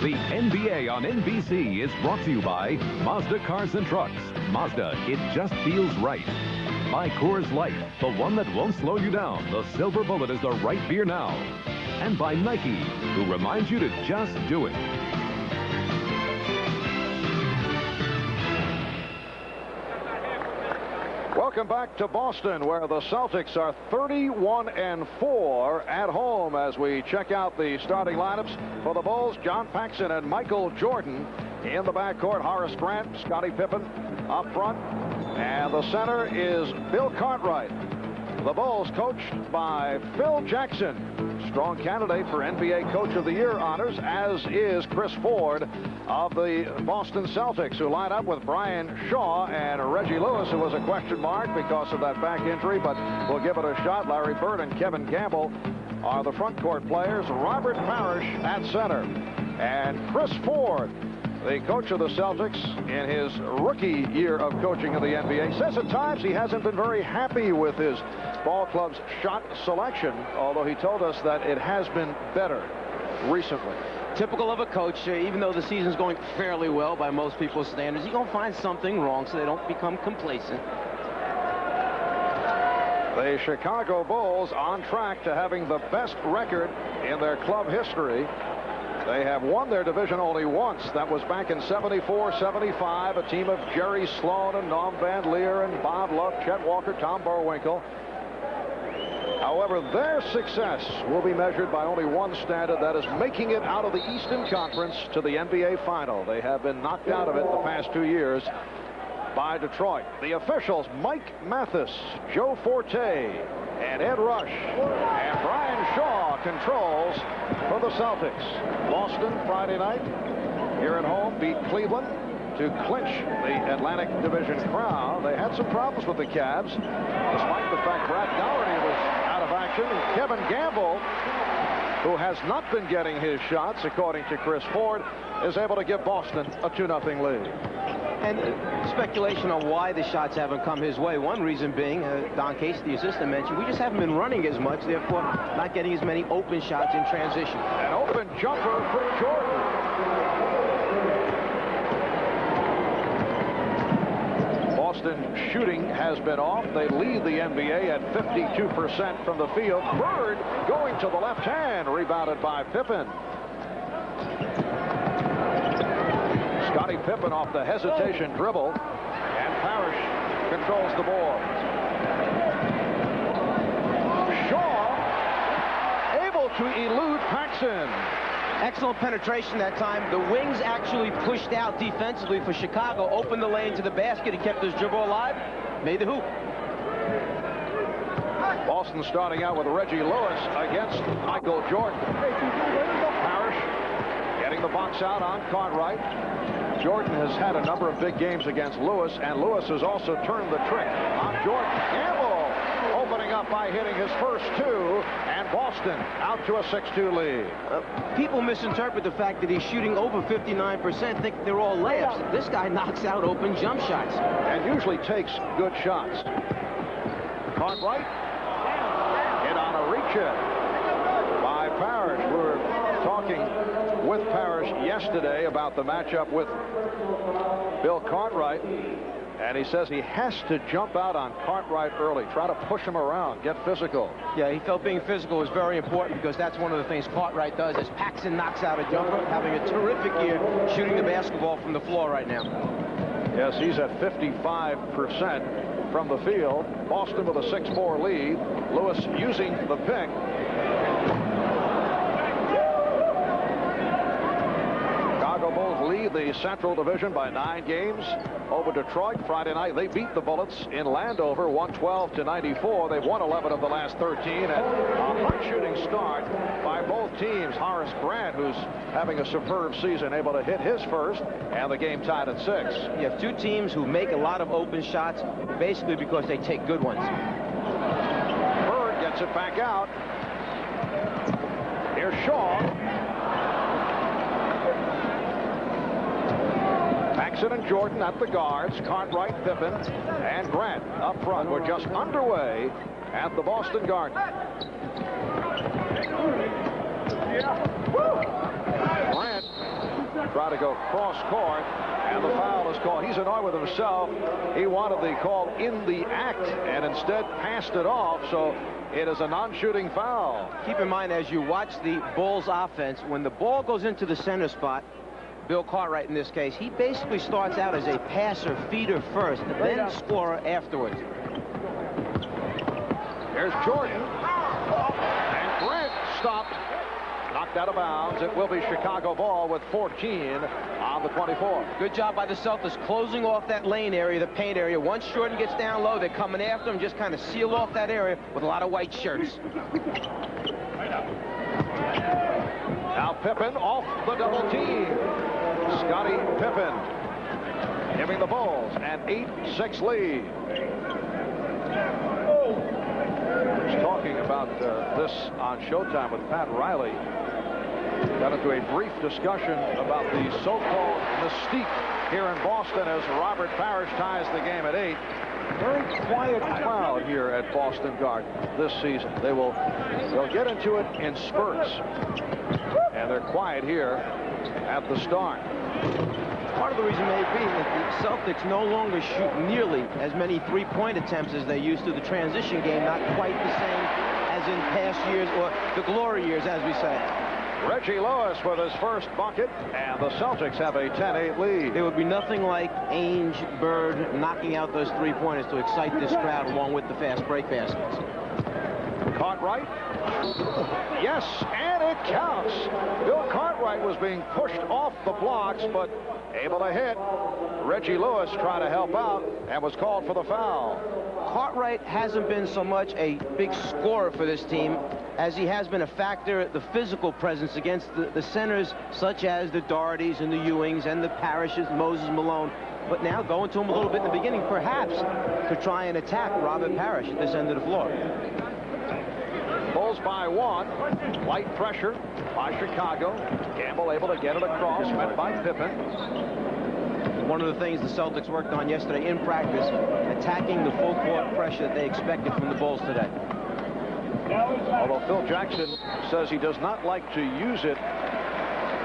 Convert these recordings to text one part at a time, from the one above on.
The NBA on NBC is brought to you by Mazda Cars and Trucks. Mazda, it just feels right. By Coors Light, the one that won't slow you down. The Silver Bullet is the right beer now. And by Nike, who reminds you to just do it. Welcome back to Boston, where the Celtics are 31-4 at home as we check out the starting lineups for the Bulls. John Paxson and Michael Jordan in the backcourt. Horace Grant, Scottie Pippen up front. And the center is Bill Cartwright. The Bulls coached by Phil Jackson, strong candidate for NBA Coach of the Year honors, as is Chris Ford of the Boston Celtics, who line up with Brian Shaw and Reggie Lewis, who was a question mark because of that back injury, but we'll give it a shot. Larry Bird and Kevin Gamble are the front court players. Robert Parrish at center. And Chris Ford, the coach of the Celtics in his rookie year of coaching in the NBA, says at times he hasn't been very happy with his ball club's shot selection, although he told us that it has been better recently. Typical of a coach, even though the season's going fairly well by most people's standards, you're going to find something wrong so they don't become complacent. The Chicago Bulls on track to having the best record in their club history. They have won their division only once. That was back in 74-75, a team of Jerry Sloan and Norm Van Leer and Bob Luck, Chet Walker, Tom Burwinkle. However, their success will be measured by only one standard, that is making it out of the Eastern Conference to the NBA Final. They have been knocked out of it the past 2 years by Detroit. The officials, Mike Mathis, Joe Forte, and Ed Rush, and Brian Shaw controls for the Celtics. Boston Friday night here at home beat Cleveland to clinch the Atlantic Division crown. They had some problems with the Cavs, despite the fact Brad Daugherty was out of action. And Kevin Gamble, who has not been getting his shots, according to Chris Ford, is able to give Boston a 2-0 lead. And speculation on why the shots haven't come his way. One reason being, Don Casey, the assistant, mentioned, we just haven't been running as much, therefore not getting as many open shots in transition. An open jumper for Jordan. Boston shooting has been off. They lead the NBA at 52% from the field. Bird going to the left hand, rebounded by Pippen. Scottie Pippen off the hesitation dribble, and Parrish controls the ball. Shaw able to elude Paxson. Excellent penetration that time. The wings actually pushed out defensively for Chicago, opened the lane to the basket. He kept his dribble alive, made the hoop. Boston starting out with Reggie Lewis against Michael Jordan. Parrish getting the box out on Cartwright. Jordan has had a number of big games against Lewis, and Lewis has also turned the trick on Jordan. Gamble opening up by hitting his first two, and Boston out to a 6-2 lead. People misinterpret the fact that he's shooting over 59%, think they're all layups. This guy knocks out open jump shots. And usually takes good shots. Cartwright hit on a reach-in by Parrish. We're talking with Parrish yesterday about the matchup with Bill Cartwright, and he says he has to jump out on Cartwright early, try to push him around, get physical. Yeah, he felt being physical was very important because that's one of the things Cartwright does, as Paxson knocks out a jumper, having a terrific year shooting the basketball from the floor right now. Yes, he's at 55% from the field. Boston with a 6-4 lead. Lewis using the pick. Chicago Bulls lead the Central Division by 9 games over Detroit. Friday night, they beat the Bullets in Landover, 112-94. They've won 11 of the last 13, and a hot shooting start by both teams. Horace Grant, who's having a superb season, able to hit his first, and the game tied at 6. You have two teams who make a lot of open shots, basically because they take good ones. Bird gets it back out. Here's Shaw. Paxson and Jordan at the guards. Cartwright, Pippen, and Grant up front. We're just underway at the Boston Garden. Grant Try to go cross court, and the foul is called. He's annoyed with himself. He wanted the call in the act and instead passed it off, so it is a non-shooting foul. Keep in mind, as you watch the Bulls offense, when the ball goes into the center spot, Bill Cartwright in this case, he basically starts out as a passer, feeder first, and then scorer afterwards. Here's Jordan. And Grant stopped. Knocked out of bounds. It will be Chicago ball with 14 on the 24. Good job by the Celtics closing off that lane area, the paint area. Once Jordan gets down low, they're coming after him, just kind of seal off that area with a lot of white shirts. Now Pippen off the double team. Scottie Pippen giving the Bulls an 8-6 lead. I was talking about this on Showtime with Pat Riley. Got into a brief discussion about the so-called mystique here in Boston as Robert Parrish ties the game at 8. Very quiet crowd here at Boston Garden this season. They'll get into it in spurts, and they're quiet here at the start. Part of the reason may be that the Celtics no longer shoot nearly as many three-point attempts as they used to. The transition game not quite the same as in past years, or the glory years, as we say. Reggie Lewis with his first bucket, and the Celtics have a 10-8 lead. There would be nothing like Ainge, Bird knocking out those three-pointers to excite this crowd along with the fast break baskets. Cartwright. Yes, and it counts. Bill Cartwright was being pushed off the blocks, but able to hit. Reggie Lewis tried to help out and was called for the foul. Cartwright hasn't been so much a big scorer for this team as he has been a factor, the physical presence against the centers such as the Dohertys and the Ewings and the Parishes, Moses Malone. But now going to him a little bit in the beginning, perhaps to try and attack Robert Parrish at this end of the floor. Bulls by 1. Light pressure by Chicago. Gamble able to get it across, met by Pippen. One of the things the Celtics worked on yesterday in practice, attacking the full court pressure that they expected from the Bulls today. Although Phil Jackson says he does not like to use it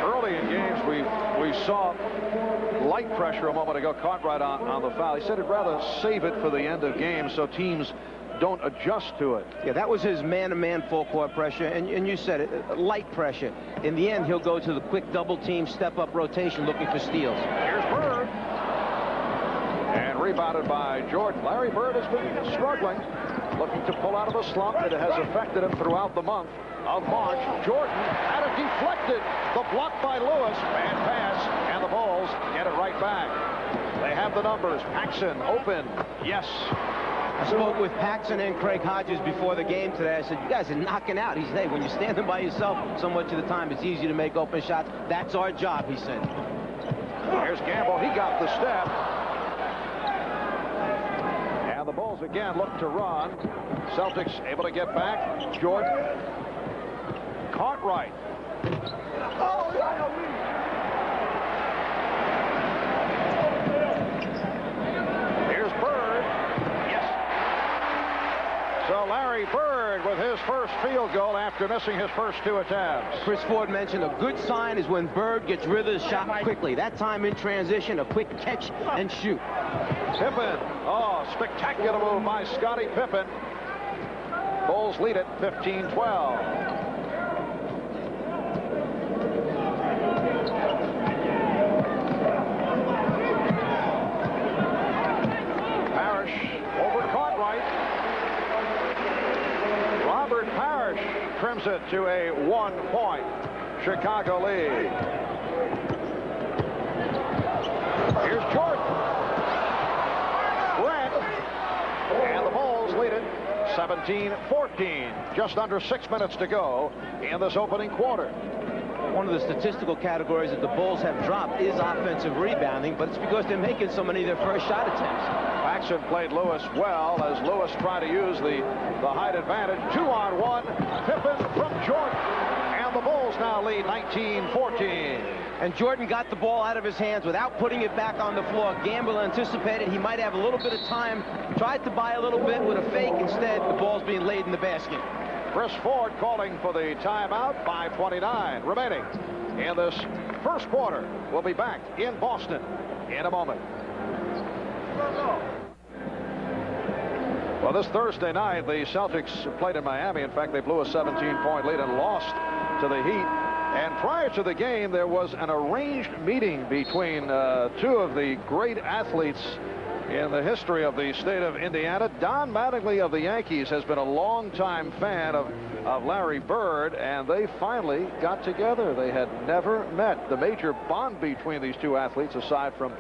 early in games, we saw light pressure a moment ago. Cartwright on the foul. He said he'd rather save it for the end of games so teams don't adjust to it. Yeah, that was his man-to-man full court pressure, and you said it, light pressure. In the end, he'll go to the quick double team, step-up rotation looking for steals. Here's Bird. And rebounded by Jordan. Larry Bird has been struggling, looking to pull out of a slump that has affected him throughout the month of March. Jordan had it deflected. The block by Lewis. Bad pass, and the Bulls get it right back. They have the numbers. Paxson open. Yes. I spoke with Paxson and Craig Hodges before the game today. I said, you guys are knocking out. He said, hey, when you're standing by yourself so much of the time, it's easy to make open shots. That's our job, he said. Here's Gamble. He got the step. And the Bulls again look to run. Celtics able to get back. Jordan. Cartwright. Here's Bird. Yes. So Larry Bird with his first field goal after missing his first 2 attempts. Chris Ford mentioned a good sign is when Bird gets rid of the shot quickly. That time in transition, a quick catch and shoot. Pippen. Oh, spectacular move by Scottie Pippen. Bulls lead it 15-12. Robert Parrish trims it to a 1-point Chicago lead. Here's Jordan. Grant. And the Bulls lead it 17-14. Just under 6 minutes to go in this opening quarter. One of the statistical categories that the Bulls have dropped is offensive rebounding, but it's because they're making so many of their first shot attempts. Paxson played Lewis well as Lewis tried to use the height advantage. 2-on-1. Pippen from Jordan. And the Bulls now lead 19-14. And Jordan got the ball out of his hands without putting it back on the floor. Gamble anticipated he might have a little bit of time. Tried to buy a little bit with a fake. Instead, the ball's being laid in the basket. Chris Ford calling for the timeout. 5:29 remaining. in this first quarter. We'll be back in Boston in a moment. Well, this Thursday night, the Celtics played in Miami. In fact, they blew a 17-point lead and lost to the Heat. And prior to the game, there was an arranged meeting between two of the great athletes in the history of the state of Indiana. Don Mattingly of the Yankees has been a longtime fan of Larry Bird, and they finally got together. They had never met. The major bond between these two athletes, aside from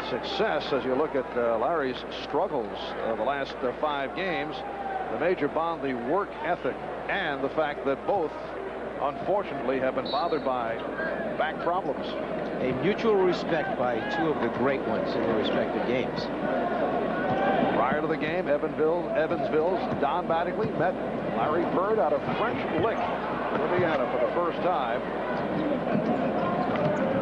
success, as you look at Larry's struggles the last 5 games, the major bond, the work ethic, and the fact that both, unfortunately, have been bothered by back problems. A mutual respect by two of the great ones in their respective games. Prior to the game, Evansville's Don Mattingly met Larry Bird out of French Lick, Indiana, for the first time.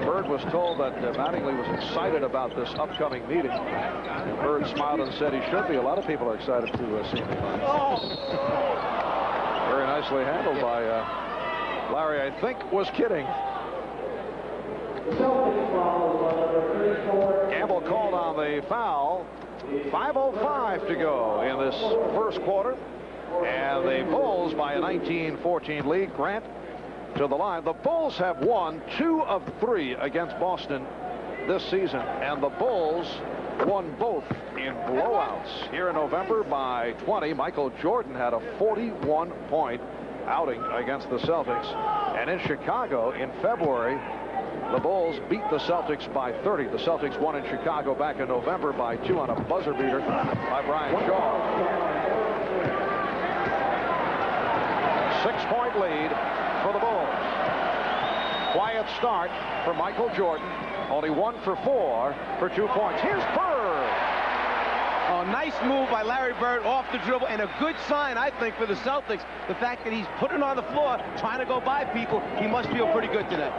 Bird was told that Mattingly was excited about this upcoming meeting. And Bird smiled and said he should be. A lot of people are excited to see him. Very nicely handled by Larry, I think, was kidding. Gamble called on the foul. 5:05 to go in this first quarter. And the Bulls, by a 19-14 lead, Grant to the line. The Bulls have won 2 of 3 against Boston this season. And the Bulls won both in blowouts. Here in November by 20, Michael Jordan had a 41-point outing against the Celtics. And in Chicago in February, the Bulls beat the Celtics by 30. The Celtics won in Chicago back in November by 2 on a buzzer beater by Brian Shaw. 6-point lead for the Bulls. Quiet start for Michael Jordan. Only 1 for 4 for 2 points. Here's Bird. Oh, nice move by Larry Bird off the dribble, and a good sign, I think, for the Celtics. The fact that he's putting on the floor, trying to go by people. He must feel pretty good today.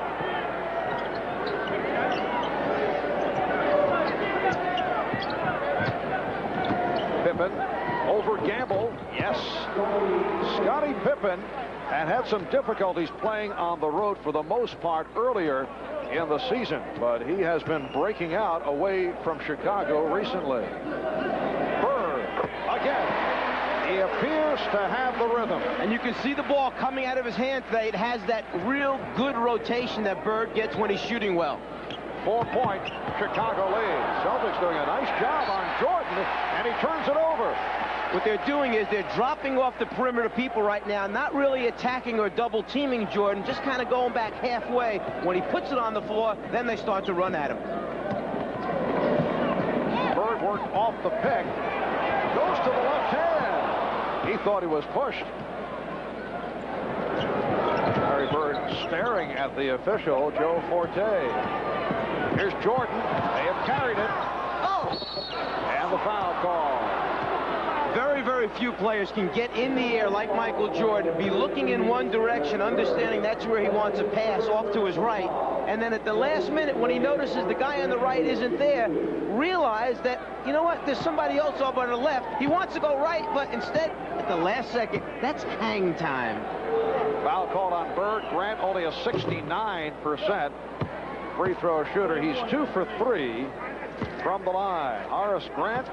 Pippen over Gamble. Yes. Scottie Pippen had some difficulties playing on the road for the most part earlier in the season, but he has been breaking out away from Chicago recently. Bird again. He appears to have the rhythm. And you can see the ball coming out of his hand today. It has that real good rotation that Bird gets when he's shooting well. 4-point Chicago lead. Celtics doing a nice job on Jordan, and he turns it over. What they're doing is they're dropping off the perimeter people right now, not really attacking or double teaming Jordan, just kind of going back halfway. When he puts it on the floor, then they start to run at him. Bird worked off the pick, goes to the left hand. He thought he was pushed. Larry Bird staring at the official, Joe Forte. Here's Jordan. They have carried it. Oh! And the foul call. Very, very few players can get in the air like Michael Jordan, be looking in one direction, understanding that's where he wants a pass off to his right, and then at the last minute, when he notices the guy on the right isn't there, realize that, you know what, there's somebody else over on the left. He wants to go right, but instead, at the last second, that's hang time. Foul called on Bird. Grant only a 69% free throw shooter. He's 2 for 3 from the line. Horace Grant,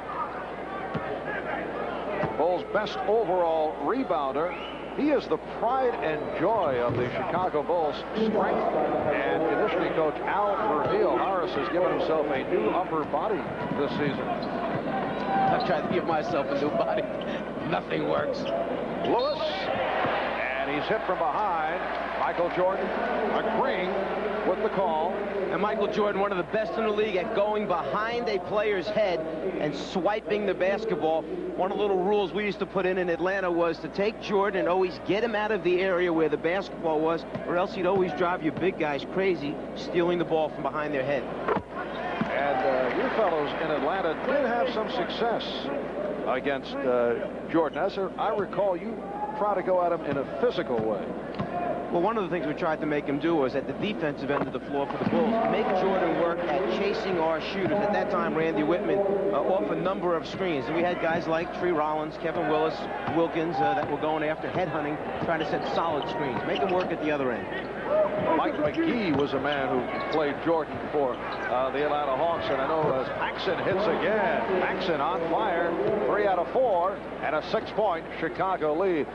Bulls' best overall rebounder. He is the pride and joy of the Chicago Bulls' strength. And conditioning coach Al Vermeil, Horace has given himself a new upper body this season. I've tried to give myself a new body. Nothing works. Lewis, and he's hit from behind. Michael Jordan agreeing with the call. And Michael Jordan, one of the best in the league at going behind a player's head and swiping the basketball. One of the little rules we used to put in Atlanta was to take Jordan and always get him out of the area where the basketball was, or else he'd always drive your big guys crazy, stealing the ball from behind their head. And you fellows in Atlanta did have some success against Jordan. As I recall, you try to go at him in a physical way. Well, one of the things we tried to make him do was at the defensive end of the floor for the Bulls, make Jordan work at chasing our shooters. At that time, Randy Whitman off a number of screens. And we had guys like Tree Rollins, Kevin Willis, Wilkins that were going after headhunting, trying to set solid screens. Make him work at the other end. Mike McGee was a man who played Jordan for the Atlanta Hawks. And I know as Paxson hits again. Paxson on fire. 3 out of 4 and a 6-point Chicago lead.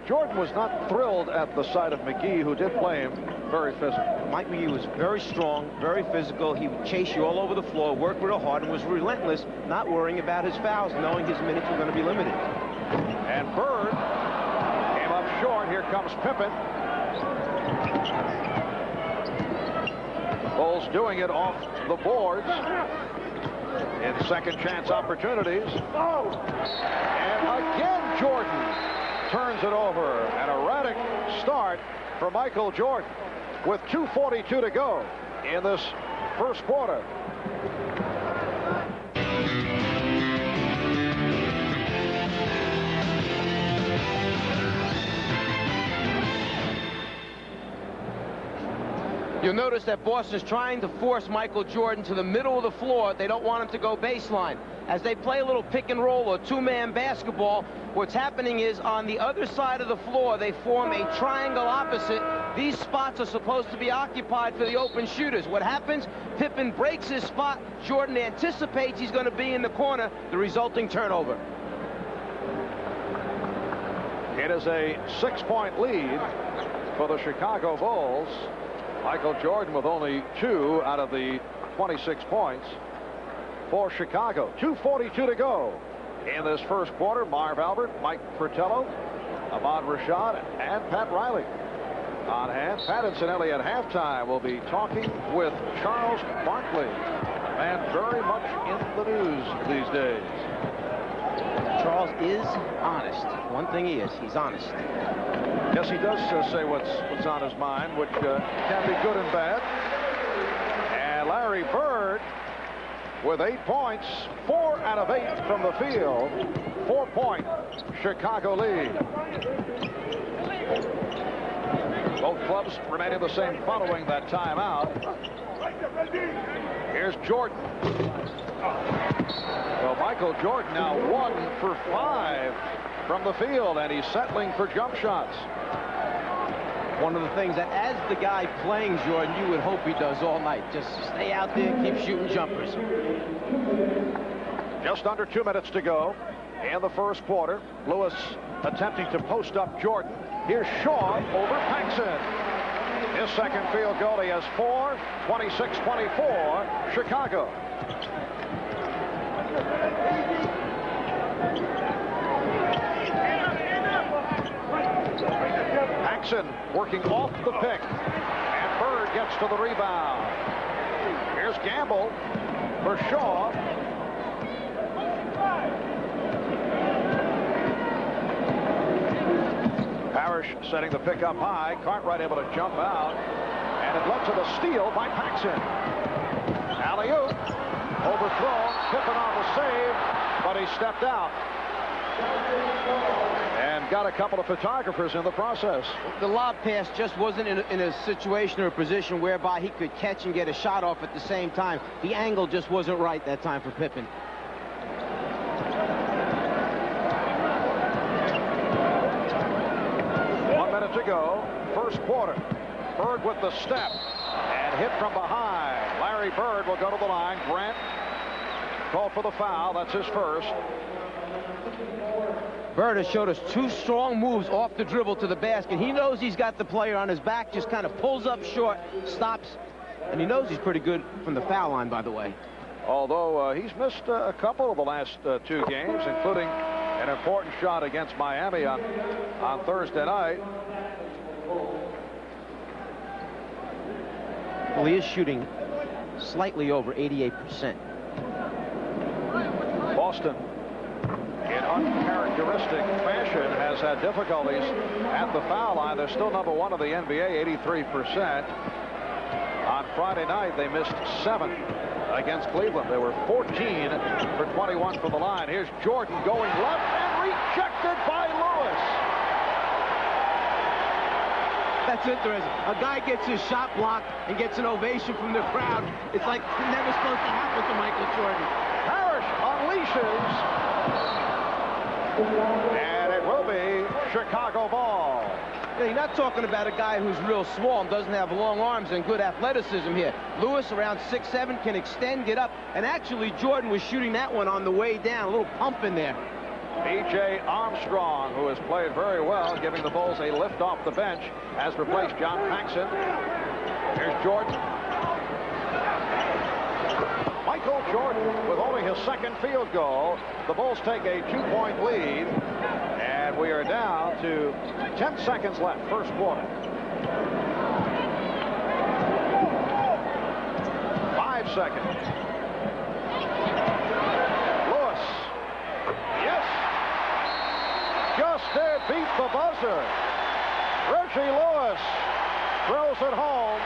Jordan was not thrilled at the sight of McGee, who did play him very physical. Mike McGee was very strong, very physical. He would chase you all over the floor, work real hard, and was relentless, not worrying about his fouls, knowing his minutes were going to be limited. And Bird came up short. Here comes Pippen. Bulls doing it off the boards in second chance opportunities. And again Jordan turns it over. An erratic start for Michael Jordan with 2:42 to go in this first quarter. You'll notice that Boston's trying to force Michael Jordan to the middle of the floor. They don't want him to go baseline. As they play a little pick and roll or two-man basketball, what's happening is on the other side of the floor, they form a triangle opposite. These spots are supposed to be occupied for the open shooters. What happens? Pippen breaks his spot. Jordan anticipates he's going to be in the corner, the resulting turnover. It is a 6-point lead for the Chicago Bulls. Michael Jordan with only 2 out of the 26 points for Chicago. 2:42 to go in this first quarter. Marv Albert, Mike Fratello, Ahmad Rashad, and Pat Riley on hand. Pat, incidentally, at halftime will be talking with Charles Barkley, a man very much in the news these days. Charles is honest. One thing he is, he's honest. Yes, he does say what's on his mind, which can be good and bad. And Larry Bird with 8 points, 4 out of 8 from the field. 4-point Chicago lead. Both clubs remaining the same following that timeout. Here's Jordan. Well, Michael Jordan now 1 for 5 from the field, and he's settling for jump shots. One of the things that as the guy playing Jordan, you would hope he does all night. Just stay out there and keep shooting jumpers. Just under 2 minutes to go in the first quarter. Lewis attempting to post up Jordan. Here's Shaw over Paxson. His second field goal. He has 4. 26-24 Chicago. Paxson working off the pick, and Bird gets to the rebound. Here's Gamble for Shaw. Parrish setting the pick up high. Cartwright able to jump out, and it led to the steal by Paxson. Alley-oop, overthrown. Pippen on the save, but he stepped out. And got a couple of photographers in the process. The lob pass just wasn't in a situation or a position whereby he could catch and get a shot off at the same time. The angle just wasn't right that time for Pippen. To go, first quarter. Bird with the step and hit from behind. Larry Bird will go to the line. Grant called for the foul. That's his first. Bird has showed us 2 strong moves off the dribble to the basket. He knows he's got the player on his back, just kind of pulls up short, stops, and he knows he's pretty good from the foul line, by the way. Although he's missed a couple of the last 2 games, including an important shot against Miami on Thursday night. Well, he is shooting slightly over 88%. Boston, in uncharacteristic fashion, has had difficulties at the foul line. They're still number 1 of the NBA, 83%. On Friday night, they missed 7 against Cleveland. They were 14 for 21 from the line. Here's Jordan going left and rejected by Lewis. That's interesting. A guy gets his shot blocked and gets an ovation from the crowd. It's like never supposed to happen to Michael Jordan. Parrish unleashes. And it will be Chicago ball. You're not talking about a guy who's real small and doesn't have long arms and good athleticism here. Lewis, around 6'7", can extend, get up, and actually Jordan was shooting that one on the way down. A little pump in there. B.J. Armstrong, who has played very well, giving the Bulls a lift off the bench, has replaced John Paxson. Here's Jordan. Michael Jordan with only his second field goal. The Bulls take a 2-point lead, and we are down to 10 seconds left, first quarter. 5 seconds. Lewis. Yes. Just did beat the buzzer. Reggie Lewis throws it home,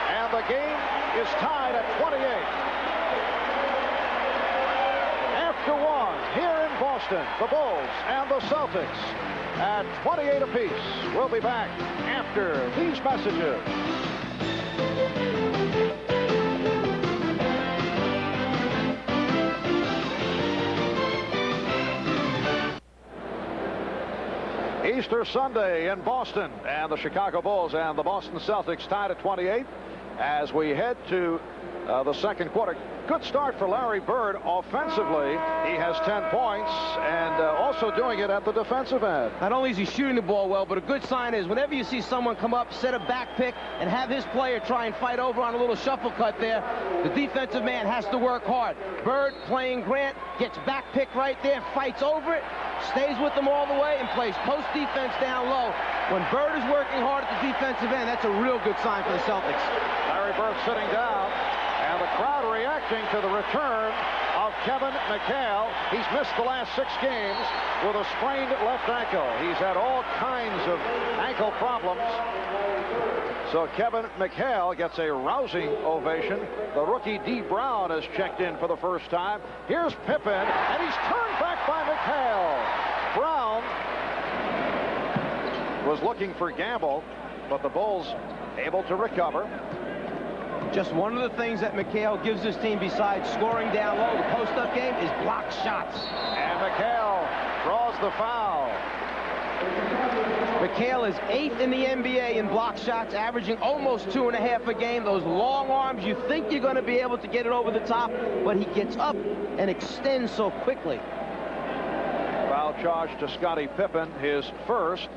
and the game is tied at 28. After one, here in Boston, the Bulls and the Celtics at 28 apiece. We'll be back after these messages. Easter Sunday in Boston, and the Chicago Bulls and the Boston Celtics tied at 28 as we head to the second quarter. Good start for Larry Bird offensively. He has 10 points and also doing it at the defensive end. Not only is he shooting the ball well, but a good sign is whenever you see someone come up, set a back pick, and have his player try and fight over on a little shuffle cut there, the defensive man has to work hard. Bird playing Grant, gets back pick right there, fights over it, stays with them all the way, and plays post defense down low. When Bird is working hard at the defensive end, that's a real good sign for the Celtics. Larry Bird sitting down, and the crowd reacting to the return of Kevin McHale. He's missed the last 6 games with a sprained left ankle. He's had all kinds of ankle problems. So Kevin McHale gets a rousing ovation. The rookie D. Brown has checked in for the first time. Here's Pippen, and he's turned back by McHale. Brown was looking for Gamble, but the Bulls able to recover. Just one of the things that McHale gives this team besides scoring down low, the post-up game, is block shots. And McHale draws the foul. McHale is 8th in the NBA in block shots, averaging almost 2.5 a game. Those long arms, you think you're going to be able to get it over the top, but he gets up and extends so quickly. Foul charge to Scottie Pippen, his first.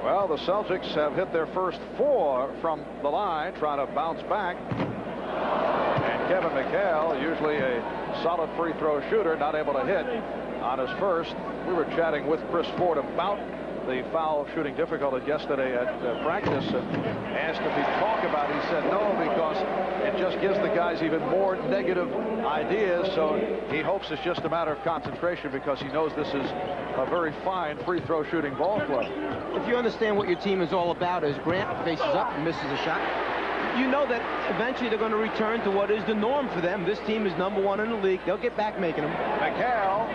Well, the Celtics have hit their first 4 from the line, trying to bounce back. And Kevin McHale, usually a solid free throw shooter, not able to hit on his first. We were chatting with Chris Ford about the foul shooting difficulty yesterday at practice and asked if he'd talk about it. He said no, because it just gives the guys even more negative ideas. So he hopes it's just a matter of concentration, because he knows this is a very fine free throw shooting ball club. If you understand what your team is all about, as Grant faces up and misses a shot, you know that eventually they're going to return to what is the norm for them. This team is #1 in the league. They'll get back making them. McHale.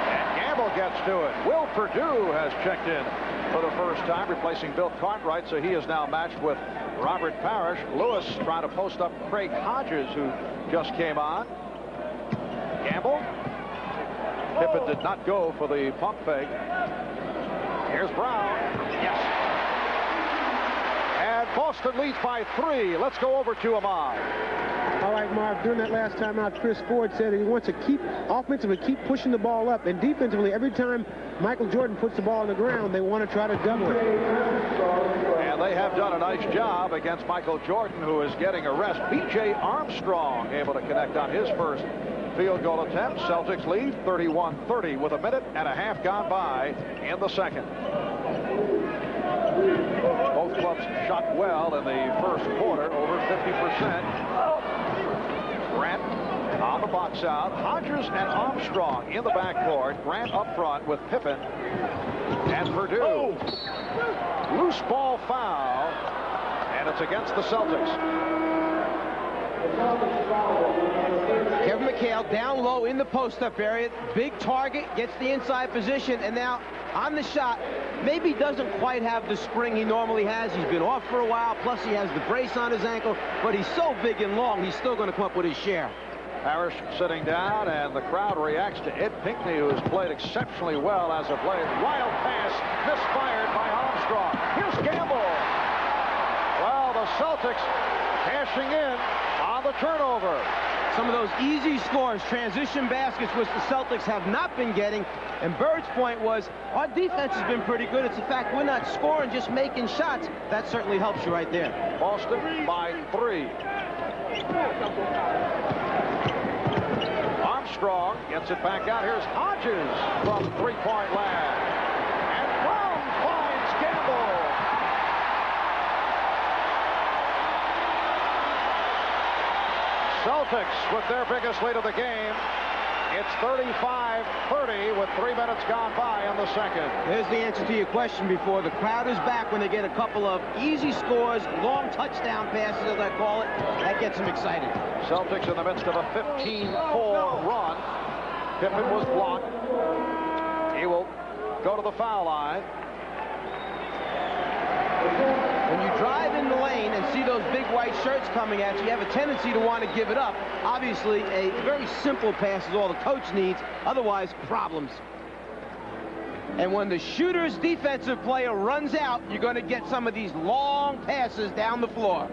And Gamble gets to it. Will Perdue has checked in for the first time, replacing Bill Cartwright, so he is now matched with Robert Parrish. Lewis trying to post up Craig Hodges, who just came on. Gamble. Pippen did not go for the pump fake. Here's Brown. Yes. And Boston leads by 3. Let's go over to Ahmad. All right, Marv, during that last time out, Chris Ford said he wants to keep offensively keep pushing the ball up, and defensively, every time Michael Jordan puts the ball on the ground, they want to try to double it. And they have done a nice job against Michael Jordan, who is getting a rest. B.J. Armstrong able to connect on his first field goal attempt. Celtics lead 31-30 with 1.5 minutes gone by in the second. Both clubs shot well in the first quarter, over 50%. Grant on the box out. Hodges and Armstrong in the backcourt. Grant up front with Pippen and Perdue. Loose ball foul, and it's against the Celtics. Kevin McHale down low in the post-up area. Big target, gets the inside position, and now on the shot, maybe doesn't quite have the spring he normally has. He's been off for a while, plus he has the brace on his ankle, but he's so big and long, he's still going to come up with his share. Parrish sitting down, and the crowd reacts to Ed Pinckney, who has played exceptionally well as of late. Wild pass, the Celtics cashing in on the turnover. Some of those easy scores, transition baskets, which the Celtics have not been getting. And Bird's point was, our defense has been pretty good. It's the fact we're not scoring, just making shots. That certainly helps you right there. Boston by 3. Armstrong gets it back out. Here's Hodges from three-point land. And Brown finds Gamble. Celtics with their biggest lead of the game. It's 35-30 with 3 minutes gone by in the second. There's the answer to your question before. The crowd is back when they get a couple of easy scores, long touchdown passes, as I call it. That gets them excited. Celtics in the midst of a 15-4 run. Pippen was blocked. He will go to the foul line. When you drive in the lane and see those big white shirts coming at you, you have a tendency to want to give it up. Obviously, a very simple pass is all the coach needs. Otherwise, problems. And when the shooter's defensive player runs out, you're going to get some of these long passes down the floor.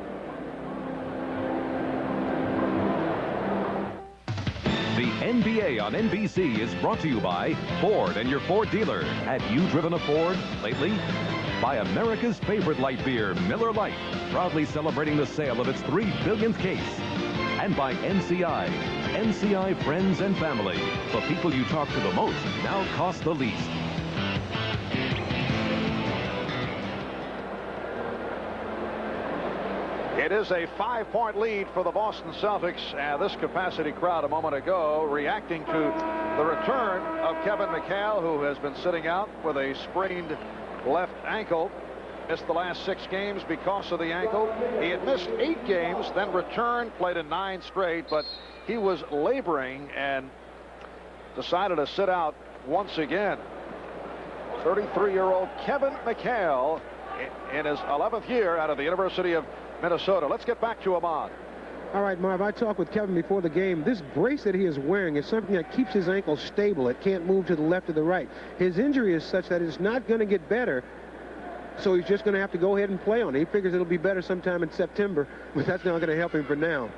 The NBA on NBC is brought to you by Ford and your Ford dealer. Have you driven a Ford lately? By America's favorite light beer, Miller Lite, proudly celebrating the sale of its 3 billionth case. And by NCI. NCI Friends and Family. The people you talk to the most now cost the least. It is a 5-point lead for the Boston Celtics, and this capacity crowd a moment ago reacting to the return of Kevin McHale, who has been sitting out with a sprained left ankle. Missed the last 6 games because of the ankle. He had missed 8 games, then returned, played in 9 straight, but he was laboring and decided to sit out once again. 33-year-old Kevin McHale in his 11th year out of the University of Minnesota. Let's get back to Ahmad. All right, Marv, I talked with Kevin before the game. This brace that he is wearing is something that keeps his ankle stable. It can't move to the left or the right. His injury is such that it's not going to get better, so he's just going to have to go ahead and play on it. He figures it'll be better sometime in September, but that's not going to help him for now.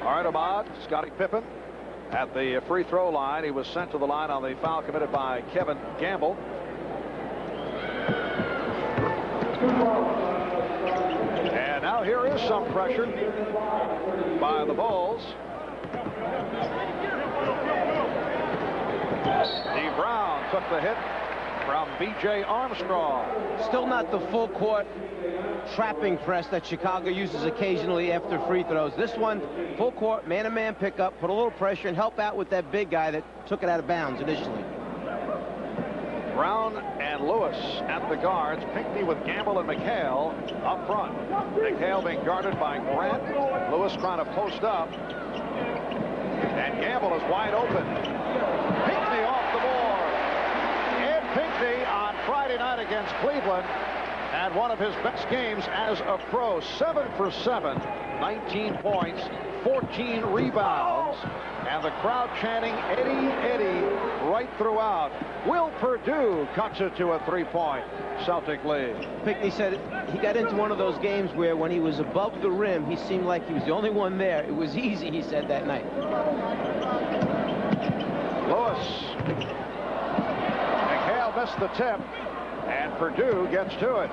All right, Ahmad, Scottie Pippen at the free throw line. He was sent to the line on the foul committed by Kevin Gamble. And now here is some pressure by the Bulls. Steve Brown took the hit from B.J. Armstrong. Still not the full court trapping press that Chicago uses occasionally after free throws. This one, full court, man-to-man pickup, put a little pressure and help out with that big guy that took it out of bounds initially. Brown and Lewis at the guards. Pinckney with Gamble and McHale up front. McHale being guarded by Grant. Lewis trying to post up. And Gamble is wide open. Pinckney off the board. Ed Pinckney on Friday night against Cleveland had one of his best games as a pro. 7 for 7, 19 points, 14 rebounds. And the crowd chanting Eddie, Eddie right throughout. Will Perdue cuts it to a 3-point Celtic lead. Pinckney said he got into one of those games where when he was above the rim, he seemed like he was the only one there. It was easy, he said that night. Lewis. McHale missed the tip, and Perdue gets to it.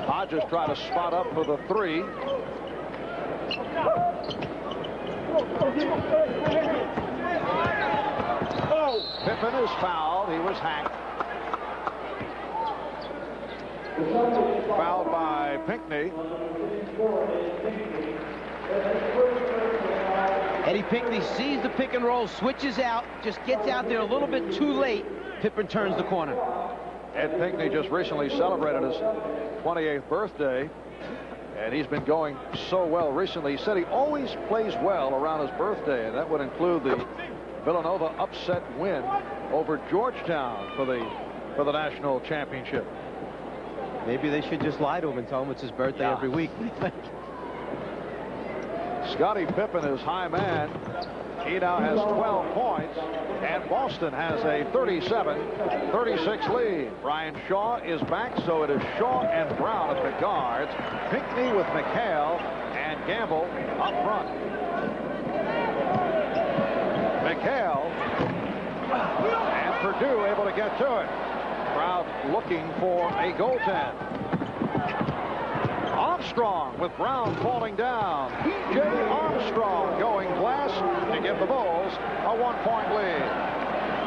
Hodges tried to spot up for the 3. Pippen is fouled. He was hacked. Fouled by Pinckney. Eddie Pinckney sees the pick and roll, switches out, just gets out there a little bit too late. Pippen turns the corner. Ed Pinckney just recently celebrated his 28th birthday, and he's been going so well recently. He said he always plays well around his birthday, and that would include the Villanova upset win over Georgetown for the national championship. Maybe they should just lie to him and tell him it's his birthday every week. Scottie Pippen is high man. He now has 12 points, and Boston has a 37-36 lead. Brian Shaw is back, so it is Shaw and Brown at the guards. Pinckney with McHale and Gamble up front. McHale and Purdue able to get to it. Crowd looking for a goaltend. Armstrong with Brown falling down. P.J. Armstrong going glass to give the Bulls a 1-point lead.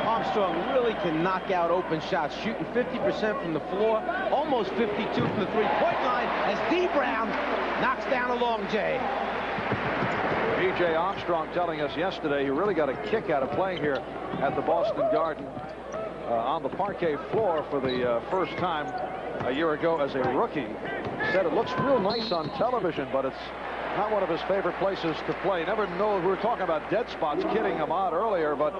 Armstrong really can knock out open shots, shooting 50% from the floor, almost 52 from the three-point line as D. Brown knocks down a long J. P.J. Armstrong telling us yesterday he really got a kick out of playing here at the Boston Garden on the parquet floor for the first time a year ago as a rookie. Said it looks real nice on television, but it's not one of his favorite places to play. Never know. We were talking about dead spots, kidding him out earlier, but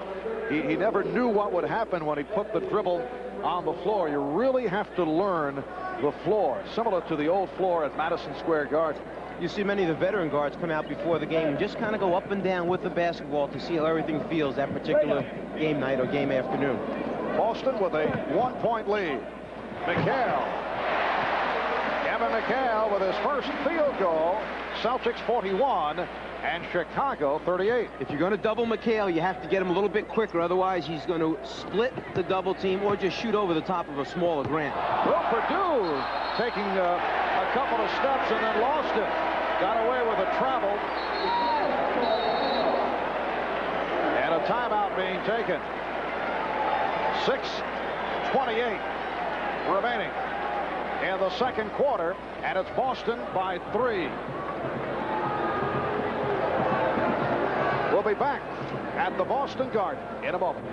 he never knew what would happen when he put the dribble on the floor. You really have to learn the floor, similar to the old floor at Madison Square Garden. You see many of the veteran guards come out before the game and just kind of go up and down with the basketball to see how everything feels that particular game night or game afternoon. Boston with a 1-point lead. McHale. Kevin McHale with his first field goal. Celtics 41 and Chicago 38. If you're going to double McHale, you have to get him a little bit quicker. Otherwise, he's going to split the double team or just shoot over the top of a smaller Grant. Will Purdue taking a couple of steps and then lost it. Got away with a travel. And a timeout being taken. 6:28 remaining in the second quarter, and it's Boston by 3. We'll be back at the Boston Garden in a moment.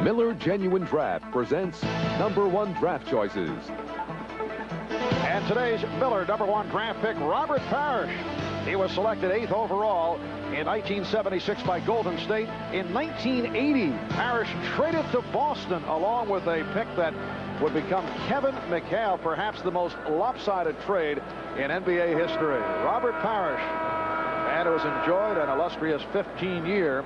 Miller Genuine Draft presents #1 draft choices. And today's Miller #1 draft pick, Robert Parrish. He was selected 8th overall in 1976 by Golden State. In 1980, Parrish traded to Boston along with a pick that would become Kevin McHale, perhaps the most lopsided trade in NBA history. Robert Parrish, and it was enjoyed an illustrious 15-year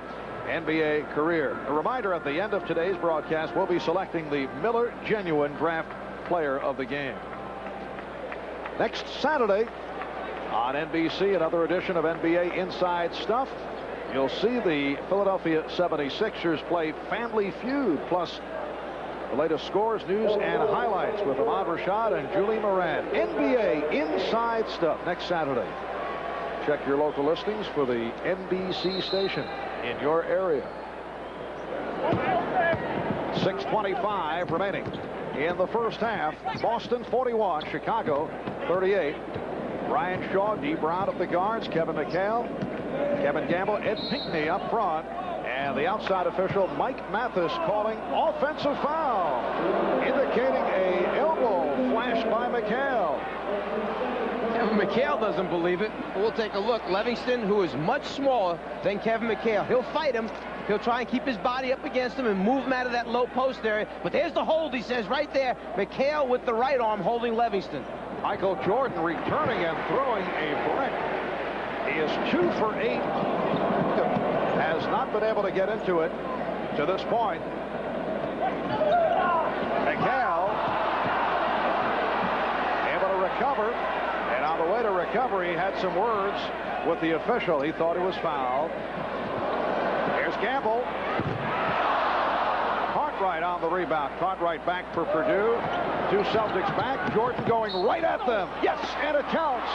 NBA career. A reminder, at the end of today's broadcast, we'll be selecting the Miller Genuine Draft Player of the Game. Next Saturday on NBC, another edition of NBA Inside Stuff. You'll see the Philadelphia 76ers play Family Feud, plus the latest scores, news, and highlights with Ahmad Rashad and Julie Moran. NBA Inside Stuff next Saturday. Check your local listings for the NBC station in your area. 6:25 remaining in the first half. Boston 41, Chicago 38. Brian Shaw, D. Brown at the guards, Kevin McHale, Kevin Gamble, Ed Pinckney up front, and the outside official Mike Mathis calling offensive foul, indicating a elbow flashed by McHale. Kevin McHale doesn't believe it. We'll take a look. Livingston, who is much smaller than Kevin McHale, he'll fight him. He'll try and keep his body up against him and move him out of that low post area. But there's the hold, he says, right there. McHale with the right arm holding Livingston. Michael Jordan returning and throwing a brick. He is 2 for 8. Has not been able to get into it to this point. McHale able to recover. And on the way to recovery, he had some words with the official. He thought he was fouled. Here's Gamble. Cartwright on the rebound. Cartwright back for Purdue. 2 Celtics back. Jordan going right at them. Yes, and it counts.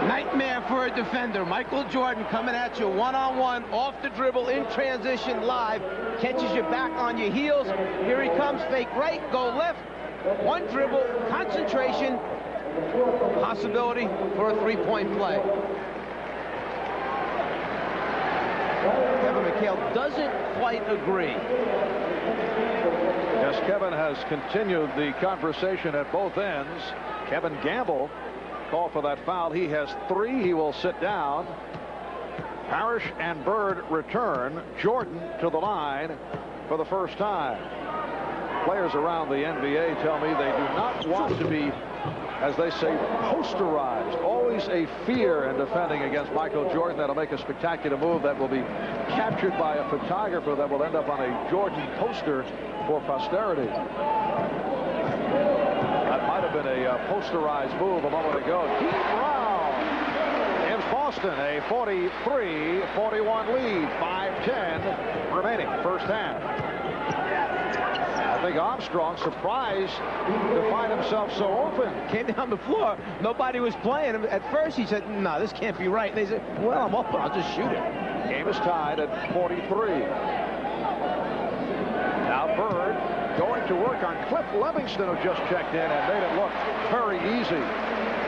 Nightmare for a defender. Michael Jordan coming at you one-on-one, off the dribble, in transition, live. Catches you back on your heels. Here he comes, fake right, go left. One dribble, concentration, possibility for a three-point play. Kevin McHale doesn't quite agree. Yes, Kevin has continued the conversation at both ends. Kevin Gamble called for that foul. He has 3. He will sit down. Parrish and Bird return. Jordan to the line for the first time. Players around the NBA tell me they do not want to be as they say, posterized. Always a fear in defending against Michael Jordan. That'll make a spectacular move that will be captured by a photographer that will end up on a Jordan poster for posterity. That might have been a posterized move a moment ago. Dee Brown gives Boston a 43-41 lead. 5:10 remaining, first half. I think Armstrong, surprised to find himself so open. Came down the floor. Nobody was playing him. At first, he said, no, this can't be right. And they said, well, I'm open. I'll just shoot it. Game is tied at 43. Now Bird going to work on Cliff Livingston, who just checked in and made it look very easy.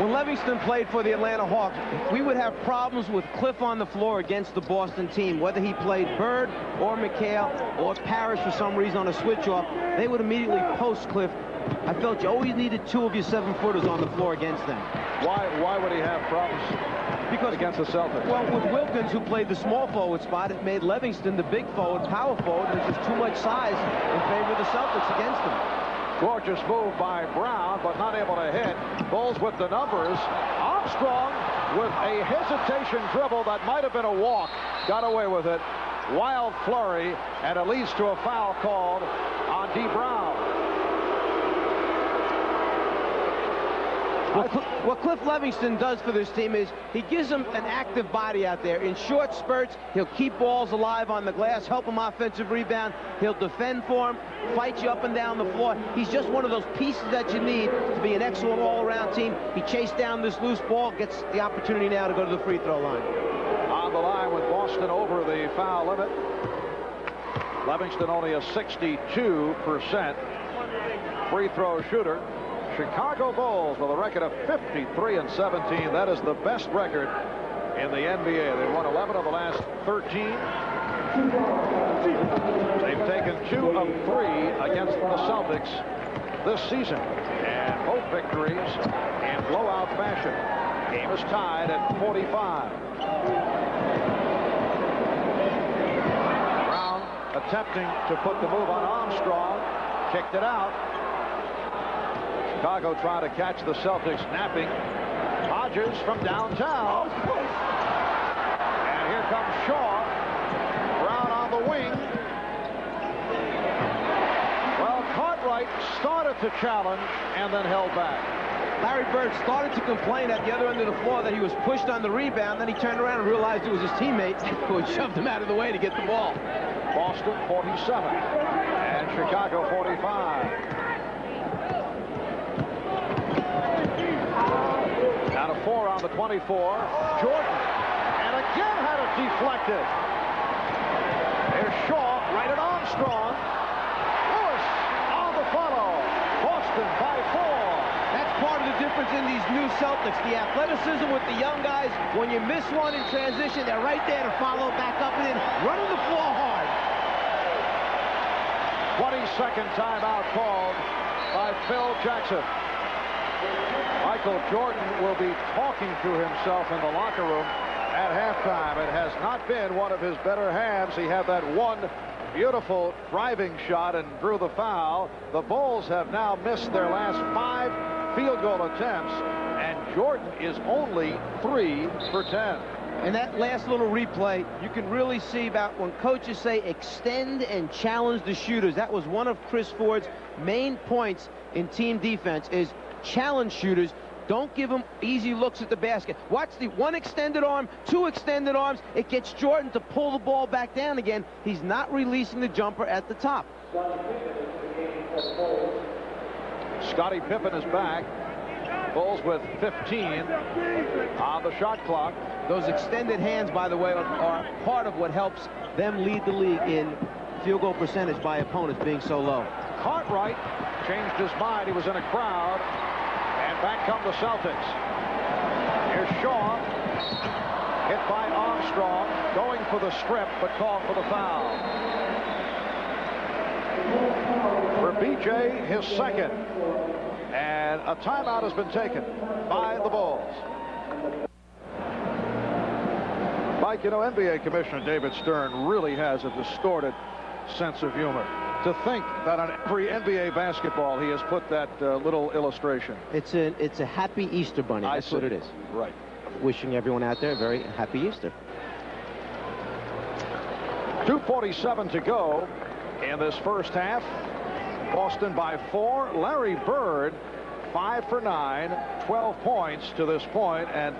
When Livingston played for the Atlanta Hawks, we would have problems with Cliff on the floor against the Boston team. Whether he played Bird or McHale or Parrish for some reason on a switch-off, they would immediately post Cliff. I felt you always needed 2 of your 7-footers on the floor against them. Why would he have problems against the Celtics? Well, with Wilkins, who played the small forward spot, it made Livingston the big forward, power forward. There's just too much size in favor of the Celtics against them. Gorgeous move by Brown, but not able to hit. Bulls with the numbers. Armstrong with a hesitation dribble that might have been a walk. Got away with it. Wild flurry, and it leads to a foul called on Dee Brown. What Cliff Livingston does for this team is he gives them an active body out there. In short spurts, he'll keep balls alive on the glass, help them offensive rebound. He'll defend for them, fight you up and down the floor. He's just one of those pieces that you need to be an excellent all-around team. He chased down this loose ball, gets the opportunity now to go to the free throw line. On the line with Boston over the foul limit. Livingston only a 62% free throw shooter. Chicago Bulls with a record of 53-17. That is the best record in the NBA. They've won 11 of the last 13. They've taken 2 of 3 against the Celtics this season, and both victories in blowout fashion. Game is tied at 45. Brown attempting to put the move on Armstrong, kicked it out. Chicago trying to catch the Celtics napping. Hodges from downtown. And here comes Shaw. Brown on the wing. Well, Cartwright started to challenge and then held back. Larry Bird started to complain at the other end of the floor that he was pushed on the rebound. Then he turned around and realized it was his teammate who had shoved him out of the way to get the ball. Boston 47 and Chicago 45. Out of 4 on the 24. Jordan. And again had it deflected. There's Shaw right at Armstrong. Lewis on the follow. Boston by 4. That's part of the difference in these new Celtics. The athleticism with the young guys. When you miss one in transition, they're right there to follow back up and in, running the floor hard. 22nd timeout called by Phil Jackson. Michael Jordan will be talking to himself in the locker room at halftime. It has not been one of his better halves. He had that one beautiful driving shot and drew the foul. The Bulls have now missed their last 5 field goal attempts, and Jordan is only 3 for 10. And that last little replay, you can really see about when coaches say extend and challenge the shooters. That was one of Chris Ford's main points in team defense, is challenge shooters. Don't give them easy looks at the basket. Watch the 1 extended arm, 2 extended arms. It gets Jordan to pull the ball back down again. He's not releasing the jumper at the top. Scottie Pippen is back. Bulls with 15 on the shot clock. Those extended hands, by the way, are part of what helps them lead the league in field goal percentage by opponents being so low. Cartwright changed his mind. He was in a crowd. And back come the Celtics. Here's Shaw. Hit by Armstrong. Going for the strip, but called for the foul. For BJ, his second. And a timeout has been taken by the Bulls. Mike, you know, NBA Commissioner David Stern really has a distorted sense of humor. to think that on every NBA basketball he has put that little illustration. It's a happy Easter bunny. That's what it is. Right. Wishing everyone out there a very happy Easter. 2:47 to go in this first half. Boston by 4. Larry Bird 5 for 9, 12 points to this point, and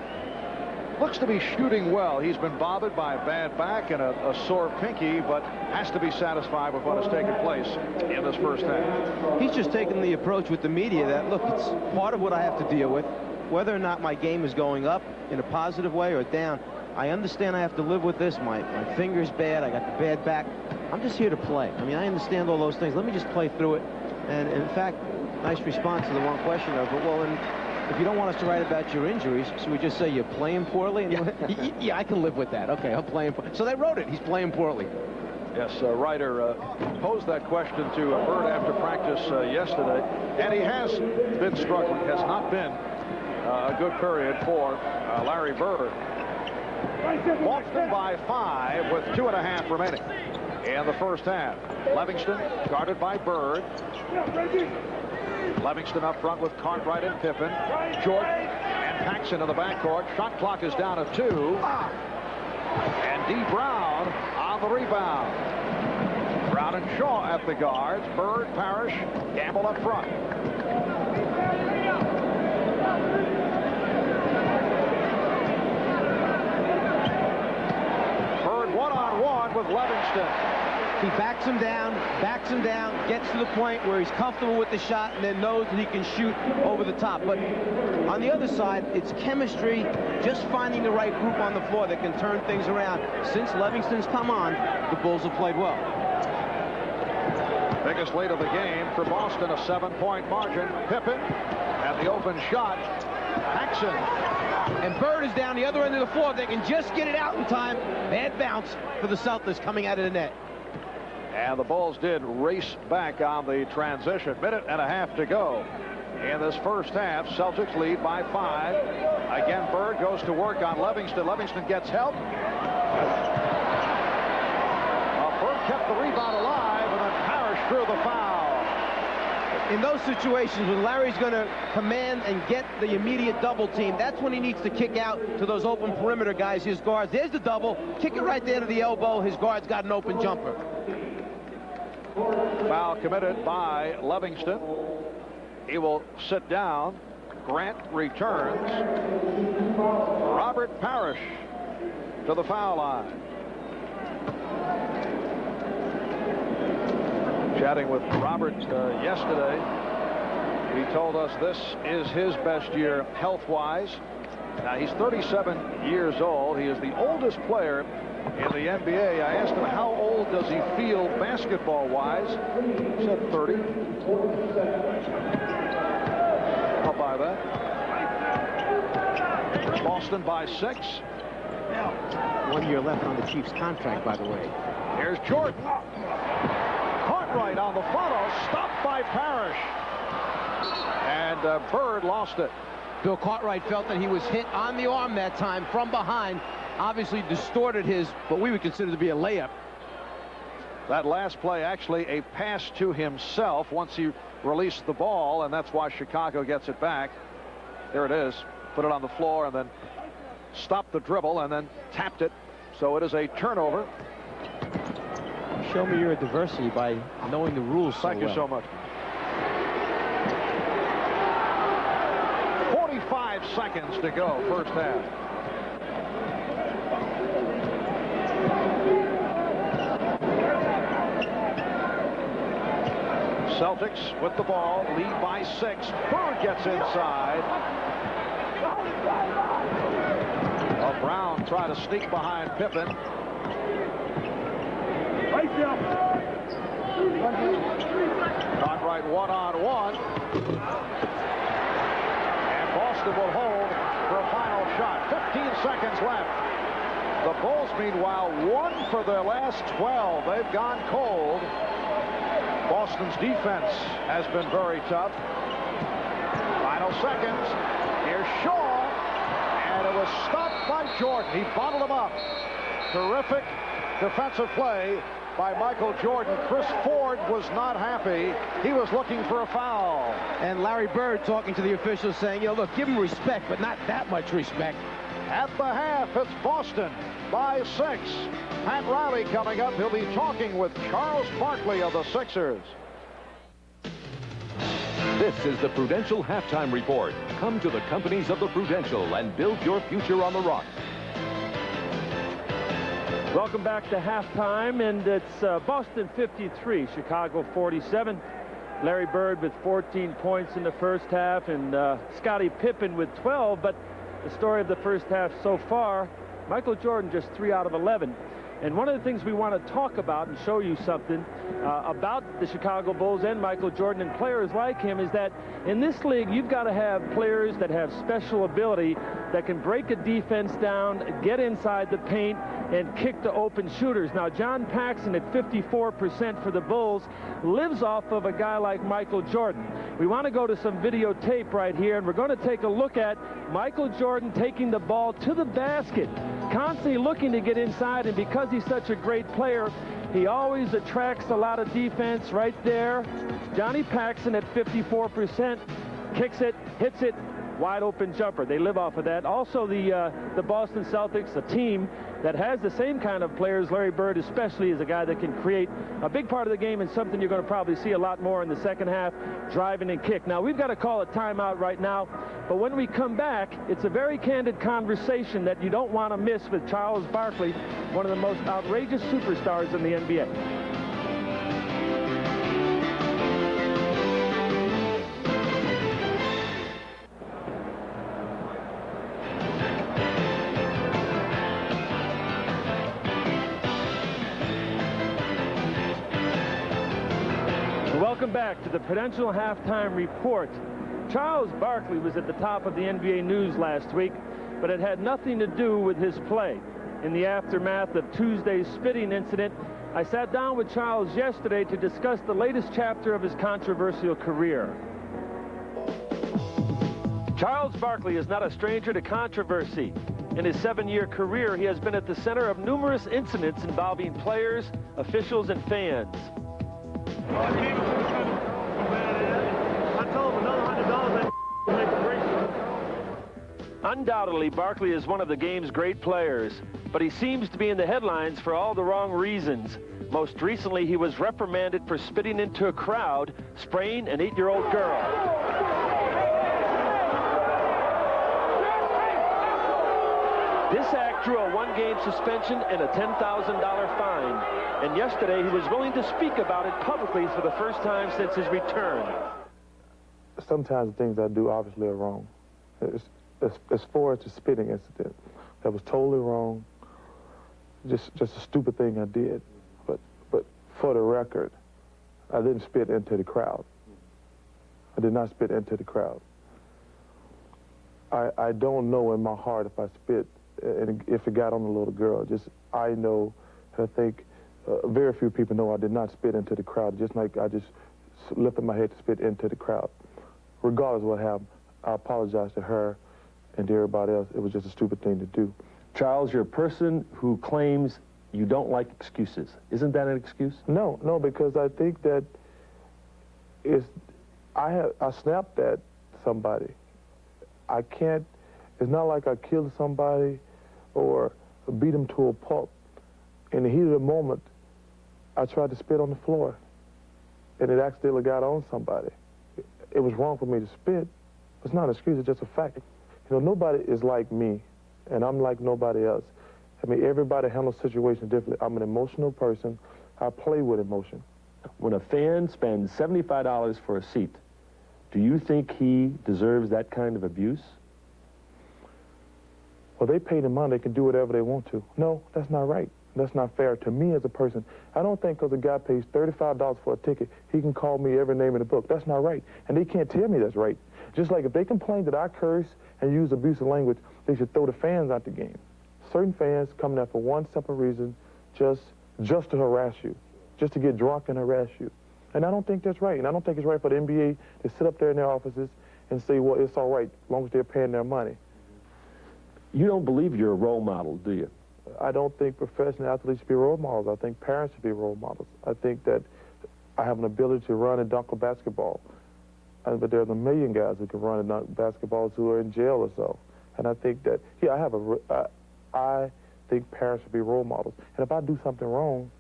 looks to be shooting well. He's been bothered by a bad back and a sore pinky, but has to be satisfied with what has taken place in this first half. He's just taking the approach with the media that, look, it's part of what I have to deal with. Whether or not my game is going up in a positive way or down, I understand I have to live with this. My finger's bad. I got the bad back. I'm just here to play. I mean, I understand all those things. Let me just play through it. And in fact, nice response to the one question of, well, and if you don't want us to write about your injuries, should we just say you're playing poorly? And yeah, I can live with that. Okay, I'm playing poorly. So they wrote it. He's playing poorly. Yes, a writer posed that question to Bird after practice yesterday, and he has been struggling. Has not been a good period for Larry Bird. Boston by 5 with 2.5 remaining in the first half. Livingston guarded by Bird. Livingston up front with Cartwright and Pippen. Jordan and Paxson in the backcourt. Shot clock is down to 2. And D. Brown on the rebound. Brown and Shaw at the guards. Bird, Parrish, Gamble up front. Bird one-on-one with Livingston. He backs him down, gets to the point where he's comfortable with the shot and then knows that he can shoot over the top. But on the other side, it's chemistry, just finding the right group on the floor that can turn things around. Since Livingston's come on, the Bulls have played well. Biggest lead of the game for Boston, a 7-point margin. Pippen at the open shot. Paxson. And Bird is down the other end of the floor. They can just get it out in time. Bad bounce for the Celtics coming out of the net. And the Bulls did race back on the transition. 1.5 to go in this first half. Celtics lead by 5. Again, Bird goes to work on Livingston. Livingston gets help. Bird kept the rebound alive, and then Parrish drew the foul. In those situations when Larry's going to command and get the immediate double team, that's when he needs to kick out to those open perimeter guys, his guards. There's the double. Kick it right there to the elbow. His guard's got an open jumper. Foul committed by Livingston. He will sit down. Grant returns. Robert Parrish to the foul line. Chatting with Robert yesterday, he told us this is his best year health-wise. Now, he's 37 years old. He is the oldest player in the NBA. I asked him how old does he feel basketball-wise. He said 30. I'll buy that. Boston by 6. 1 year left on the Chiefs' contract, by the way. Here's Jordan. Cartwright on the follow. Stopped by Parrish. And Bird lost it. Bill Cartwright felt that he was hit on the arm that time from behind. Obviously distorted his, what we would consider to be a layup. That last play actually a pass to himself once he released the ball, and that's why Chicago gets it back. There it is. Put it on the floor and then stopped the dribble and then tapped it. So it is a turnover. Show me your diversity by knowing the rules so Thank you so much. 45 seconds to go, first half. Celtics with the ball, lead by 6. Bird gets inside. Brown trying to sneak behind Pippen. Cartwright one-on-one. And Boston will hold for a final shot. 15 seconds left. The Bulls, meanwhile, won for their last 12. They've gone cold. Boston's defense has been very tough. Final seconds. Here's Shaw. And it was stopped by Jordan. He bottled him up. Terrific defensive play by Michael Jordan. Chris Ford was not happy. He was looking for a foul. And Larry Bird talking to the officials saying, you know, look, give him respect, but not that much respect. At the half, it's Boston by 6. Pat Riley coming up. He'll be talking with Charles Barkley of the Sixers. This is the Prudential Halftime Report. Come to the companies of the Prudential and build your future on the rock. Welcome back to halftime, and it's Boston 53, Chicago 47. Larry Bird with 14 points in the first half, and Scottie Pippen with 12. But the story of the first half so far, Michael Jordan just 3 out of 11. And one of the things we want to talk about and show you something about the Chicago Bulls and Michael Jordan and players like him is that in this league, you've got to have players that have special ability that can break a defense down, get inside the paint, and kick to open shooters. Now, John Paxson at 54% for the Bulls lives off of a guy like Michael Jordan. We want to go to some videotape right here, and we're going to take a look at Michael Jordan taking the ball to the basket, constantly looking to get inside, and because he's such a great player, he always attracts a lot of defense right there. Johnny Paxson at 54%, kicks it, hits it, wide open jumper. They live off of that. Also, the Boston Celtics, a team that has the same kind of players. Larry Bird especially is a guy that can create a big part of the game and something you're going to probably see a lot more in the second half, driving and kick. Now, we've got to call a timeout right now, but when we come back, it's a very candid conversation that you don't want to miss with Charles Barkley, one of the most outrageous superstars in the NBA. Welcome back to the Prudential Halftime Report. Charles Barkley was at the top of the NBA news last week, but it had nothing to do with his play. In the aftermath of Tuesday's spitting incident, I sat down with Charles yesterday to discuss the latest chapter of his controversial career. Charles Barkley is not a stranger to controversy. In his 7-year career, he has been at the center of numerous incidents involving players, officials, and fans. Undoubtedly, Barkley is one of the game's great players, but he seems to be in the headlines for all the wrong reasons. Most recently, he was reprimanded for spitting into a crowd, spraying an 8-year-old girl. This act drew a 1-game suspension and a $10,000 fine. And yesterday, he was willing to speak about it publicly for the first time since his return. Sometimes the things I do obviously are wrong. As far as the spitting incident, that was totally wrong. Just a stupid thing I did. But for the record, I didn't spit into the crowd. I did not spit into the crowd. I don't know in my heart if I spit and if it got on a little girl. I know, I think very few people know I did not spit into the crowd, just like I just lifted my head to spit into the crowd. Regardless of what happened, I apologize to her and to everybody else. It was just a stupid thing to do. Charles, you're a person who claims you don't like excuses. Isn't that an excuse? No, because I think that I snapped at somebody. I can't, it's not like I killed somebody or beat him to a pulp. In the heat of the moment, I tried to spit on the floor, and it accidentally got on somebody. It was wrong for me to spit. It's not an excuse, it's just a fact. You know, nobody is like me, and I'm like nobody else. I mean, everybody handles situations differently. I'm an emotional person. I play with emotion. When a fan spends $75 for a seat, do you think he deserves that kind of abuse? Well, they pay the money, they can do whatever they want to. No, that's not right. That's not fair to me as a person. I don't think because a guy pays $35 for a ticket, he can call me every name in the book. That's not right. And they can't tell me that's right. Just like if they complain that I curse and use abusive language, they should throw the fans out the game. Certain fans come there for one simple reason, just to harass you, just to get drunk and harass you. And I don't think that's right. And I don't think it's right for the NBA to sit up there in their offices and say, well, it's all right, as long as they're paying their money. You don't believe you're a role model, do you? I don't think professional athletes should be role models. I think parents should be role models. I think that I have an ability to run and dunk a basketball. But there's a million guys who can run and dunk basketballs who are in jail or so. And I think that, yeah, I think parents should be role models. And if I do something wrong,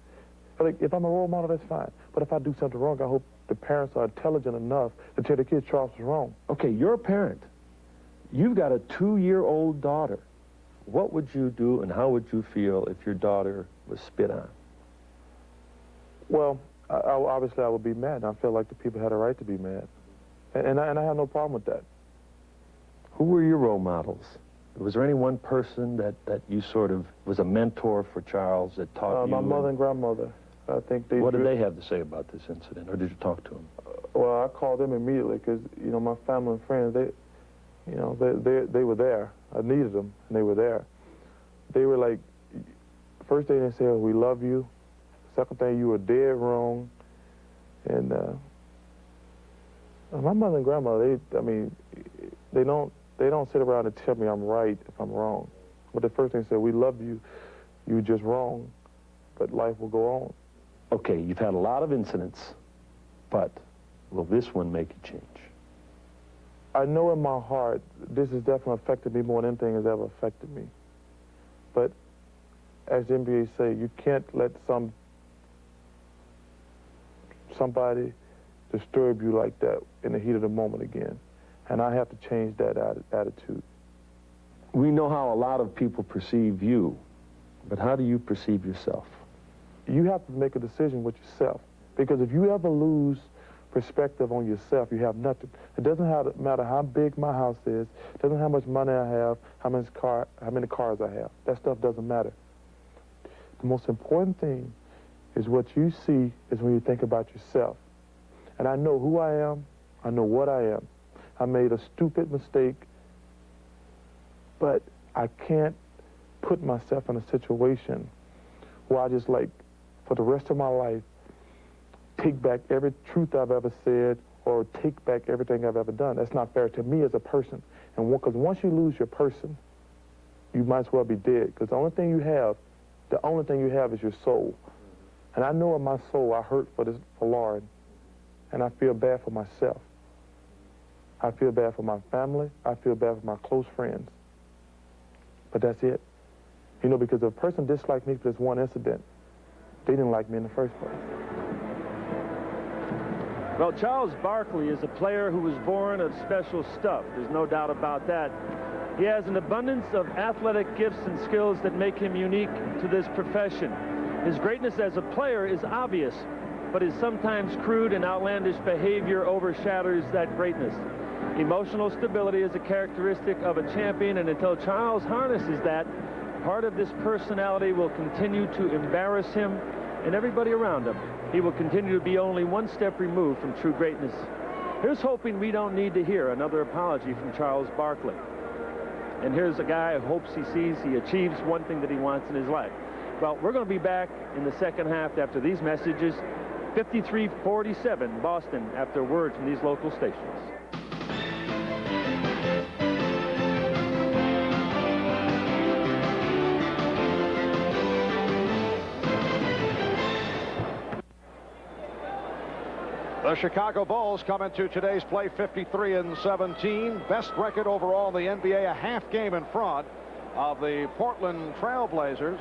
like if I'm a role model, that's fine. But if I do something wrong, I hope the parents are intelligent enough to tell the kids Charles was wrong. Okay, you're a parent. You've got a 2-year-old daughter. What would you do and how would you feel if your daughter was spit on? Well, obviously I would be mad. And I feel like the people had a right to be mad. And I have no problem with that. Who were your role models? Was there any one person that you sort of was a mentor for Charles that taught you? My mother and grandmother. I think they. What did they have to say about this incident, or did you talk to them? Well, I called them immediately because my family and friends, they were there. I needed them, and they were there. They were like, first thing they said, "We love you." Second thing, you were dead wrong. And my mother and grandmother, they don't sit around and tell me I'm right if I'm wrong. But the first thing they said, "We love you. You're just wrong, but life will go on." Okay, you've had a lot of incidents, but will this one make you change? I know in my heart this has definitely affected me more than anything has ever affected me. But as the NBA say, you can't let somebody disturb you like that in the heat of the moment again. And I have to change that attitude. We know how a lot of people perceive you, but how do you perceive yourself? You have to make a decision with yourself. Because if you ever lose perspective on yourself, you have nothing. It doesn't matter how big my house is, it doesn't matter how much money I have, how many cars I have. That stuff doesn't matter. The most important thing is what you see is when you think about yourself. And I know who I am, I know what I am. I made a stupid mistake, but I can't put myself in a situation where I just for the rest of my life, take back every truth I've ever said or take back everything I've ever done. That's not fair to me as a person. And because once you lose your person, you might as well be dead. Because the only thing you have is your soul. And I know in my soul I hurt for Lauren, and I feel bad for myself. I feel bad for my family. I feel bad for my close friends. But that's it. Because if a person disliked me for this one incident, they didn't like me in the first place. Well, Charles Barkley is a player who was born of special stuff. There's no doubt about that. He has an abundance of athletic gifts and skills that make him unique to this profession. His greatness as a player is obvious, but his sometimes crude and outlandish behavior overshadows that greatness. Emotional stability is a characteristic of a champion, and until Charles harnesses that, part of this personality will continue to embarrass him and everybody around him. He will continue to be only one step removed from true greatness. Here's hoping we don't need to hear another apology from Charles Barkley. And here's a guy who hopes he achieves one thing that he wants in his life. Well, we're going to be back in the second half after these messages. 53-47 Boston after word from these local stations. The Chicago Bulls come into today's play 53-17. Best record overall in the NBA, a half game in front of the Portland Trail Blazers.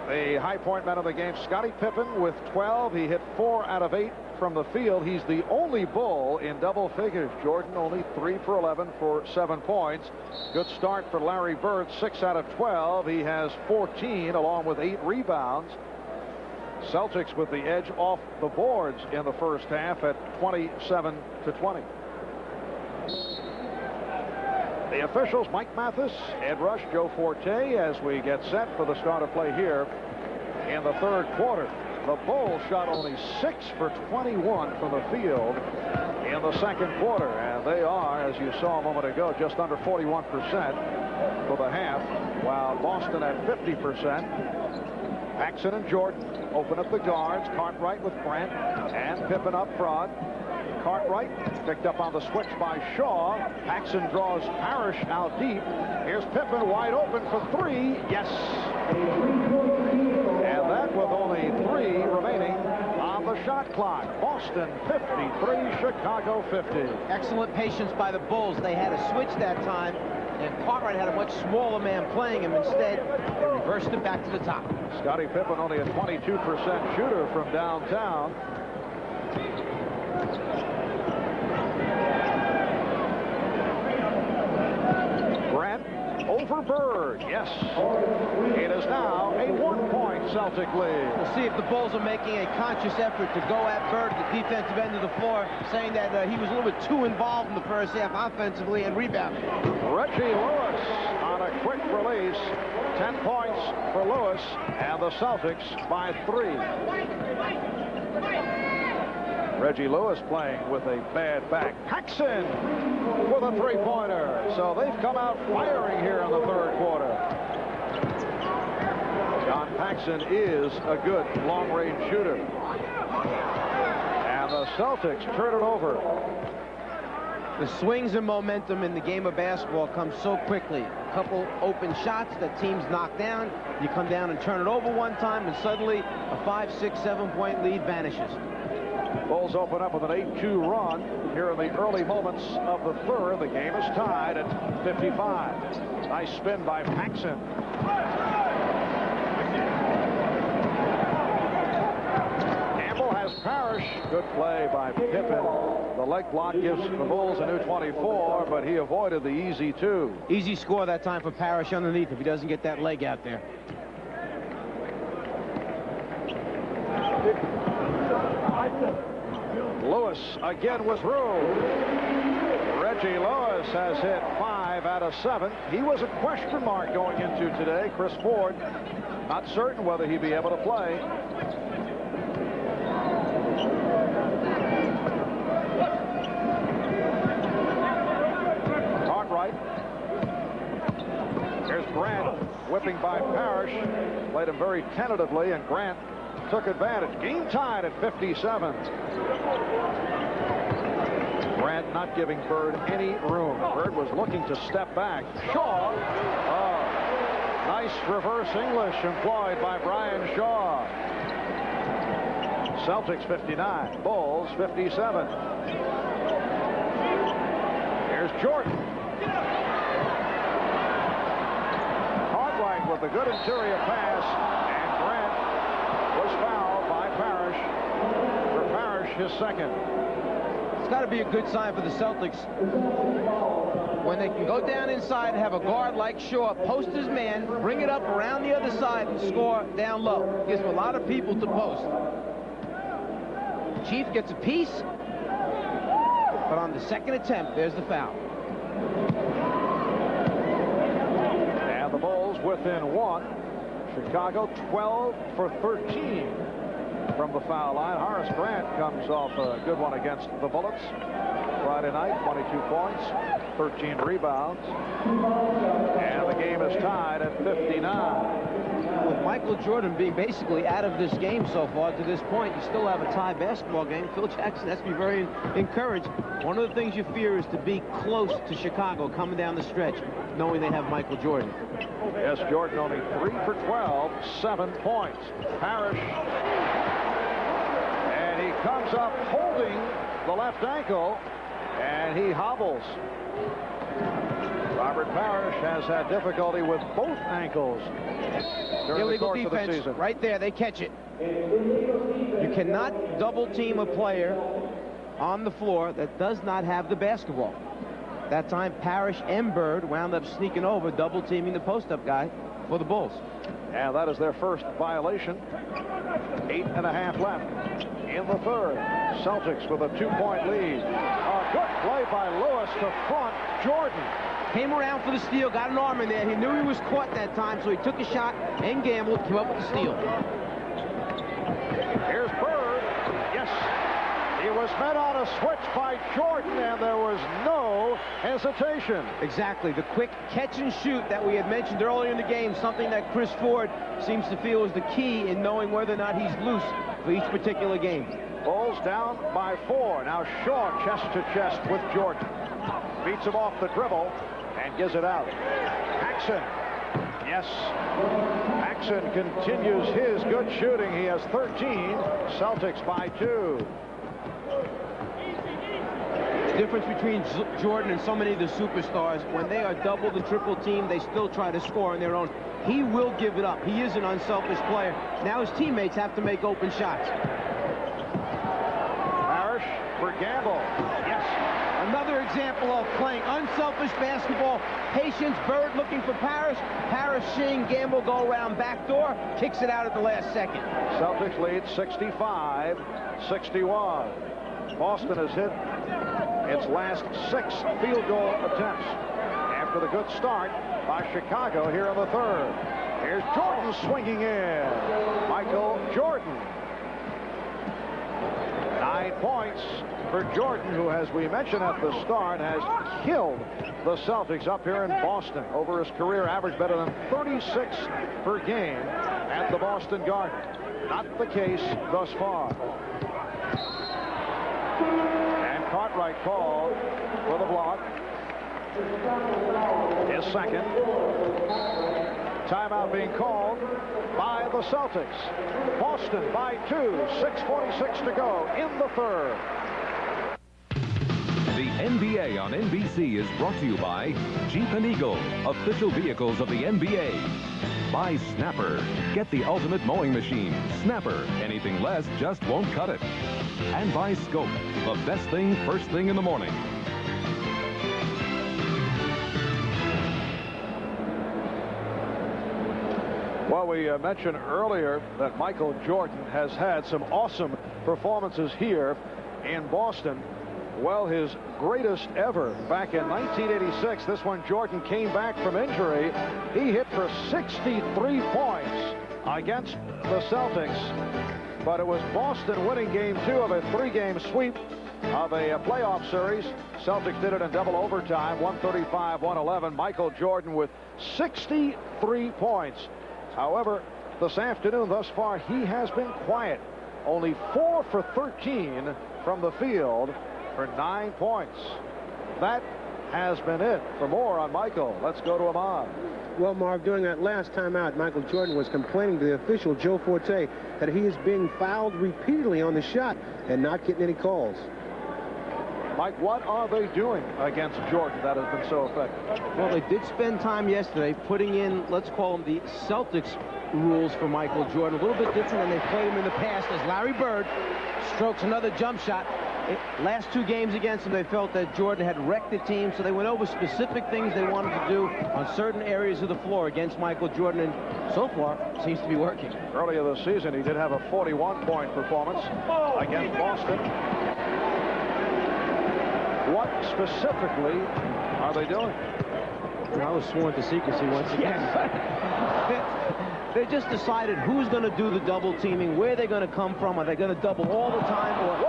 The high point man of the game, Scottie Pippen, with 12. He hit 4 out of 8 from the field. He's the only Bull in double figures. Jordan only 3 for 11 for 7 points. Good start for Larry Bird, 6 out of 12. He has 14 along with 8 rebounds. Celtics with the edge off the boards in the first half at 27-20. The officials, Mike Mathis, Ed Rush, Joe Forte, as we get set for the start of play here in the third quarter. The Bulls shot only 6 for 21 from the field in the second quarter, and they are, as you saw a moment ago, just under 41% for the half, while Boston at 50%. Paxson and Jordan open up the guards. Cartwright with Brent and Pippen up front. Cartwright picked up on the switch by Shaw. Paxson draws Parrish out deep. Here's Pippen wide open for 3. Yes. And that with only 3 remaining on the shot clock. Boston 53, Chicago 50. Excellent patience by the Bulls. They had a switch that time, and Cartwright had a much smaller man playing him. Instead, they reversed it back to the top. Scottie Pippen only a 22% shooter from downtown. Grant over Bird. Yes. It is now a 1-point Celtic lead. We'll see if the Bulls are making a conscious effort to go at Bird at the defensive end of the floor, saying that he was a little bit too involved in the first half offensively and rebounding. Reggie Lewis on a quick release. 10 points for Lewis, and the Celtics by 3. Reggie Lewis playing with a bad back. Paxson with a 3-pointer. So they've come out firing here in the third quarter. John Paxson is a good long-range shooter. And the Celtics turn it over. The swings and momentum in the game of basketball come so quickly. A couple open shots that teams knock down. You come down and turn it over one time, and suddenly a 5, 6, 7-point lead vanishes. Bulls open up with an 8-2 run here in the early moments of the third. The game is tied at 55. Nice spin by Paxson. Campbell has Parrish. Good play by Pippen. The leg block gives the Bulls a new 24, but he avoided the easy 2. Easy score that time for Parrish underneath if he doesn't get that leg out there. Lewis again with room. Reggie Lewis has hit 5 out of 7. He was a question mark going into today. Chris Ford not certain whether he'd be able to play. Cartwright. Here's Grant whipping by Parrish. Played him very tentatively, and Grant took advantage. Game tied at 57. Grant not giving Bird any room. Bird was looking to step back. Shaw. Oh, nice reverse English employed by Brian Shaw. Celtics 59. Bulls 57. Here's Jordan. Cartwright with a good interior pass. Was fouled by Parrish. For Parrish, his second. It's got to be a good sign for the Celtics when they can go down inside and have a guard like Shaw post his man, bring it up around the other side, and score down low. Gives him a lot of people to post. Chief gets a piece, but on the second attempt, there's the foul. And the Bulls within 1. Chicago 12 for 13 from the foul line. Horace Grant comes off a good one against the Bullets Friday night. 22 points, 13 rebounds, and the game is tied at 59. With Michael Jordan being basically out of this game so far to this point, you still have a tie basketball game. Phil Jackson has to be very encouraged. One of the things you fear is to be close to Chicago coming down the stretch, knowing they have Michael Jordan. Yes, Jordan only 3 for 12, 7 points. Parrish. And he comes up holding the left ankle, and he hobbles. Robert Parrish has had difficulty with both ankles during the course of the season. Right there, they catch it. You cannot double team a player on the floor that does not have the basketball. That time, Parrish and Bird wound up sneaking over, double teaming the post-up guy for the Bulls. And that is their first violation. 8.5 left in the third. Celtics with a 2-point lead. A good play by Lewis to front Jordan. Came around for the steal, got an arm in there. He knew he was caught that time, so he took a shot and gambled, came up with the steal. Here's Bird. Yes. He was met on a switch by Jordan, and there was no hesitation. Exactly. The quick catch and shoot that we had mentioned earlier in the game, something that Chris Ford seems to feel is the key in knowing whether or not he's loose for each particular game. Bulls down by 4. Now Shaw chest to chest with Jordan. Beats him off the dribble and gives it out. Paxson Yes. Paxson continues his good shooting. He has 13. Celtics by 2. The difference between Jordan and so many of the superstars, when they are double the triple team, they still try to score on their own. He will give it up. He is an unselfish player. Now his teammates have to make open shots. Parrish for Gamble. Yes. Another example of playing unselfish basketball. Patience. Bird looking for Parrish. Parrish seeing Gamble go around backdoor. Kicks it out at the last second. Celtics lead 65-61. Boston has hit its last 6 field goal attempts after the good start by Chicago here in the third. Here's Jordan swinging in. Michael Jordan. 9 points for Jordan, who, as we mentioned at the start, has killed the Celtics up here in Boston. Over his career, averaged better than 36 per game at the Boston Garden. Not the case thus far. And Cartwright called for the block. His second. Timeout being called by the Celtics. Boston by 2. 6:46 to go in the third. The NBA on NBC is brought to you by Jeep and Eagle, official vehicles of the NBA. By Snapper. Get the ultimate mowing machine. Snapper. Anything less just won't cut it. And by Scope. The best thing first thing in the morning. Well, we mentioned earlier that Michael Jordan has had some awesome performances here in Boston. Well, his greatest ever back in 1986. This one, Jordan came back from injury. He hit for 63 points against the Celtics. But it was Boston winning game 2 of a 3-game sweep of a playoff series. Celtics did it in double overtime, 135-111. Michael Jordan with 63 points. However, this afternoon thus far, he has been quiet. Only 4 for 13 from the field for 9 points. That has been it. For more on Michael, let's go to Ahmad. Well, Marv, during that last timeout, Michael Jordan was complaining to the official, Joe Forte, that he is being fouled repeatedly on the shot and not getting any calls. Mike, what are they doing against Jordan that has been so effective? Well, they did spend time yesterday putting in, let's call them the Celtics rules for Michael Jordan. A little bit different than they played him in the past, as Larry Bird strokes another jump shot. Last 2 games against him, they felt that Jordan had wrecked the team, so they went over specific things they wanted to do on certain areas of the floor against Michael Jordan, and so far, it seems to be working. Earlier this season, he did have a 41-point performance against Boston. What specifically are they doing? I was sworn to secrecy once again. They just decided who's going to do the double teaming, where they're going to come from. Are they going to double all the time, or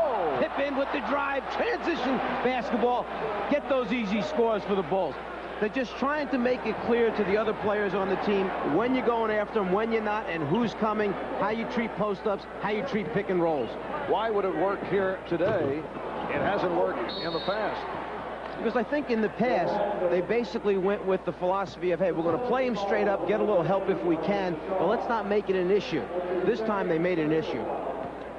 tip in with the drive, transition basketball, get those easy scores for the Bulls? They're just trying to make it clear to the other players on the team when you're going after them, when you're not, and who's coming, how you treat post-ups, how you treat pick and rolls. Why would it work here today? It hasn't worked in the past. Because I think in the past, they basically went with the philosophy of, hey, we're going to play him straight up, get a little help if we can, but let's not make it an issue. This time they made it an issue.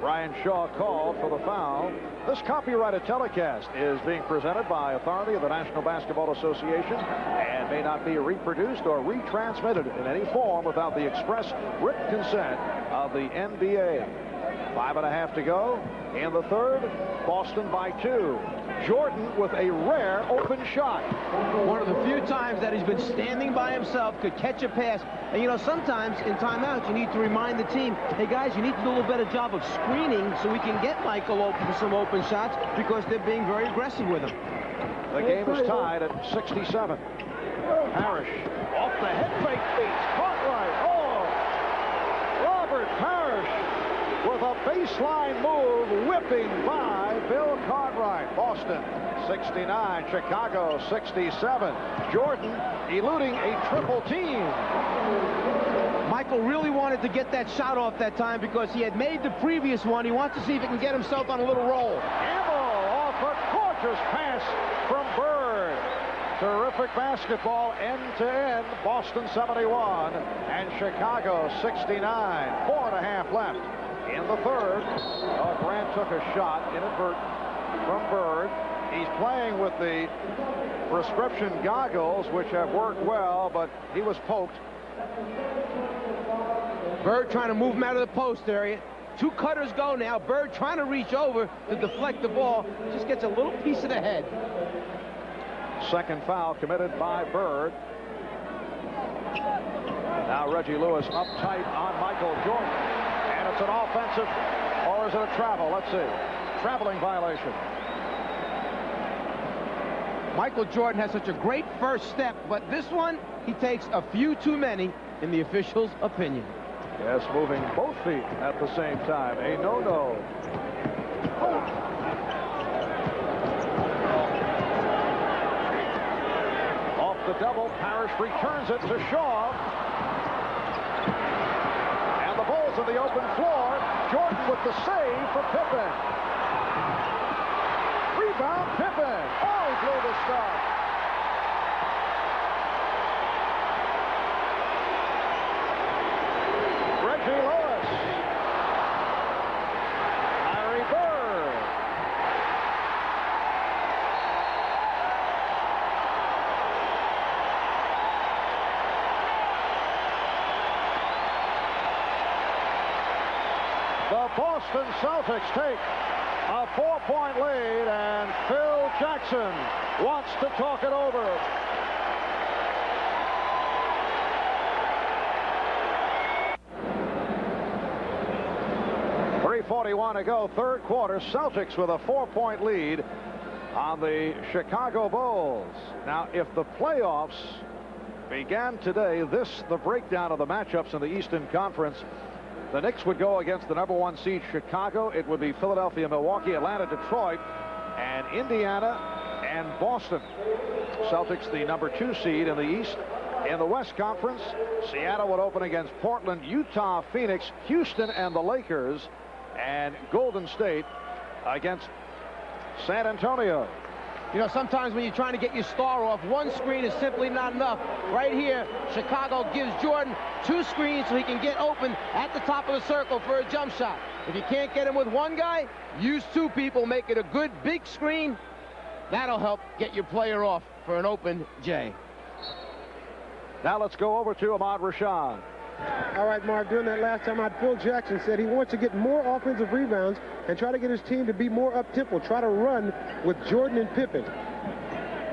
Brian Shaw called for the foul. This copyrighted telecast is being presented by authority of the National Basketball Association and may not be reproduced or retransmitted in any form without the express written consent of the NBA. 5.5 to go in the third. Boston by 2. Jordan with a rare open shot. One of the few times that he's been standing by himself, could catch a pass. And, you know, sometimes in timeouts, you need to remind the team, hey, guys, you need to do a little better job of screening so we can get Michael open for some open shots, because they're being very aggressive with him. The game is tied at 67. Parrish off the head fake beats. Cartwright. Oh! Robert Parrish with a baseline move, whipping by Bill Cartwright. Boston 69, Chicago 67. Jordan eluding a triple team. Michael really wanted to get that shot off that time because he had made the previous one. He wants to see if he can get himself on a little roll. Gamble off a gorgeous pass from Bird. Terrific basketball end to end. Boston 71 and Chicago 69. 4.5 left in the third. Grant took a shot inadvertent from Bird. He's playing with the prescription goggles, which have worked well, but he was poked. Bird trying to move him out of the post area. 2 cutters go now. Bird trying to reach over to deflect the ball. Just gets a little piece of the head. Second foul committed by Bird. Now Reggie Lewis up tight on Michael Jordan. And it's an offensive, or is it a travel? Let's see. Traveling violation. Michael Jordan has such a great first step, but this one, he takes a few too many in the official's opinion. Yes, moving both feet at the same time. A no-no. Off the double, Parrish returns it to Shaw. And the ball's in the open floor. Jordan with the save for Pippen. Rebound, Pippen. Oh, he blew the start. Reggie Lewis. Larry Bird. The Boston Celtics take a 4-point lead, and Phil Jackson wants to talk it over. .341 to go, third quarter. Celtics with a 4-point lead on the Chicago Bulls. Now, if the playoffs began today, the breakdown of the matchups in the Eastern Conference, the Knicks would go against the #1 seed Chicago. It would be Philadelphia, Milwaukee, Atlanta, Detroit, and Indiana and Boston. Celtics the #2 seed in the East. In the West Conference, Seattle would open against Portland, Utah, Phoenix, Houston, and the Lakers, and Golden State against San Antonio. You know, sometimes when you're trying to get your star off, one screen is simply not enough. Right here, Chicago gives Jordan 2 screens so he can get open at the top of the circle for a jump shot. If you can't get him with one guy, use 2 people, make it a good big screen. That'll help get your player off for an open J. Now let's go over to Ahmad Rashad. All right, Mark, during that last time out, Phil Jackson said he wants to get more offensive rebounds and try to get his team to be more up-tempo, try to run with Jordan and Pippen.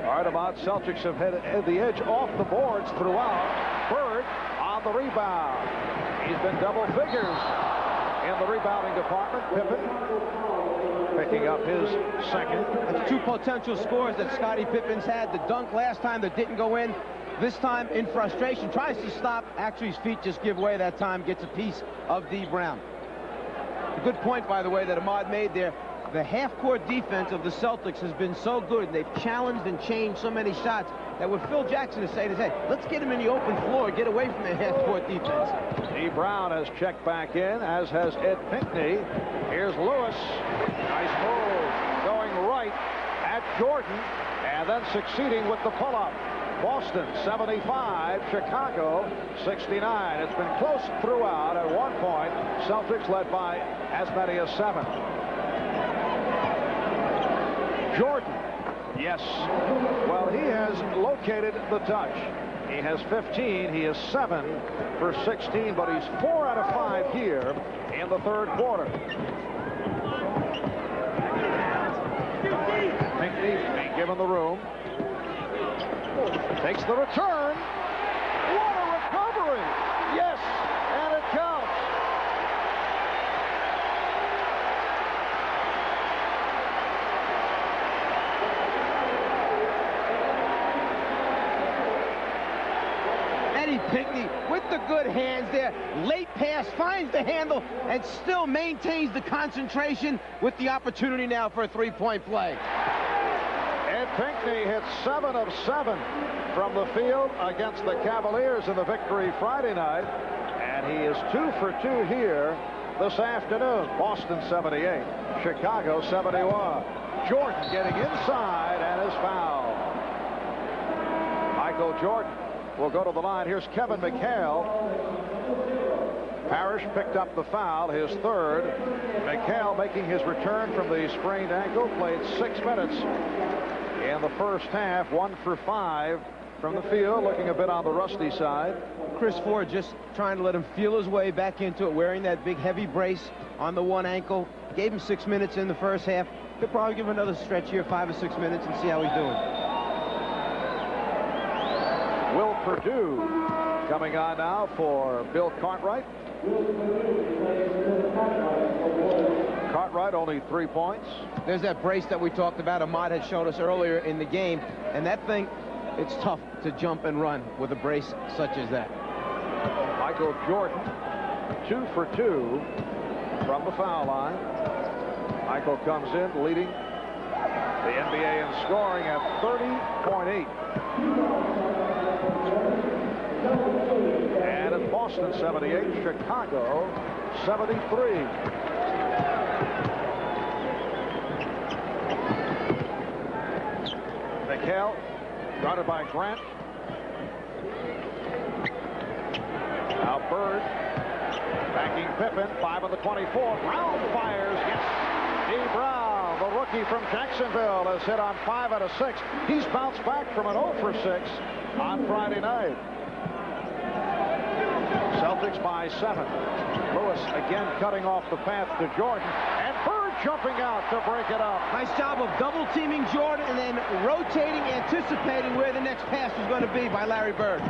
All right, Ahmad, Celtics have had the edge off the boards throughout. Bird on the rebound. He's been double figures in the rebounding department. Pippen picking up his second. That's 2 potential scores that Scottie Pippen's had. The dunk last time that didn't go in. This time, in frustration, tries to stop. Actually, his feet just give way that time, gets a piece of D. Brown. A good point, by the way, that Ahmad made there. The half-court defense of the Celtics has been so good. They've challenged and changed so many shots that what Phil Jackson is saying is, hey, let's get him in the open floor, get away from the half-court defense. D. Brown has checked back in, as has Ed Pinckney. Here's Lewis. Nice move. Going right at Jordan, and then succeeding with the pull-up. Boston 75, Chicago 69. It's been close throughout. At one point, Celtics led by as many as 7. Jordan, yes. Well, he has located the touch. He has 15. He is 7 for 16, but he's 4 out of 5 here in the third quarter. Pinckney being given the room. Takes the return. What a recovery! Yes, and it counts. Eddie Pinckney with the good hands there. Late pass, finds the handle, and still maintains the concentration with the opportunity now for a 3-point play. Ed Pinckney hit 7 of 7 from the field against the Cavaliers in the victory Friday night. And he is 2 for 2 here this afternoon. Boston 78, Chicago 71. Jordan getting inside and is fouled. Michael Jordan will go to the line. Here's Kevin McHale. Parrish picked up the foul, his third. McHale making his return from the sprained ankle, played 6 minutes in the first half, 1 for 5 from the field, looking a bit on the rusty side. Chris Ford just trying to let him feel his way back into it, wearing that big heavy brace on the one ankle. Gave him 6 minutes in the first half. Could probably give him another stretch here, 5 or 6 minutes, and see how he's doing. Will Perdue coming on now for Bill Cartwright. Cartwright only 3 points. There's that brace that we talked about. Ahmad had showed us earlier in the game, and that thing, it's tough to jump and run with a brace such as that. Michael Jordan 2 for 2 from the foul line. Michael comes in leading the NBA in scoring at 30.8. And it's Boston 78, Chicago 73. McHale guarded by Grant. Now Bird backing Pippen, 5 on the 24. Brown fires, yes. D. Brown, the rookie from Jacksonville, has hit on 5 out of 6. He's bounced back from an 0 for 6 on Friday night. Celtics by 7. Lewis again cutting off the path to Jordan, and Bird jumping out to break it up. Nice job of double teaming Jordan and then rotating, anticipating where the next pass was going to be by Larry Bird.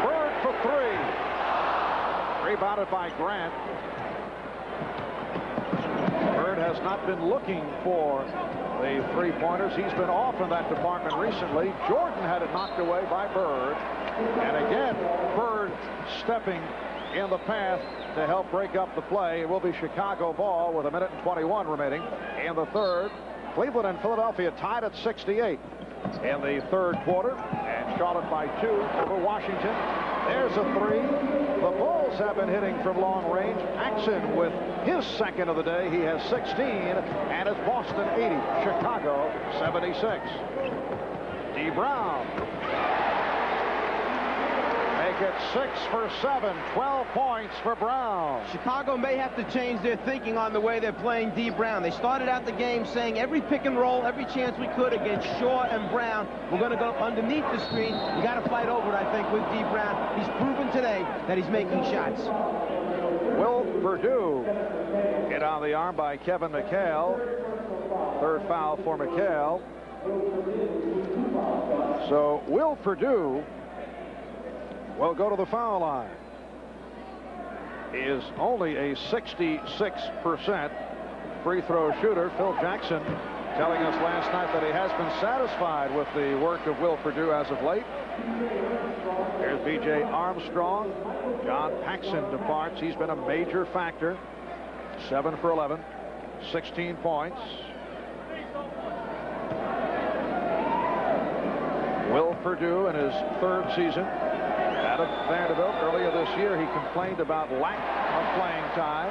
Bird for 3. Rebounded by Grant. Bird has not been looking for the three-pointers. He's been off in that department recently. Jordan had it knocked away by Bird. And again, Bird stepping in the path to help break up the play. It will be Chicago ball with 1:21 remaining in the third. Cleveland and Philadelphia tied at 68 in the third quarter. And Charlotte by 2 over Washington. There's a 3. The Bulls have been hitting from long range. Axon with his second of the day. He has 16, and it's Boston 80, Chicago 76. D. Brown. Make it 6 for 7, 12 points for Brown. Chicago may have to change their thinking on the way they're playing D. Brown. They started out the game saying every pick and roll, every chance we could against Shaw and Brown, we're going to go underneath the screen. You got to fight over it, I think, with D. Brown. He's proven today that he's making shots. Will Perdue hit on the arm by Kevin McHale. Third foul for McHale. So Will Perdue will go to the foul line. He is only a 66% free throw shooter. Phil Jackson telling us last night that he has been satisfied with the work of Will Perdue as of late. Here's B.J. Armstrong. John Paxson departs. He's been a major factor. 7 for 11, 16 points. Will Perdue in his third season out of Vanderbilt. Earlier this year, he complained about lack of playing time.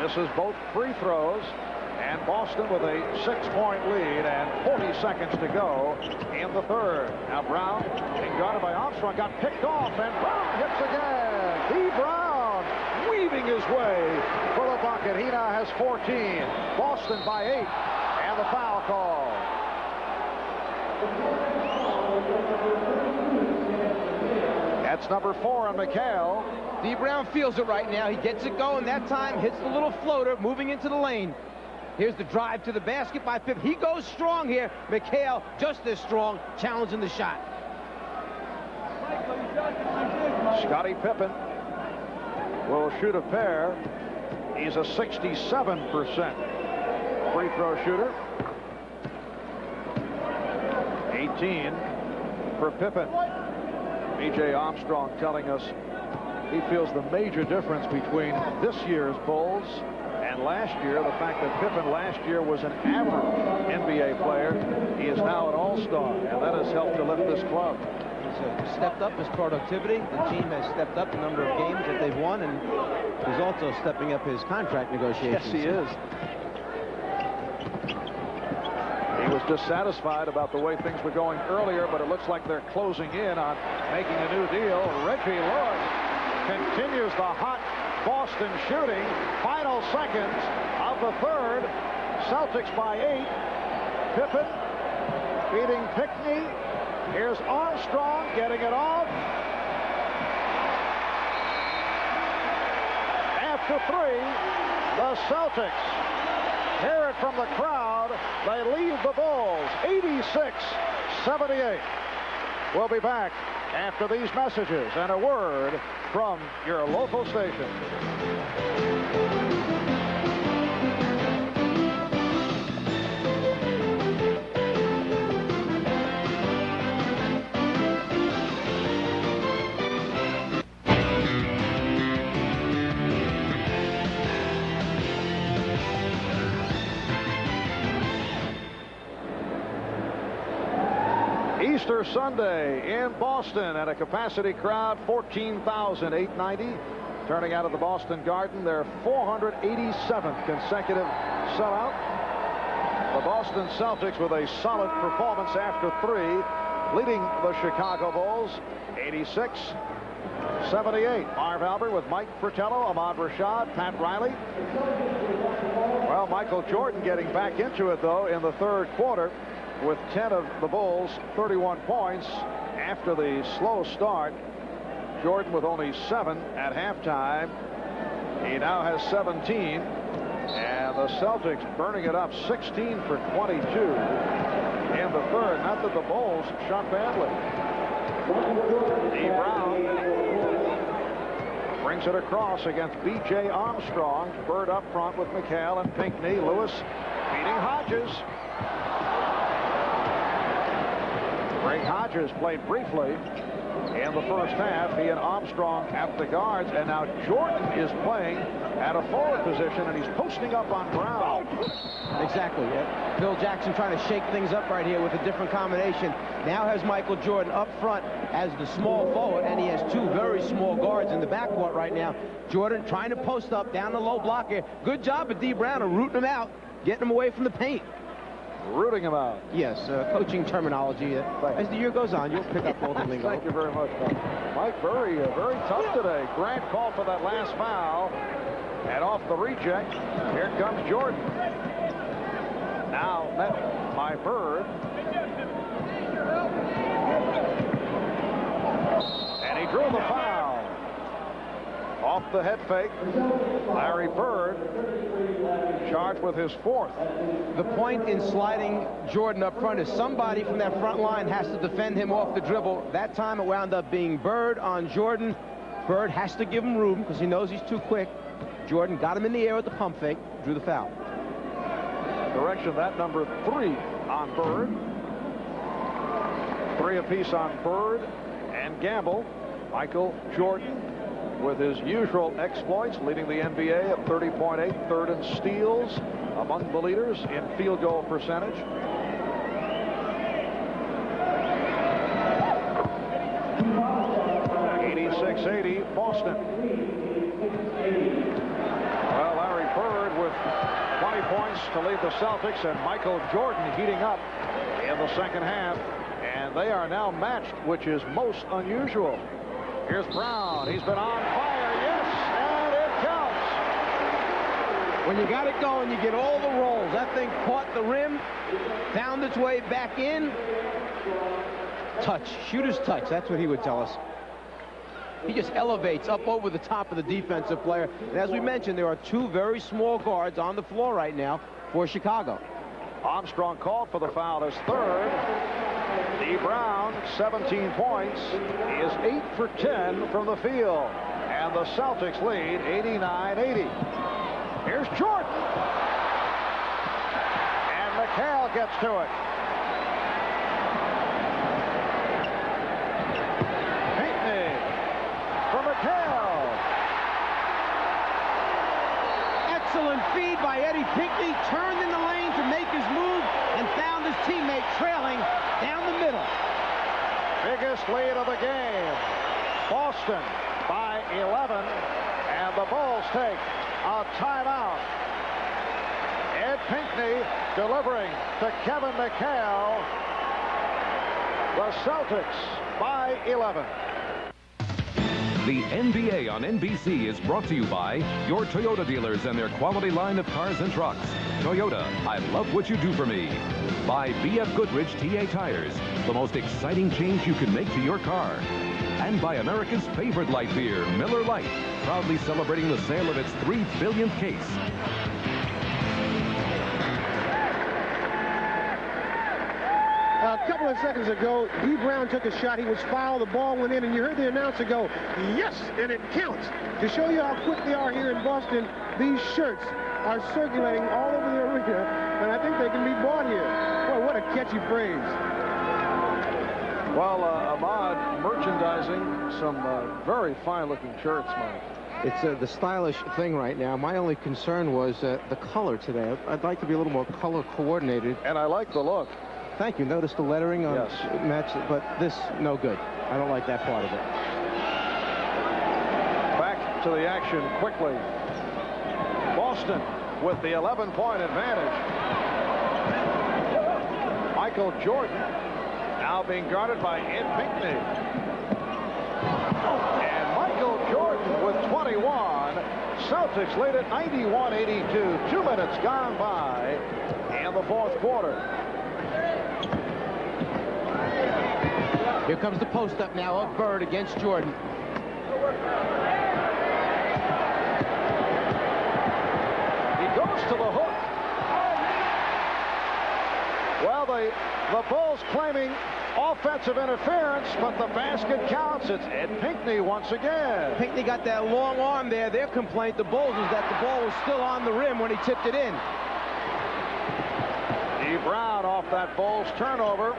Misses both free throws. And Boston with a 6-point lead and 40 seconds to go in the third. Now Brown being guarded by Armstrong, got picked off, and Brown hits again. D. Brown weaving his way for the bucket. He now has 14. Boston by 8, and the foul call. That's number 4 on McHale. D. Brown feels it right now. He gets it going that time, hits the little floater, moving into the lane. Here's the drive to the basket by Pippen. He goes strong here. McHale just as strong, challenging the shot. Scottie Pippen will shoot a pair. He's a 67% free throw shooter. 18 for Pippen. B.J. Armstrong telling us he feels the major difference between this year's Bulls and last year, the fact that Pippen last year was an average NBA player. He is now an all-star, and that has helped to lift this club. He's stepped up his productivity. The team has stepped up the number of games that they've won. one, and he's also stepping up his contract negotiations. Yes, he is. He was dissatisfied about the way things were going earlier, but it looks like they're closing in on making a new deal. Reggie Lewis continues the hot Boston shooting. Final seconds of the third. Celtics by 8. Pippen beating Pickney. Here's Armstrong getting it off. After 3, the Celtics. Hear it from the crowd. They lead the Bulls 86-78. We'll be back after these messages and a word from your local station. Easter Sunday in Boston at a capacity crowd 14,890 turning out of the Boston Garden, their 487th consecutive sellout. The Boston Celtics with a solid performance after 3, leading the Chicago Bulls 86-78. Marv Albert with Mike Fratello, Ahmad Rashad, Pat Riley. Well, Michael Jordan getting back into it, though, in the third quarter with 10 of the Bulls' 31 points after the slow start. Jordan with only 7 at halftime. He now has 17. And the Celtics burning it up 16 for 22 in the third. Not that the Bulls shot badly. D. Brown brings it across against B.J. Armstrong. Bird up front with McHale and Pinckney. Lewis beating Hodges. Greg Hodges played briefly in the first half. He and Armstrong at the guards, and now Jordan is playing at a forward position, and he's posting up on Brown. Exactly. Yeah. Phil Jackson trying to shake things up right here with a different combination. Now has Michael Jordan up front as the small forward, and he has 2 very small guards in the backcourt right now. Jordan trying to post up down the low block here. Good job of D. Brown of rooting him out, getting him away from the paint. Rooting him out. Yes, coaching terminology. As the year goes on, you'll pick up all the lingo. Thank you very much, Mike. Very tough today. Grant called for that last foul. And off the reject, here comes Jordan. Now met by Bird. And he drew the foul. Off the head fake, Larry Bird charged with his 4th. The point in sliding Jordan up front is somebody from that front line has to defend him off the dribble. That time it wound up being Bird on Jordan. Bird has to give him room because he knows he's too quick. Jordan got him in the air with the pump fake, drew the foul. Direction that number 3 on Bird. 3 apiece on Bird and Gamble. Michael Jordan with his usual exploits, leading the NBA at 30.8, third in steals, among the leaders in field goal percentage. .86-80 Boston. Well, Larry Bird with 20 points to lead the Celtics, and Michael Jordan heating up in the second half, and they are now matched, which is most unusual. Here's Brown. He's been on fire. Yes, and it counts. When you got it going, you get all the rolls. That thing caught the rim, found its way back in. Touch, shooter's touch. That's what he would tell us. He just elevates up over the top of the defensive player. And as we mentioned, there are 2 very small guards on the floor right now for Chicago. Armstrong called for the foul, his 3rd. D. Brown, 17 points. He is 8 for 10 from the field. And the Celtics lead 89-80. Here's Jordan. And McHale gets to it. Pinckney for McHale. Excellent feed by Eddie Pinckney. Turned in the lane to make his move and found his teammate trailing down the middle. Biggest lead of the game. Boston by 11. the Bulls take a timeout. Ed Pinckney delivering to Kevin McHale. The Celtics by 11. The NBA on NBC is brought to you by your Toyota dealers and their quality line of cars and trucks. Toyota, I love what you do for me. By B.F. Goodrich TA Tires, the most exciting change you can make to your car. And by America's favorite light beer, Miller Lite, proudly celebrating the sale of its 3 billionth case. A couple of seconds ago, D. Brown took a shot. He was fouled. The ball went in, and you heard the announcer go, yes, and it counts. To show you how quick they are here in Boston, these shirts are circulating all over the arena, and I think they can be bought here. Boy, what a catchy phrase. Well, Ahmad merchandising some very fine-looking shirts, Mike. It's the stylish thing right now. My only concern was the color today. I'd like to be a little more color coordinated. And I like the look. Thank you. Notice the lettering on yes. match, but this, no good. I don't like that part of it. Back to the action quickly. Boston with the 11-point advantage. Michael Jordan now being guarded by Ed Pinckney. And Michael Jordan with 21. Celtics lead at 91-82. 2 minutes gone by in the fourth quarter. Here comes the post-up now of Bird against Jordan. He goes to the hook. Well, the Bulls claiming offensive interference, but the basket counts. It's Ed Pinckney once again. Pinckney got that long arm there. Their complaint, the Bulls, is that the ball was still on the rim when he tipped it in. D. Brown off that Bulls turnover.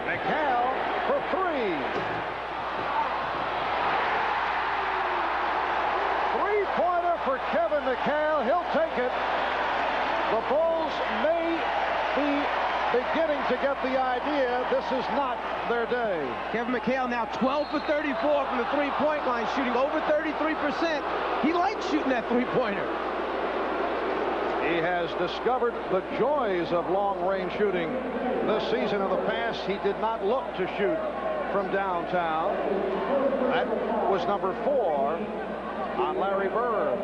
McHale for 3. 3-pointer for Kevin McHale. He'll take it. The Bulls may be beginning to get the idea this is not their day. Kevin McHale now 12 for 34 from the three-point line, shooting over 33%. He likes shooting that three-pointer. He has discovered the joys of long-range shooting this season. In the past, he did not look to shoot from downtown. That was number 4 on Larry Bird. I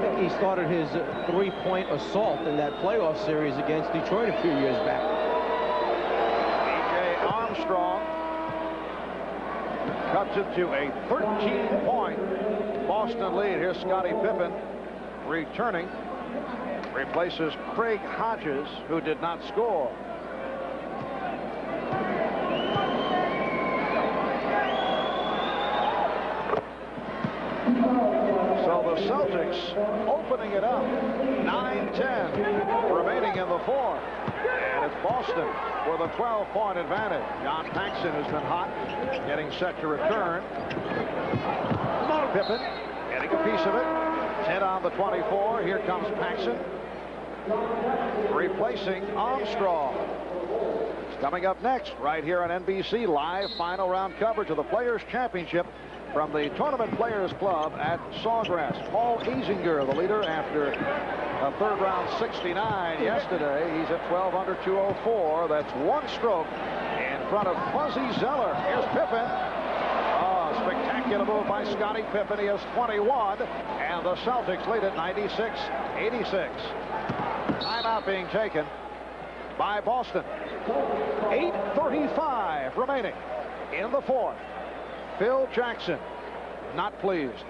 think he started his three-point assault in that playoff series against Detroit a few years back. B.J. Armstrong cuts it to a 13-point Boston lead. Here's Scottie Pippen returning, replaces Craig Hodges, who did not score. So the Celtics opening it up. 9-10 remaining in the fourth. And it's Boston with a 12-point advantage. John Paxson has been hot, getting set to return. Pippen getting a piece of it. 10 on the 24. Here comes Paxson, replacing Armstrong. It's coming up next right here on NBC. Live final round coverage of the Players Championship from the Tournament Players Club at Sawgrass. Paul Azinger, the leader, after a third round 69 yesterday. He's at 12 under 204. That's 1 stroke in front of Fuzzy Zeller. Here's Pippen. Spectacular move by Scottie Pippen. He has 21, and the Celtics lead at 96-86. Timeout being taken by Boston. 8:35 remaining in the fourth. Phil Jackson not pleased.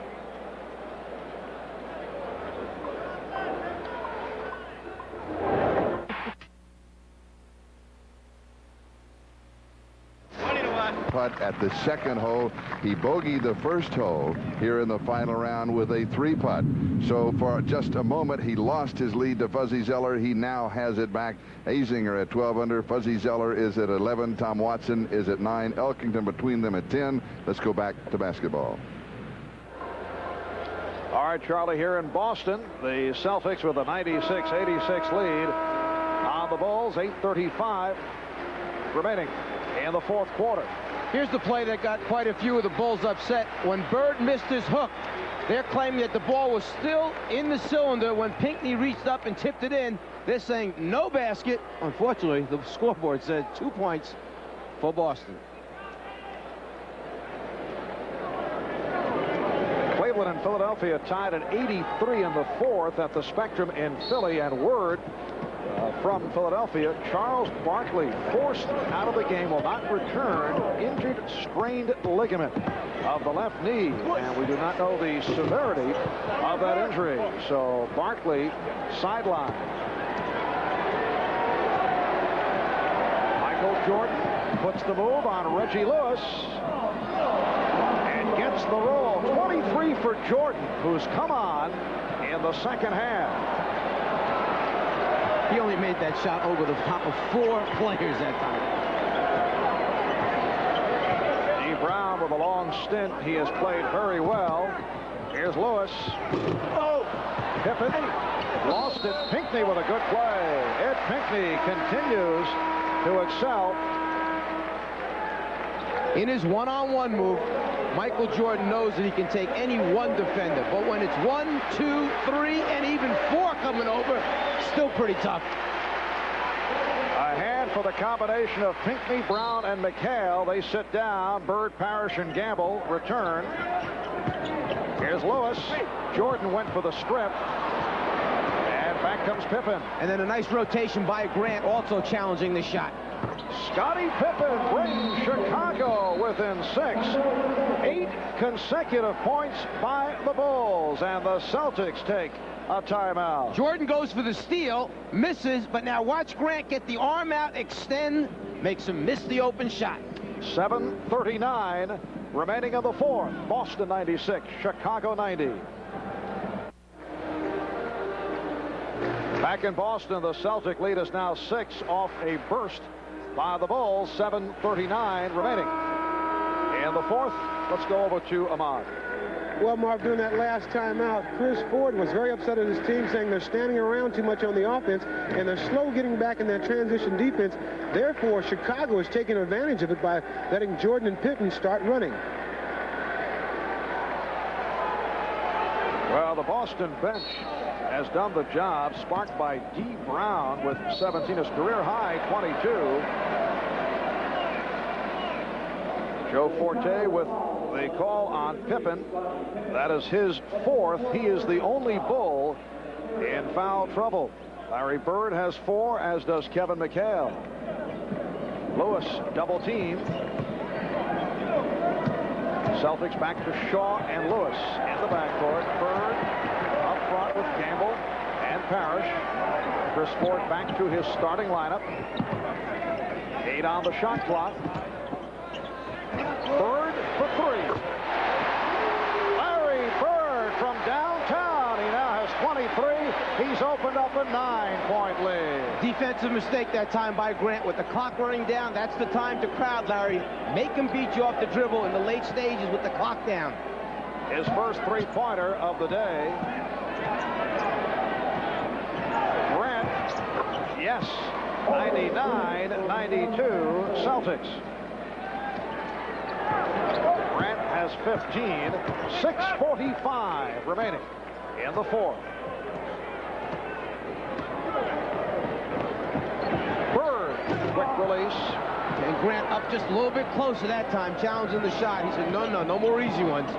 Putt at the second hole. He bogeyed the first hole here in the final round with a 3-putt. So for just a moment, he lost his lead to Fuzzy Zeller. He now has it back. Azinger at 12 under. Fuzzy Zeller is at 11. Tom Watson is at 9. Elkington between them at 10. Let's go back to basketball. All right, Charlie, here in Boston, the Celtics with a 96-86 lead on the Bulls. 8:35 remaining in the fourth quarter. Here's the play that got quite a few of the Bulls upset when Bird missed his hook. They're claiming that the ball was still in the cylinder when Pinckney reached up and tipped it in. They're saying no basket. Unfortunately, the scoreboard said 2 points for Boston. Cleveland and Philadelphia tied at 83 in the fourth at the Spectrum in Philly, and word from Philadelphia, Charles Barkley forced out of the game, will not return, injured strained ligament of the left knee, and we do not know the severity of that injury. So Barkley sidelined. Michael Jordan puts the move on Reggie Lewis and gets the roll. 23 for Jordan, who's come on in the second half. He only made that shot over the top of 4 players that time. G. Brown with a long stint. He has played very well. Here's Lewis. Oh! Pippen lost it. Pinckney with a good play. Ed Pinckney continues to excel. In his one-on-one move, Michael Jordan knows that he can take any one defender. But when it's 1, 2, 3, and even 4 coming over, still pretty tough. A hand for the combination of Pinckney, Brown, and McHale. They sit down. Bird, Parrish, and Gamble return. Here's Lewis. Jordan went for the strip. And back comes Pippen. And then a nice rotation by Grant, also challenging the shot. Scottie Pippen brings Chicago within 6. 8 consecutive points by the Bulls, and the Celtics take a timeout. Jordan goes for the steal, misses, but now watch Grant get the arm out, extend, makes him miss the open shot. 7:39 remaining in the fourth. Boston 96, Chicago 90. Back in Boston, the Celtic lead is now 6 off a burst by the Bulls. 7:39 remaining in the fourth. Let's go over to Ahmad. Well, Mark, during that last timeout, Chris Ford was very upset at his team, saying they're standing around too much on the offense and they're slow getting back in that transition defense. Therefore, Chicago is taking advantage of it by letting Jordan and Pippen start running. Well, the Boston bench has done the job, sparked by D. Brown with 17, his career high 22. Joe Forte with the call on Pippen. That is his 4th. He is the only Bull in foul trouble. Larry Bird has 4, as does Kevin McHale. Lewis double team. Celtics back to Shaw and Lewis in the backcourt. Bird up front with Gamble and Parrish. Chris Ford back to his starting lineup. 8 on the shot clock. Bird for 3. Larry Bird from downtown. He now has 23. He's opened up a 9-point lead. Defensive mistake that time by Grant. With the clock running down, that's the time to crowd, Larry. Make him beat you off the dribble in the late stages with the clock down. His first 3-pointer of the day. Grant, yes, 99-92 Celtics. Grant has 15. 6:45 remaining in the fourth. Bird, quick release. And Grant up just a little bit closer that time, challenging the shot. He said, no more easy ones.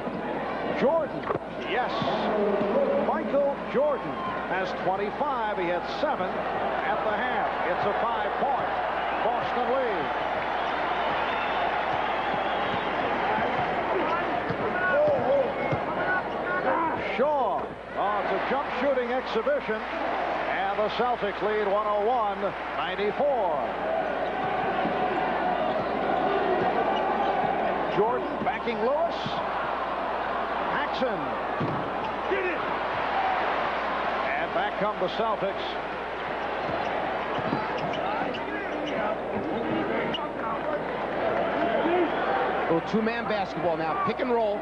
Jordan, yes. Michael Jordan has 25. He had 7 at the half. It's a 5-point Boston lead. Shaw. Oh, it's a jump shooting exhibition. And the Celtics lead 101-94. Jordan backing Lewis. Paxson. Get it. And back come the Celtics. Little 2-man basketball now. Pick and roll.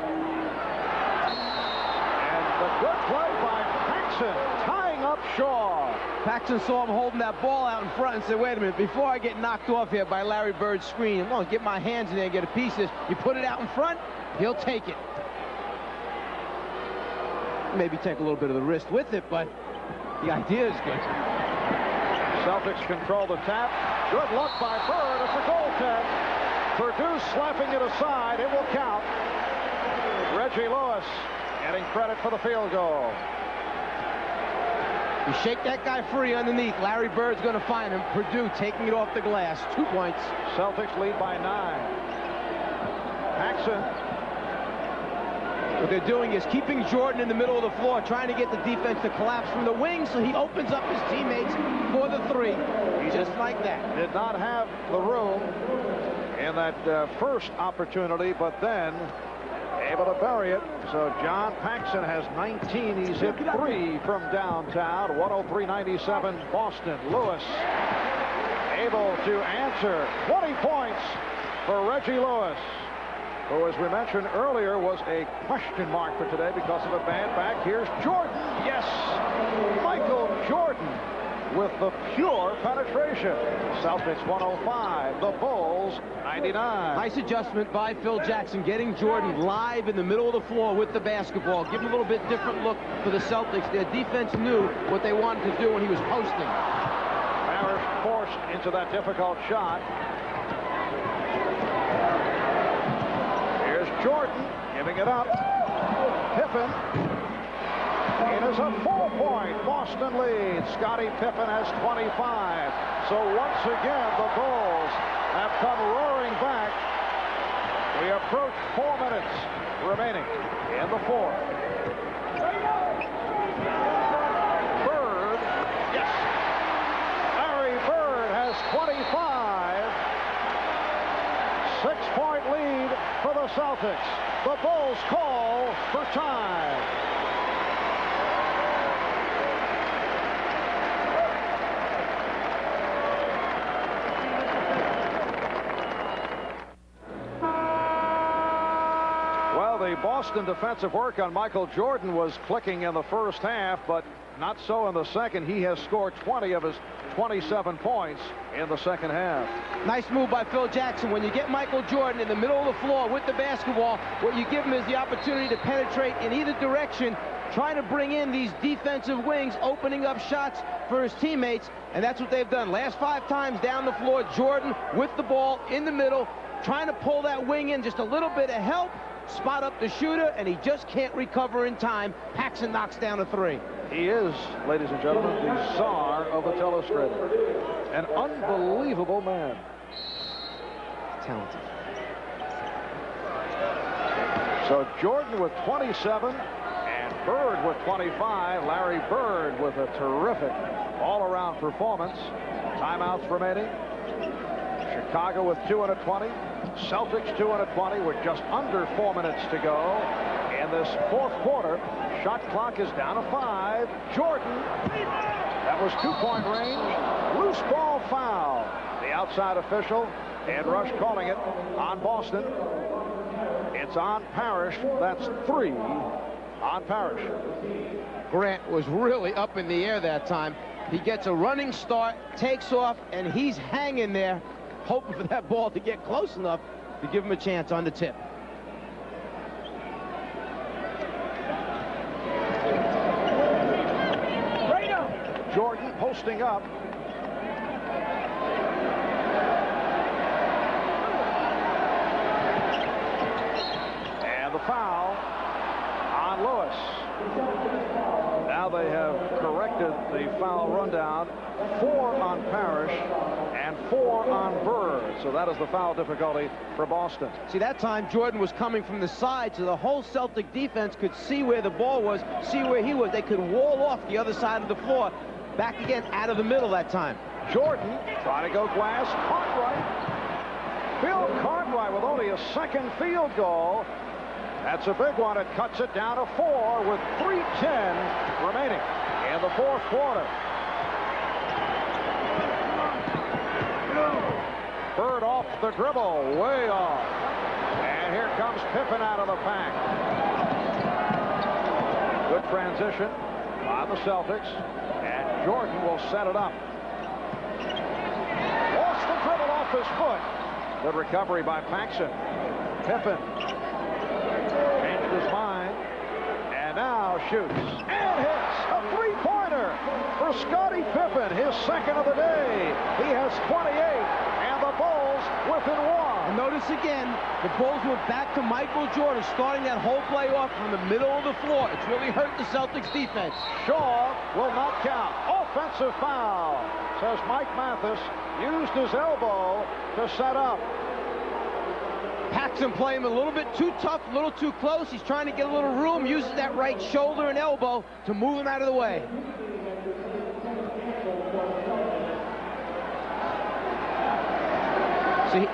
A good play by Paxson, tying up Shaw. Paxson saw him holding that ball out in front and said, wait a minute, before I get knocked off here by Larry Bird's screen, I'm going to get my hands in there and get a piece of this. You put it out in front, he'll take it. Maybe take a little bit of the wrist with it, but the idea is good. Celtics control the tap. Good look by Bird. It's a goaltend. Purdue slapping it aside. It will count. Reggie Lewis getting credit for the field goal. You shake that guy free underneath. Larry Bird's going to find him. Purdue taking it off the glass. 2 points. Celtics lead by 9. Paxson. What they're doing is keeping Jordan in the middle of the floor, trying to get the defense to collapse from the wing, so he opens up his teammates for the 3. Just like that. Did not have the room in that first opportunity, but then able to bury it. So John Paxson has 19. He's hit 3 from downtown. 103-97 Boston. Lewis able to answer. 20 points for Reggie Lewis, who, as we mentioned earlier, was a question mark for today because of a bad back. Here's Jordan. Yes, Michael Jordan with the pure penetration. Celtics 105, the Bulls 99. Nice adjustment by Phil Jackson, getting Jordan live in the middle of the floor with the basketball. Give him a little bit different look for the Celtics. Their defense knew what they wanted to do when he was posting. Parrish forced into that difficult shot. Here's Jordan giving it up. Pippen. It is a 4-point Boston lead. Scottie Pippen has 25. So once again, the Bulls have come roaring back. We approach 4 minutes remaining in the 4th. Bird, yes. Larry Bird has 25. 6-point lead for the Celtics. The Bulls call for time. The Boston defensive work on Michael Jordan was clicking in the first half, but not so in the second. He has scored 20 of his 27 points in the second half. Nice move by Phil Jackson. When you get Michael Jordan in the middle of the floor with the basketball, what you give him is the opportunity to penetrate in either direction, trying to bring in these defensive wings, opening up shots for his teammates, and that's what they've done. Last 5 times down the floor, Jordan with the ball in the middle, trying to pull that wing in, just a little bit of help, spot up the shooter, and he just can't recover in time. Paxson knocks down a 3. He is, ladies and gentlemen, the czar of the telestrator. An unbelievable man. Talented. So Jordan with 27 and Bird with 25. Larry Bird with a terrific all-around performance. Timeouts remaining. Chicago with 2 and a 20. Celtics 2 and a 20 with just under 4 minutes to go in this 4th quarter. Shot clock is down to 5. Jordan, that was 2-point range. Loose ball foul. The outside official, Ed Rush, calling it on Boston. It's on Parrish. That's 3 on Parrish. Grant was really up in the air that time. He gets a running start, takes off, and he's hanging there, hoping for that ball to get close enough to give him a chance on the tip. Jordan posting up. And the foul on Lewis. Now they have corrected the foul rundown. 4 on Parrish and 4 on Bird. So that is the foul difficulty for Boston. See, that time Jordan was coming from the side, so the whole Celtic defense could see where the ball was, see where he was. They could wall off the other side of the floor. Back again out of the middle that time. Jordan trying to go glass. Cartwright. Bill Cartwright with only a 2nd field goal. That's a big one. It cuts it down to 4 with 3:10 remaining in the 4th quarter. Bird off the dribble, way off. And here comes Pippen out of the pack. Good transition by the Celtics. And Jordan will set it up. Lost the dribble off his foot. Good recovery by Paxson. Pippen changed his mind. And now now shoots and hits a three-pointer for Scottie Pippen, his second of the day. He has 28, and the Bulls within one. And notice again, the Bulls went back to Michael Jordan, starting that whole play off from the middle of the floor. It's really hurt the Celtics defense. Shaw will not count. Offensive foul, says Mike Mathis. Used his elbow to set up. Paxson playing him a little bit too tough, a little too close. He's trying to get a little room, uses that right shoulder and elbow to move him out of the way. See,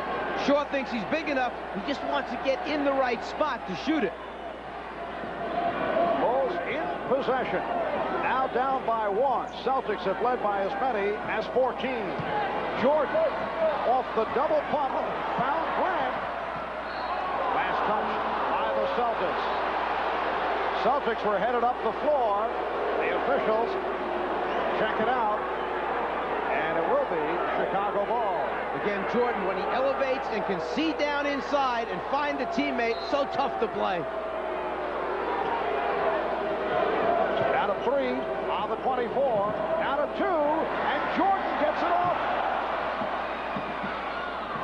Shaw thinks he's big enough. He just wants to get in the right spot to shoot it. Bulls in possession. Now down by one. Celtics have led by as many as 14. Jordan off the double pump. Found Grant. Last touch by the Celtics. Celtics were headed up the floor. The officials check it out. And it will be Chicago ball. Again, Jordan, when he elevates and can see down inside and find the teammate, so tough to play. Down to 3 on the 24. Down to 2, and Jordan gets it off.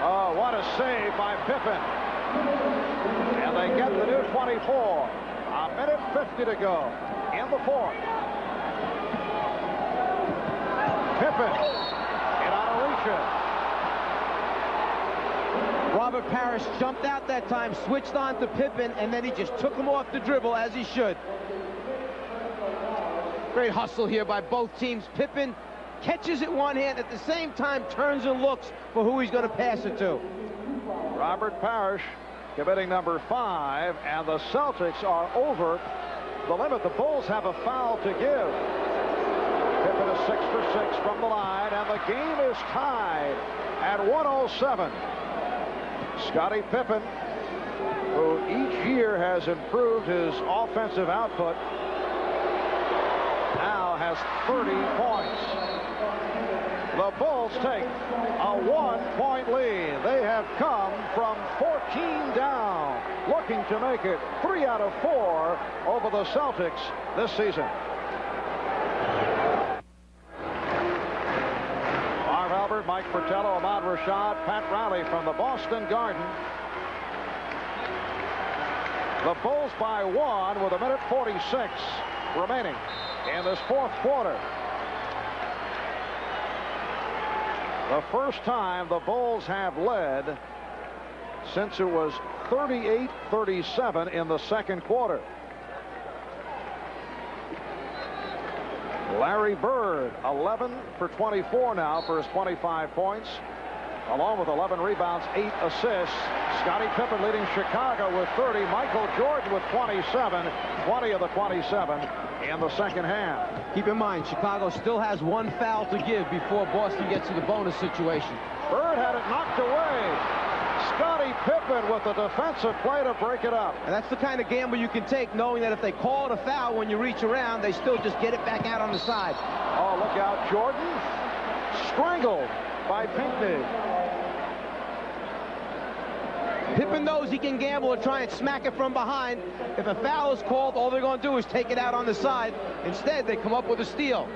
Oh, what a save by Pippen. And they get the new 24. A minute 50 to go in the fourth. Pippen in Onarisha. Robert Parrish jumped out that time, switched on to Pippen, and then he just took him off the dribble as he should. Great hustle here by both teams. Pippen catches it one hand, at the same time turns and looks for who he's going to pass it to. Robert Parrish committing number 5, and the Celtics are over the limit. The Bulls have a foul to give. Pippen is 6 for 6 from the line, and the game is tied at 107. Scottie Pippen, who each year has improved his offensive output, now has 30 points. The Bulls take a 1-point lead. They have come from 14 down, looking to make it 3 out of 4 over the Celtics this season. Marv Albert, Mike Fratello, Ahmad Rashad, Pat Riley from the Boston Garden. The Bulls by 1 with a minute 46 remaining in this fourth quarter. The first time the Bulls have led since it was 38-37 in the second quarter. Larry Bird, 11 for 24 now for his 25 points, along with 11 rebounds, 8 assists. Scottie Pippen leading Chicago with 30. Michael Jordan with 27, 20 of the 27 in the second half. Keep in mind, Chicago still has one foul to give before Boston gets to the bonus situation. Bird had it knocked away. Scottie Pippen with the defensive play to break it up. And that's the kind of gamble you can take, knowing that if they call it a foul when you reach around, they still just get it back out on the side. Oh, look out. Jordan strangled by Pinckney. Pippen knows he can gamble and try and smack it from behind. If a foul is called, all they're going to do is take it out on the side. Instead, they come up with a steal.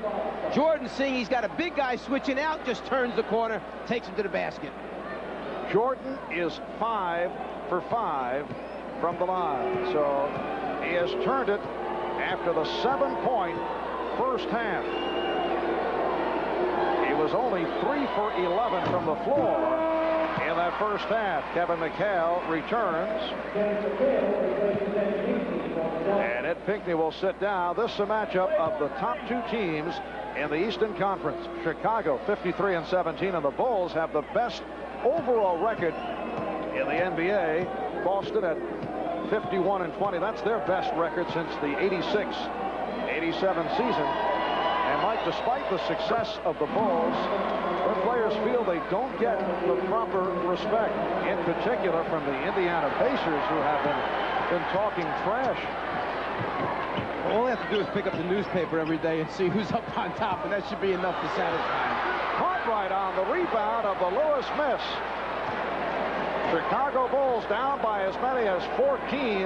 Jordan, seeing he's got a big guy switching out, just turns the corner, takes him to the basket. Jordan is 5 for 5 from the line. So he has turned it after the 7-point first half. He was only 3 for 11 from the floor in that first half. Kevin McHale returns. And Ed Pinckney will sit down. This is a matchup of the top 2 teams in the Eastern Conference. Chicago 53-17, and the Bulls have the best overall record in the NBA. Boston at 51-20. That's their best record since the 86-87 season. And Mike, despite the success of the Bulls, their players feel they don't get the proper respect, in particular from the Indiana Pacers, who have been talking trash. All they have to do is pick up the newspaper every day and see who's up on top, and that should be enough to satisfy. Cartwright on the rebound of the Lewis miss. Chicago Bulls down by as many as 14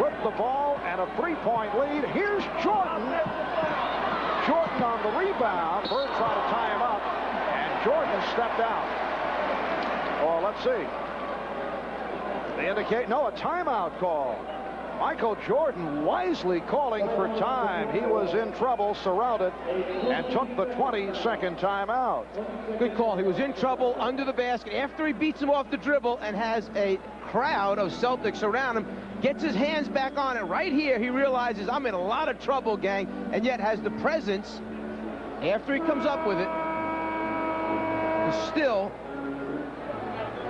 with the ball, and and a three-point lead. Here's Jordan. Jordan on the rebound. Bird tried to tie him up, and Jordan stepped out. Oh, let's see. They indicate, no, a timeout call. Michael Jordan wisely calling for time. He was in trouble, surrounded, and took the 20-second timeout. Good call. He was in trouble under the basket after he beats him off the dribble and has a crowd of Celtics around him. Gets his hands back on it. Right here, he realizes, I'm in a lot of trouble, gang, and yet has the presence, after he comes up with it, to still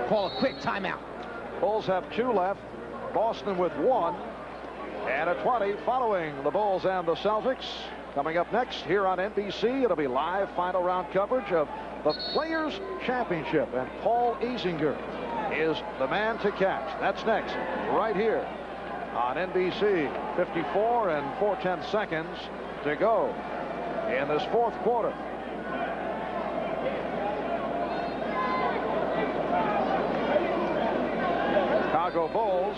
call a quick timeout. Bulls have 2 left. Boston with 1. And a 20 following the Bulls and the Celtics. Coming up next here on NBC, it'll be live final round coverage of the Players' Championship. And Paul Azinger is the man to catch. That's next, right here on NBC. 54 and 4/10 seconds to go in this fourth quarter. Chicago Bulls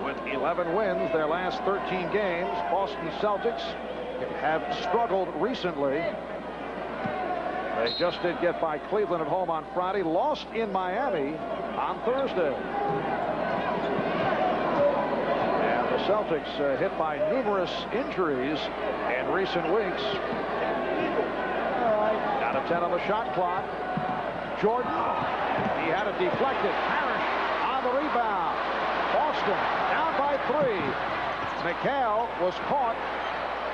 with 11 wins their last 13 games. Boston Celtics have struggled recently. They just did get by Cleveland at home on Friday, lost in Miami on Thursday. And the Celtics hit by numerous injuries in recent weeks. Down to 10 on the shot clock. Jordan, he had it deflected. Parrish on the rebound. Boston down by 3. McHale was caught.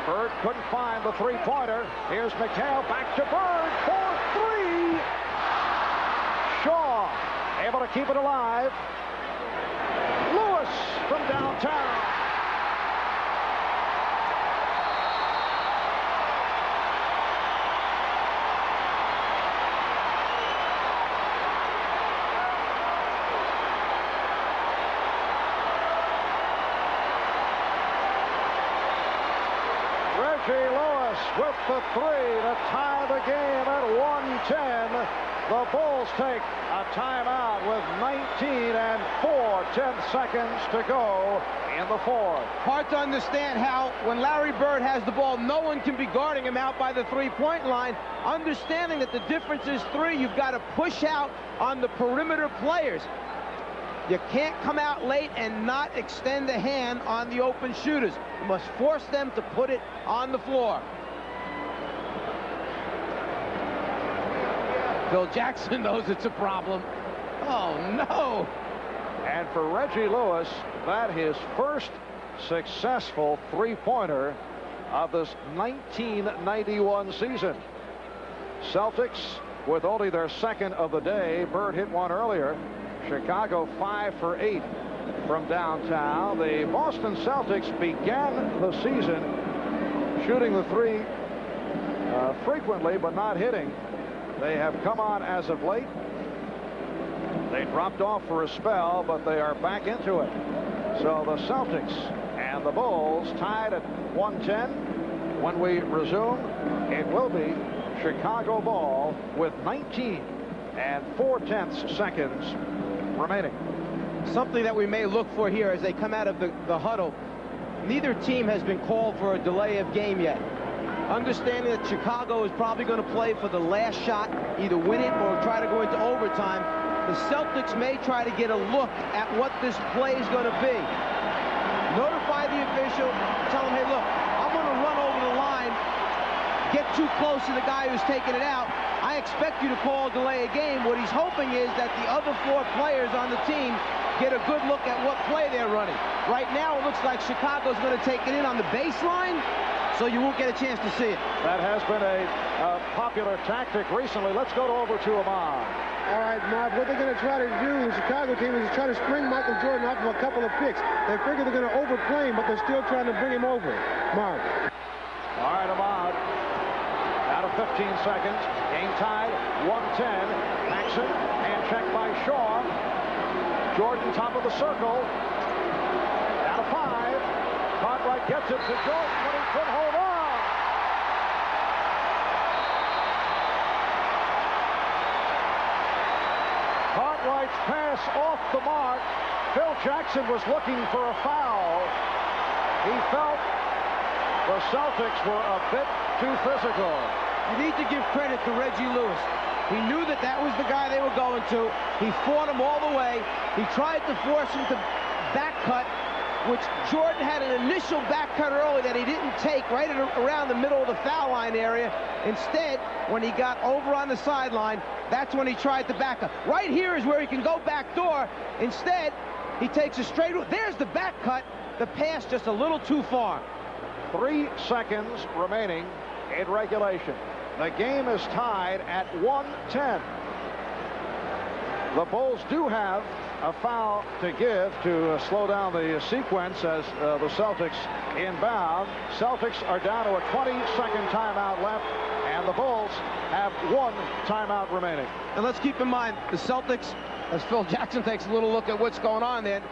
Bird couldn't find the three-pointer. Here's McHale back to Bird for 3. Shaw able to keep it alive. Lewis from downtown. Lewis with the 3 to tie the game at 1:10. The Bulls take a timeout with 19 and 4/10 seconds to go in the fourth. Hard to understand how, when Larry Bird has the ball, no one can be guarding him out by the three-point line. Understanding that the difference is 3, you've got to push out on the perimeter players. You can't come out late and not extend a hand on the open shooters. You must force them to put it on the floor. Phil Jackson knows it's a problem. Oh, no. And for Reggie Lewis, that his first successful three-pointer of this 1991 season. Celtics with only their second of the day. Bird hit one earlier. Chicago 5 for 8 from downtown. The Boston Celtics began the season shooting the 3 frequently, but not hitting. They have come on as of late. They dropped off for a spell, but they are back into it. So the Celtics and the Bulls tied at 1:10. When we resume, it will be Chicago ball with 19 and 4/10 seconds remaining. Something that we may look for here as they come out of the huddle. Neither team has been called for a delay of game yet. Understanding that Chicago is probably going to play for the last shot, either win it or try to go into overtime, the Celtics may try to get a look at what this play is going to be. Notify the official, tell him, hey, look, I'm going to run over the line, get too close to the guy who's taking it out. I expect you to call a delay of game. What he's hoping is that the other 4 players on the team get a good look at what play they're running. Right now, it looks like Chicago's going to take it in on the baseline, so you won't get a chance to see it. That has been a popular tactic recently. Let's go over to Ahmad. All right, Marv, what they're going to try to do, the Chicago team, is to try to spring Michael Jordan off of a couple of picks. They figure they're going to overplay him, but they're still trying to bring him over. Marv. All right, Ahmad. Out of 15 seconds. Game tied, 1:10. Maxson, hand check by Shaw. Jordan, top of the circle. Out of 5. Cartwright gets it to Jordan, but he couldn't hold on. Cartwright's pass off the mark. Phil Jackson was looking for a foul. He felt the Celtics were a bit too physical. You need to give credit to Reggie Lewis. He knew that that was the guy they were going to. He fought him all the way. He tried to force him to back cut, which Jordan had an initial back cut early that he didn't take right around the middle of the foul line area. Instead, when he got over on the sideline, that's when he tried to back up. Right here is where he can go back door. Instead, he takes a straight. There's the back cut. The pass just a little too far. 3 seconds remaining in regulation. The game is tied at 1-10. The Bulls do have a foul to give to slow down the sequence as the Celtics inbound. Celtics are down to a 20-second timeout left, and the Bulls have 1 timeout remaining. And let's keep in mind, the Celtics, as Phil Jackson takes a little look at what's going on there,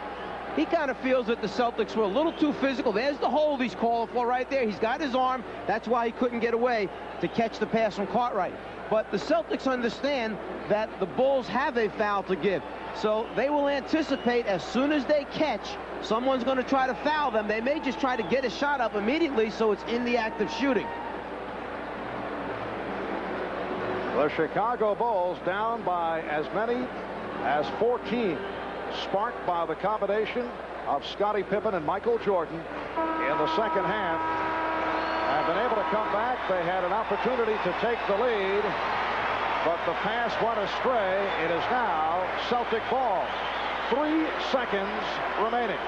he kind of feels that the Celtics were a little too physical. There's the hold he's calling for right there. He's got his arm. That's why he couldn't get away to catch the pass from Cartwright. But the Celtics understand that the Bulls have a foul to give. So they will anticipate as soon as they catch, someone's going to try to foul them. They may just try to get a shot up immediately so it's in the act of shooting. The Chicago Bulls down by as many as 14. Sparked by the combination of Scottie Pippen and Michael Jordan in the second half. Have been able to come back. They had an opportunity to take the lead, but the pass went astray. It is now Celtic ball. 3 seconds remaining,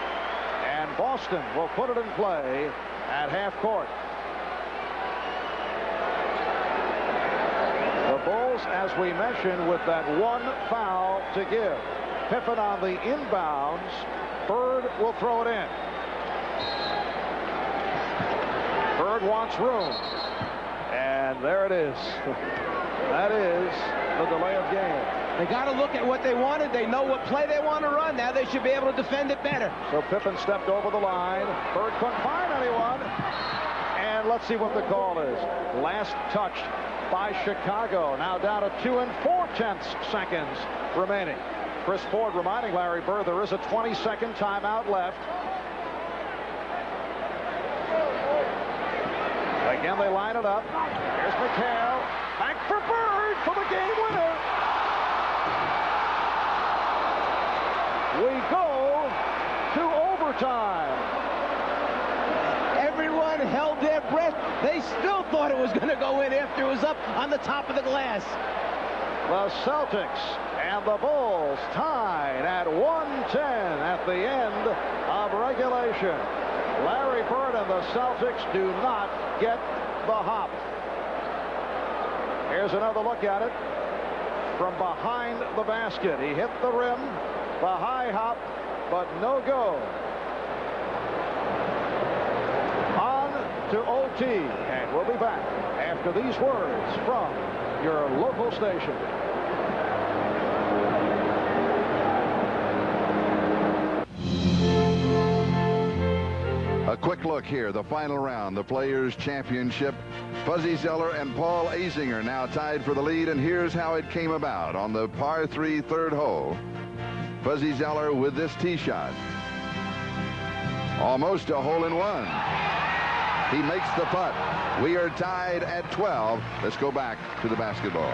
and Boston will put it in play at half court. The Bulls, as we mentioned, with that 1 foul to give. Pippen on the inbounds. Bird will throw it in. Bird wants room. And there it is. That is the delay of game. They got to look at what they wanted. They know what play they want to run. Now they should be able to defend it better. So Pippen stepped over the line. Bird couldn't find anyone. And let's see what the call is. Last touch by Chicago. Now down to 2 4/10 seconds remaining. Chris Ford reminding Larry Bird there is a 20-second timeout left. Again, they line it up. Here's McHale. Back for Bird for the game winner. We go to overtime. Everyone held their breath. They still thought it was going to go in after it was up on the top of the glass. The Celtics and the Bulls tied at 1:10 at the end of regulation. Larry Bird and the Celtics do not get the hop. Here's another look at it from behind the basket. He hit the rim, the high hop, but no go. On to OT, and we'll be back after these words from your local station. A quick look here, the final round, the Players' Championship. Fuzzy Zeller and Paul Azinger now tied for the lead, and here's how it came about on the par 3 third hole. Fuzzy Zeller with this tee shot. Almost a hole-in-one. He makes the putt. We are tied at 12. Let's go back to the basketball.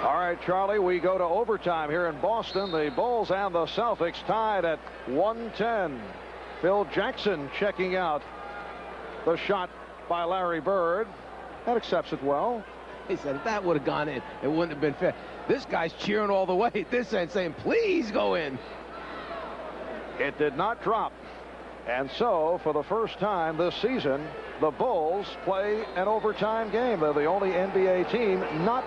All right, Charlie, we go to overtime here in Boston. The Bulls and the Celtics tied at 1:10. Phil Jackson checking out the shot by Larry Bird and accepts it well. He said if that would have gone in, it wouldn't have been fair. This guy's cheering all the way at this end, saying, please go in. It did not drop. And so, for the first time this season, the Bulls play an overtime game. They're the only NBA team not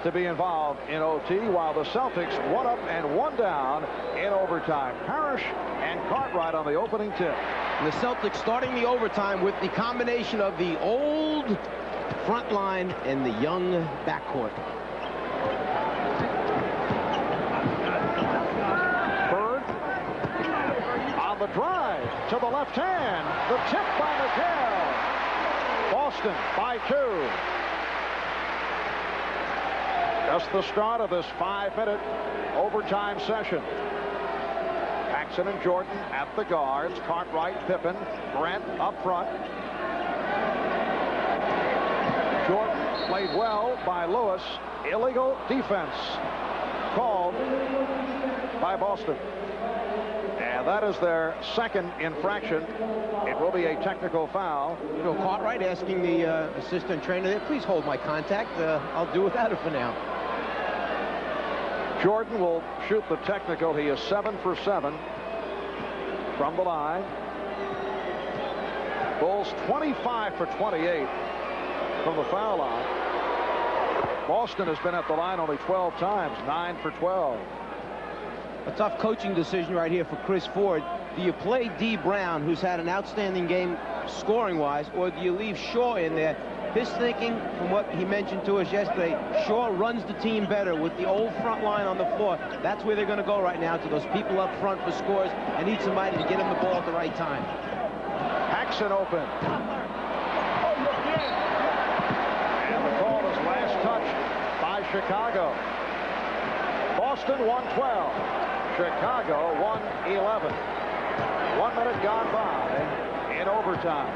to be involved in OT, while the Celtics 1 up and 1 down in overtime. Parrish and Cartwright on the opening tip. And the Celtics starting the overtime with the combination of the old front line and the young backcourt. Bird on the drive to the left hand. The tip by McHale. Boston by 2. Just the start of this 5-minute overtime session. Paxson and Jordan at the guards. Cartwright, Pippen, Brent up front. Jordan played well by Lewis. Illegal defense called by Boston. And that is their second infraction. It will be a technical foul. You know, Cartwright asking the assistant trainer there, please hold my contact. I'll do without it for now. Jordan will shoot the technical. He is 7 for 7 from the line. Bulls 25 for 28 from the foul line. Boston has been at the line only 12 times, 9 for 12. A tough coaching decision right here for Chris Ford. Do you play D. Brown, who's had an outstanding game scoring-wise, or do you leave Shaw in there? His thinking, from what he mentioned to us yesterday, Shaw runs the team better with the old front line on the floor. That's where they're going to go right now, to those people up front for scores, and need somebody to get him the ball at the right time. Paxson open. And the call is last touch by Chicago. Boston 112. Chicago 111. 1 minute gone by in overtime.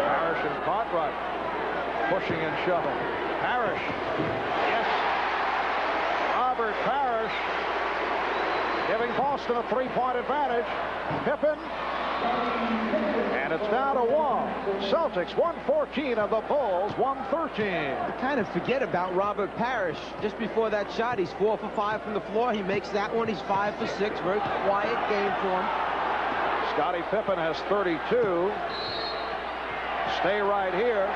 Parrish and Cartwright pushing and shoving. Parrish. Yes. Robert Parrish giving Boston a 3-point advantage. Pippen. And it's down to 1. Celtics 114 of the Bulls 113. You kind of forget about Robert Parrish. Just before that shot, he's 4 for 5 from the floor. He makes that one. He's 5 for 6. Very quiet game for him. Scottie Pippen has 32. Stay right here,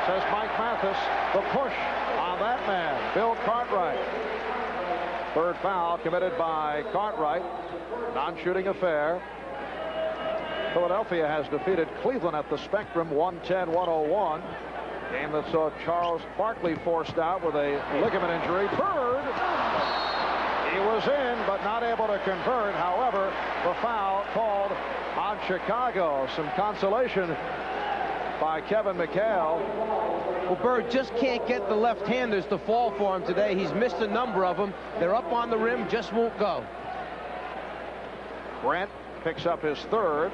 says Mike Mathis. The push on that man, Bill Cartwright. Third foul committed by Cartwright. Non-shooting affair. Philadelphia has defeated Cleveland at the Spectrum 110-101. Game that saw Charles Barkley forced out with a ligament injury. Bird, he was in but not able to convert. However, the foul called on Chicago. Some consolation by Kevin McHale. Well, Bird just can't get the left-handers to fall for him today. He's missed a number of them. They're up on the rim, just won't go. Brent picks up his third.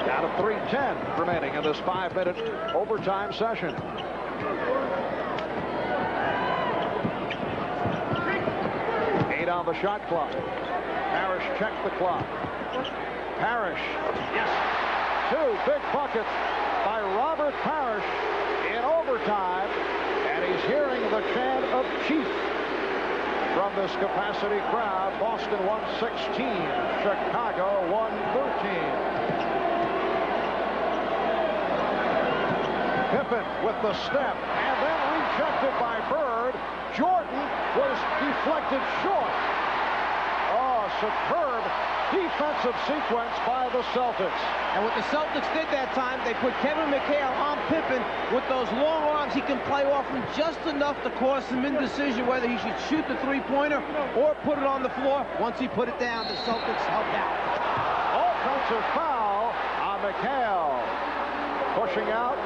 Down to 3:10 remaining in this 5-minute overtime session. Eight on the shot clock. Parrish checked the clock. Parrish, yes, 2 big buckets by Robert Parrish in overtime, and he's hearing the chant of Chief from this capacity crowd. Boston 116, Chicago 113. Pippen with the step, and then rejected by Bird. Jordan was deflected short. Oh, superb defensive sequence by the Celtics. And what the Celtics did that time, they put Kevin McHale on Pippen with those long arms. He can play off him just enough to cause some indecision whether he should shoot the three-pointer or put it on the floor. Once he put it down, the Celtics helped out. Offensive foul on McHale. Pushing out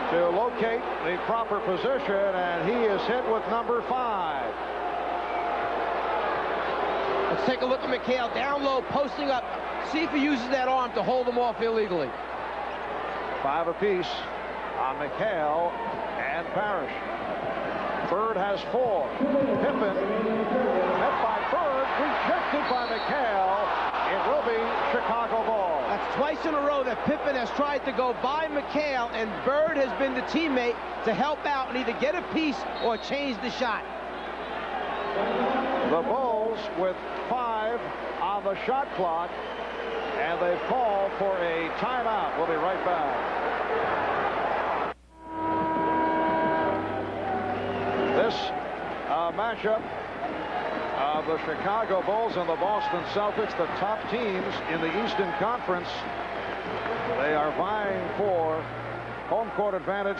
to locate the proper position, and he is hit with number 5. Let's take a look at McHale down low, posting up. See if he uses that arm to hold him off illegally. 5 apiece on McHale and Parrish. Bird has 4. Pippen met by Bird, rejected by McHale. It will be Chicago ball. That's twice in a row that Pippen has tried to go by McHale, and Bird has been the teammate to help out and either get a piece or change the shot. The Bulls with 5 on the shot clock, and they've called for a timeout. We'll be right back. This matchup of the Chicago Bulls and the Boston Celtics, the top teams in the Eastern Conference. They are vying for home court advantage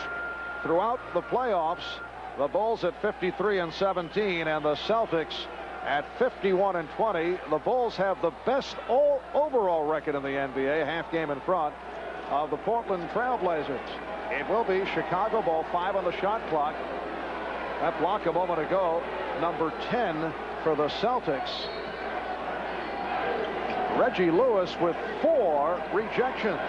throughout the playoffs. The Bulls at 53-17 and the Celtics at 51-20. The Bulls have the best overall record in the NBA, half game in front of the Portland Trail Blazers. It will be Chicago ball, 5 on the shot clock. That block a moment ago, number 10 for the Celtics. Reggie Lewis with 4 rejections.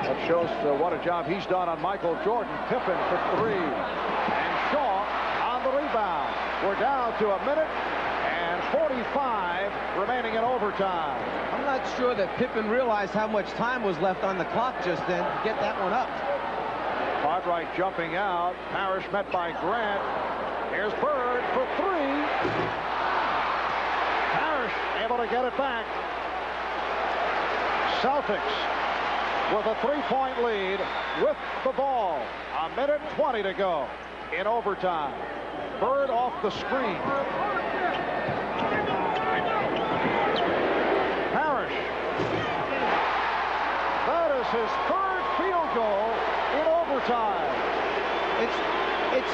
That shows what a job he's done on Michael Jordan. Pippen for 3. And Shaw on the rebound. We're down to 1 minute and 45 remaining in overtime. I'm not sure that Pippen realized how much time was left on the clock just then to get that one up. Cartwright jumping out. Parrish met by Grant. Here's Bird for 3. Parrish able to get it back. Celtics with a 3-point lead with the ball. 1 minute 20 to go in overtime. Bird off the screen. Parrish. That is his 3rd field goal in overtime. It's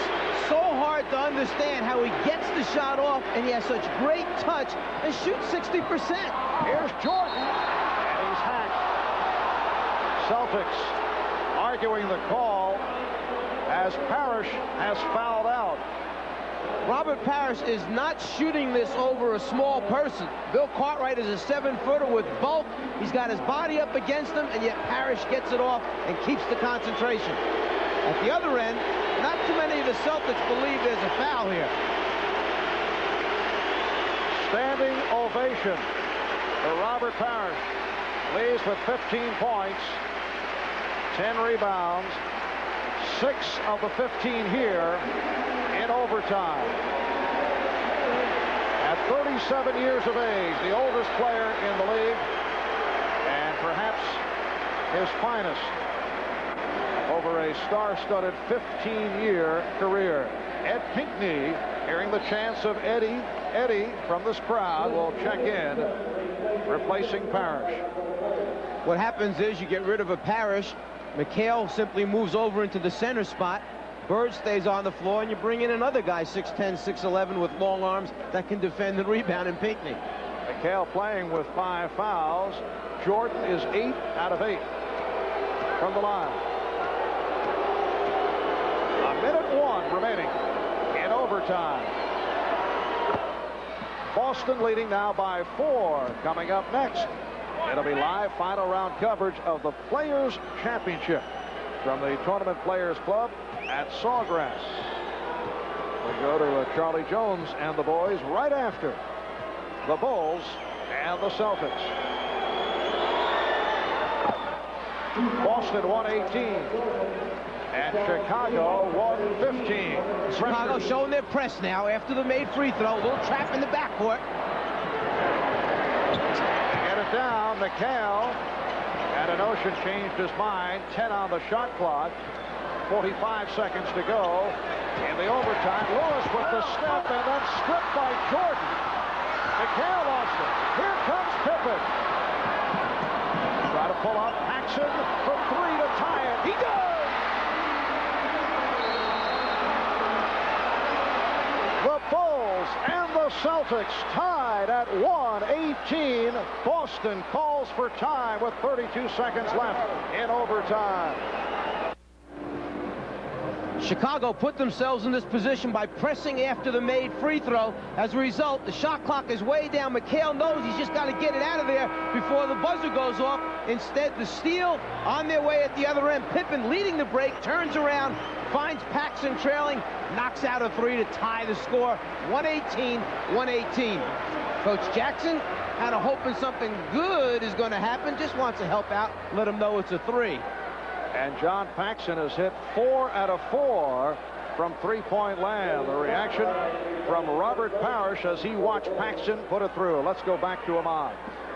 so hard to understand how he gets the shot off and he has such great touch and shoots 60%. Here's Jordan, and he's hacked. Celtics arguing the call as Parrish has fouled out. Robert Parrish is not shooting this over a small person. Bill Cartwright is a 7-footer with bulk. He's got his body up against him, and yet Parrish gets it off and keeps the concentration. At the other end, not too many of the Celtics believe there's a foul here. Standing ovation for Robert Parrish. Leads with 15 points, 10 rebounds, 6 of the 15 here in overtime. At 37 years of age, the oldest player in the league, and perhaps his finest over a star-studded 15-year career. Ed Pinckney, hearing the chants of Eddie from this crowd, will check in, replacing Parrish. What happens is you get rid of a Parrish. McHale simply moves over into the center spot. Bird stays on the floor, and you bring in another guy, 6'10", 6'11", with long arms that can defend the rebound in Pinckney. McHale playing with 5 fouls. Jordan is 8 out of 8 from the line. 1 minute 1 remaining in overtime. Boston leading now by 4. Coming up next, it'll be live final round coverage of the Players Championship from the Tournament Players Club at Sawgrass. We go to Charlie Jones and the boys right after the Bulls and the Celtics. Boston 118 and Chicago 115. Chicago showing their press now after the made free throw. A little trap in the backcourt. Get it down, McHale. And an Ocean changed his mind. 10 on the shot clock. 45 seconds to go in the overtime. Lewis with the step and then stripped by Jordan. McHale lost it. Here comes Pippen. Try to pull up Paxson for 3 to tie it. He does! The Bulls and the Celtics tied at 118. Boston calls for time with 32 seconds left in overtime. Chicago put themselves in this position by pressing after the made free throw. As a result, the shot clock is way down. McHale knows he's just got to get it out of there before the buzzer goes off. Instead, the steal on their way at the other end. Pippen leading the break, turns around, finds Paxson trailing, knocks out a 3 to tie the score. 118-118. Coach Jackson kind of hoping something good is going to happen. Just wants to help out, let him know it's a 3. And John Paxson has hit 4 out of 4 from three-point land. The reaction from Robert Parrish as he watched Paxson put it through. Let's go back to Ahmad.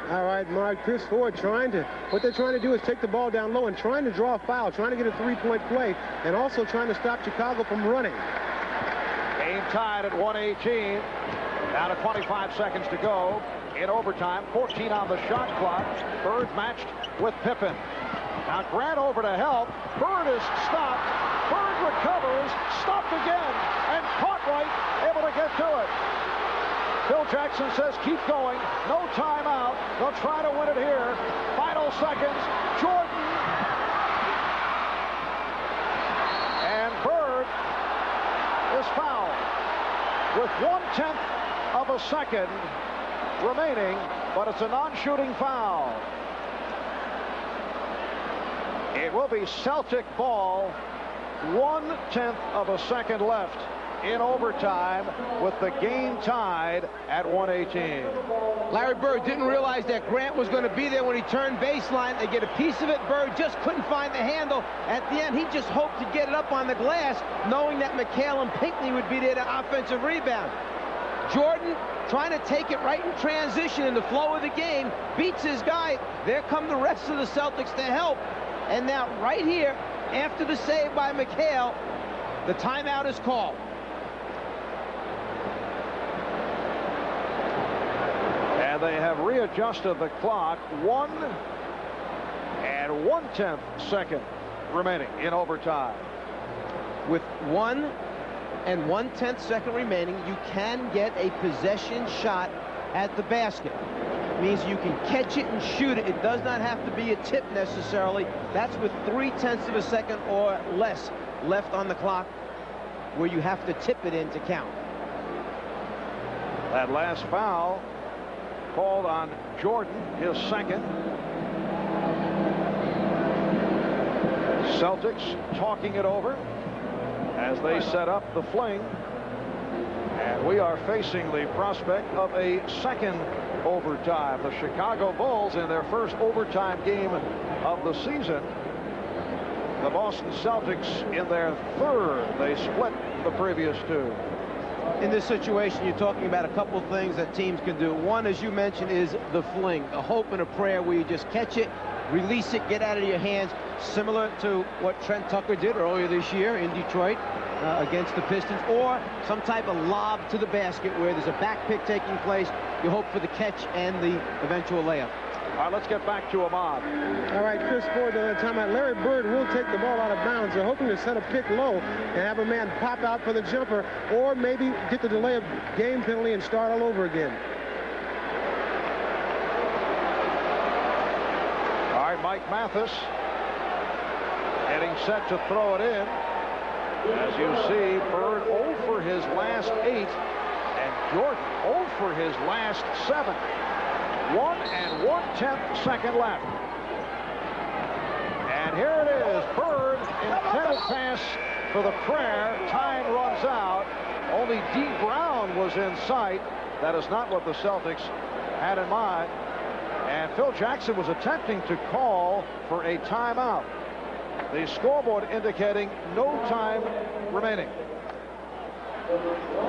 All right, Mark, Chris Ford what they're trying to do is take the ball down low and trying to draw a foul, trying to get a three-point play, and also trying to stop Chicago from running. Game tied at 118. Down to 25 seconds to go in overtime. 14 on the shot clock. Bird matched with Pippen. Now Grant over to help. Bird is stopped. Bird recovers. Stopped again. And Cartwright able to get to it. Phil Jackson says keep going. No timeout. They'll try to win it here. Final seconds. Jordan. is fouled with 1/10 of a second remaining, but it's a non-shooting foul. It will be Celtic ball, 1/10 of a second left in overtime with the game tied at 118. Larry Bird didn't realize that Grant was going to be there when he turned baseline. They get a piece of it. Bird just couldn't find the handle. At the end, he just hoped to get it up on the glass, knowing that McHale and Pinckney would be there to offensive rebound. Jordan trying to take it right in transition in the flow of the game, beats his guy. There come the rest of the Celtics to help. And now right here, after the save by McHale, the timeout is called. And they have readjusted the clock. 1 1/10 second remaining in overtime. With 1 1/10 second remaining, you can get a possession shot at the basket. It means you can catch it and shoot it. It does not have to be a tip necessarily. That's with 3/10 of a second or less left on the clock, where you have to tip it in to count. That last foul called on Jordan, his second. Celtics talking it over as they set up the fling. And we are facing the prospect of a second overtime. The Chicago Bulls in their first overtime game of the season. The Boston Celtics in their third. They split the previous two. In this situation, you're talking about a couple of things that teams can do. One, as you mentioned, is the fling, a hope and a prayer where you just catch it, release it, get out of your hands, similar to what Trent Tucker did earlier this year in Detroit against the Pistons, or some type of lob to the basket where there's a back pick taking place. You hope for the catch and the eventual layup. All right, let's get back to Ahmad. All right, Chris Ford, the timeout. Larry Bird will take the ball out of bounds. They're hoping to set a pick low and have a man pop out for the jumper, or maybe get the delay of game penalty and start all over again. All right, Mike Mathis getting set to throw it in. As you see, Bird 0 for his last 8, and Jordan 0 for his last 7. 1 1/10 second left. And here it is. Bird intended pass for the prayer. Time runs out. Only D. Brown was in sight. That is not what the Celtics had in mind. And Phil Jackson was attempting to call for a timeout. The scoreboard indicating no time remaining.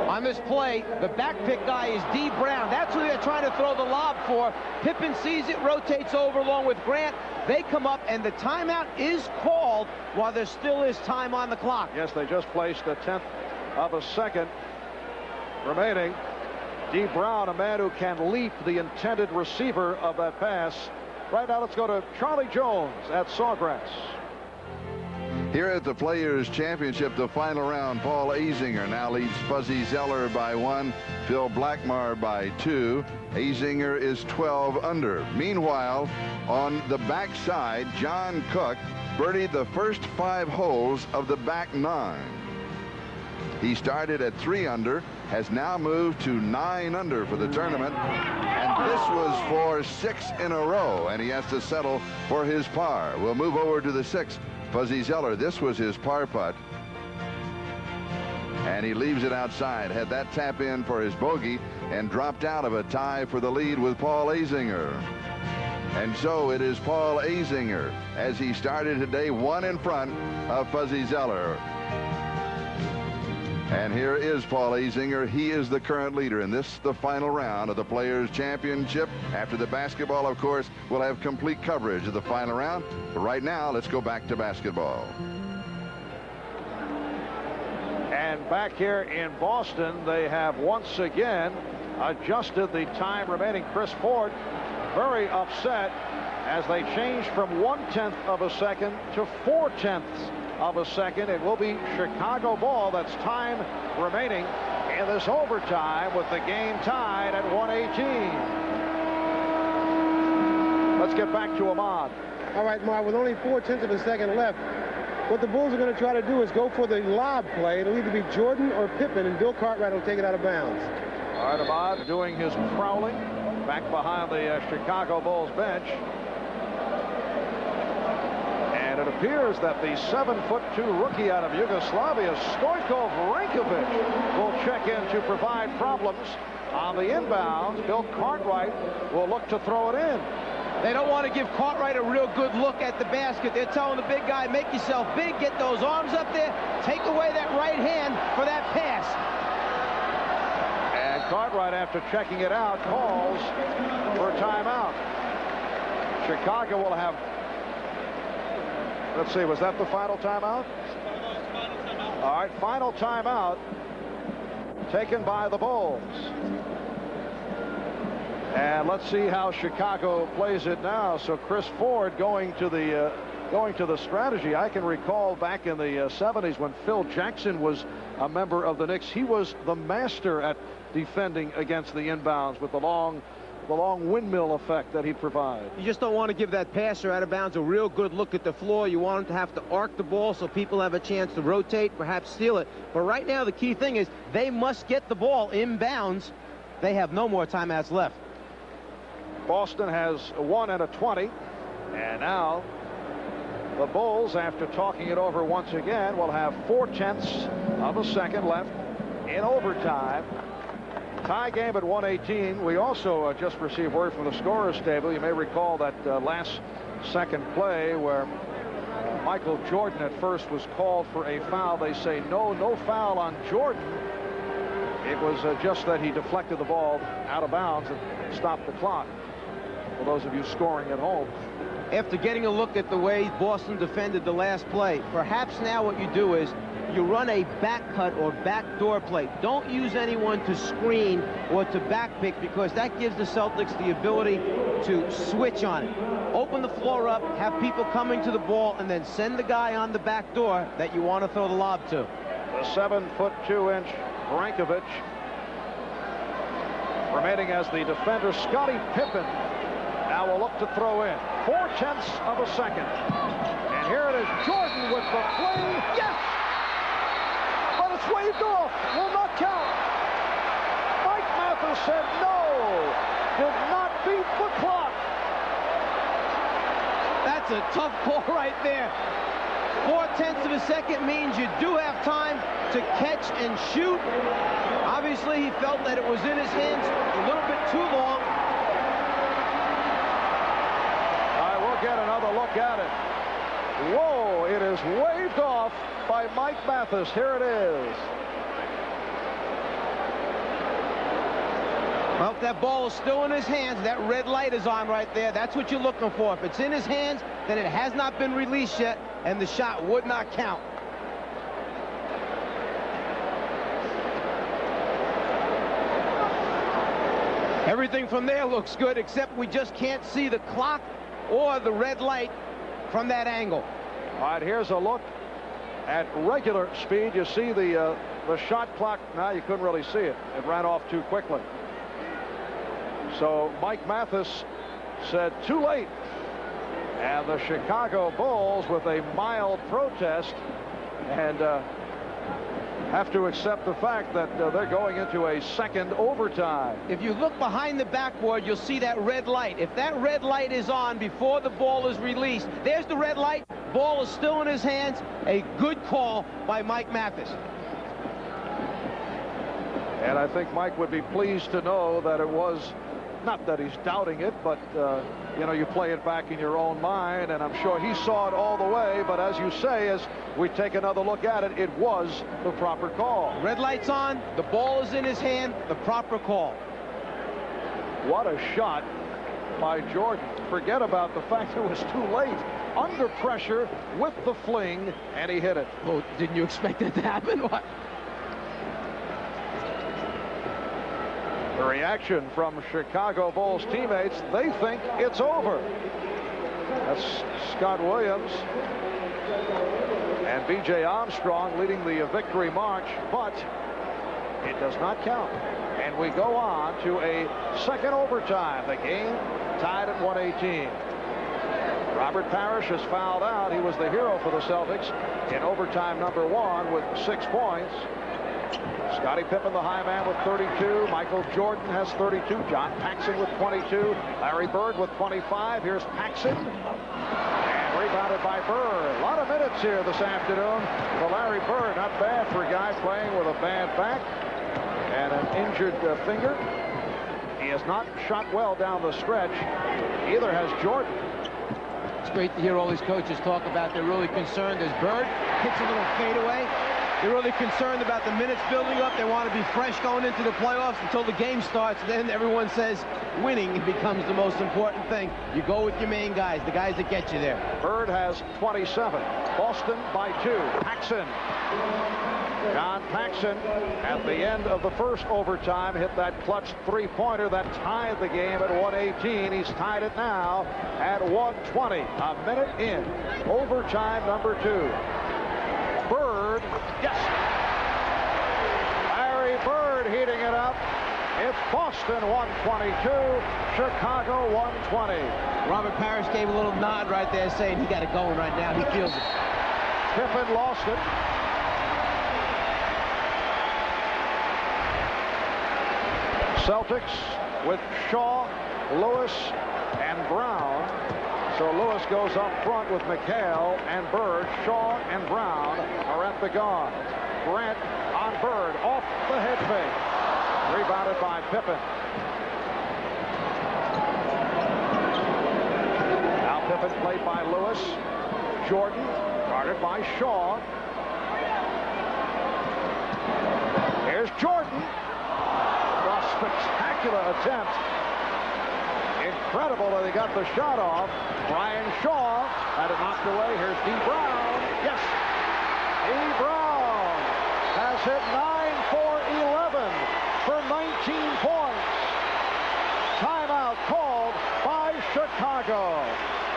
On this play, the back pick guy is D. Brown. That's who they're trying to throw the lob for. Pippen sees it, rotates over along with Grant. They come up, and the timeout is called while there still is time on the clock. Yes, they just placed a 10th of a second remaining. D. Brown, a man who can leap the intended receiver of that pass. Right now, let's go to Charlie Jones at Sawgrass. Here at the Players Championship, the final round, Paul Azinger now leads Fuzzy Zeller by 1, Phil Blackmar by 2. Azinger is 12 under. Meanwhile, on the backside, John Cook birdied the first 5 holes of the back 9. He started at 3 under, has now moved to 9 under for the tournament, and this was for 6 in a row, and he has to settle for his par. We'll move over to the 6th. Fuzzy Zeller, this was his par putt, and he leaves it outside. Had that tap in for his bogey and dropped out of a tie for the lead with Paul Azinger. And so it is Paul Azinger, as he started today, 1 in front of Fuzzy Zeller. And here is Paul Azinger. He is the current leader in this, the final round of the Players Championship. After the basketball, of course, we'll have complete coverage of the final round. But right now, let's go back to basketball. And back here in Boston, they have once again adjusted the time remaining. Chris Ford very upset as they changed from 1/10 of a second to 4/10 of a second. It will be Chicago ball. That's time remaining in this overtime with the game tied at 118. Let's get back to Ahmad. All right, Mark, with only 4/10 of a second left, what the Bulls are going to try to do is go for the lob play. It'll either be Jordan or Pippen, and Bill Cartwright will take it out of bounds. All right, Ahmad doing his prowling back behind the Chicago Bulls bench. And it appears that the 7'2" rookie out of Yugoslavia, Stojko Vrankovic, will check in to provide problems on the inbounds. Bill Cartwright will look to throw it in. They don't want to give Cartwright a real good look at the basket. They're telling the big guy, make yourself big, get those arms up there, take away that right hand for that pass. And Cartwright, after checking it out, calls for a timeout. Chicago will have, let's see, was that the final timeout? All right, final timeout taken by the Bulls. And let's see how Chicago plays it now. So Chris Ford going to the strategy. I can recall back in the 70s when Phil Jackson was a member of the Knicks. He was the master at defending against the inbounds with the long windmill effect that he'd provide. You just don't want to give that passer out of bounds a real good look at the floor. You want him to have to arc the ball so people have a chance to rotate, perhaps steal it. But right now the key thing is they must get the ball inbounds. They have no more timeouts left. Boston has 1 and a 20, and now the Bulls, after talking it over once again, will have 4/10 of a second left in overtime. Tie game at 118. We also just received word from the scorer's table. You may recall that last second play where Michael Jordan at first was called for a foul. They say no foul on Jordan. It was just that he deflected the ball out of bounds and stopped the clock. For those of you scoring at home. After getting a look at the way Boston defended the last play, perhaps now what you do is you run a back cut or backdoor play. Don't use anyone to screen or to back pick, because that gives the Celtics the ability to switch on it. Open the floor up, have people coming to the ball, and then send the guy on the back door that you want to throw the lob to. The 7'2" Vrankovic remaining as the defender. Scottie Pippen now will look to throw in. 4/10 of a second. And here it is, Jordan with the fling. Yes! But it's waved off. Will not count. Mike Mathis said no. Did not beat the clock. That's a tough call right there. 4/10 of a second means you do have time to catch and shoot. Obviously, he felt that it was in his hands a little bit too long. Get another look at it. Whoa, it is waved off by Mike Mathis. Here it is. Well, if that ball is still in his hands, that red light is on right there. That's what you're looking for. If it's in his hands, then it has not been released yet, and the shot would not count. Everything from there looks good, except we just can't see the clock or the red light from that angle. All right, here's a look at regular speed. You see the shot clock. Now you couldn't really see it. It ran off too quickly. So Mike Mathis said too late. And the Chicago Bulls with a mild protest and have to accept the fact that they're going into a second overtime. If you look behind the backboard, you'll see that red light. If that red light is on before the ball is released, there's the red light. Ball is still in his hands. A good call by Mike Mathis. And I think Mike would be pleased to know that it was, not that he's doubting it, but you know, you play it back in your own mind, and I'm sure he saw it all the way. But as you say, as we take another look at it, it was the proper call. Red light's on, the ball is in his hand, the proper call. What a shot by Jordan. Forget about the fact it was too late. Under pressure with the fling, and he hit it. Oh, didn't you expect that to happen? What? The reaction from Chicago Bulls teammates, they think it's over. That's Scott Williams and B.J. Armstrong leading the victory march, but it does not count. And we go on to a second overtime. The game tied at 118. Robert Parrish is fouled out. He was the hero for the Celtics in overtime number 1 with 6 points. Scottie Pippen, the high man, with 32. Michael Jordan has 32. John Paxson with 22. Larry Bird with 25. Here's Paxson. And rebounded by Bird. A lot of minutes here this afternoon for Larry Bird. Not bad for a guy playing with a bad back and an injured finger. He has not shot well down the stretch. Either has Jordan. It's great to hear all these coaches talk about they're really concerned as Bird hits a little fadeaway. They're really concerned about the minutes building up. They want to be fresh going into the playoffs until the game starts. Then everyone says winning becomes the most important thing. You go with your main guys, the guys that get you there. Bird has 27. Boston by 2. Paxson. John Paxson at the end of the first overtime hit that clutch three-pointer that tied the game at 118. He's tied it now at 120. A minute in. Overtime number 2. Bird, yes. Larry Bird heating it up. It's Boston 122, Chicago 120. Robert Parrish gave a little nod right there saying he got it going right now. He feels it. Pippen lost it. Celtics with Shaw, Lewis, and Brown. So Lewis goes up front with McHale and Bird. Shaw and Brown are at the guard. Grant on Bird, off the head fake. Rebounded by Pippen. Now Pippen played by Lewis. Jordan guarded by Shaw. Here's Jordan. A spectacular attempt. Incredible that he got the shot off. Brian Shaw had it knocked away. Here's D. Brown. Yes. D. Brown has hit 9 for 11 for 19 points. Timeout called by Chicago.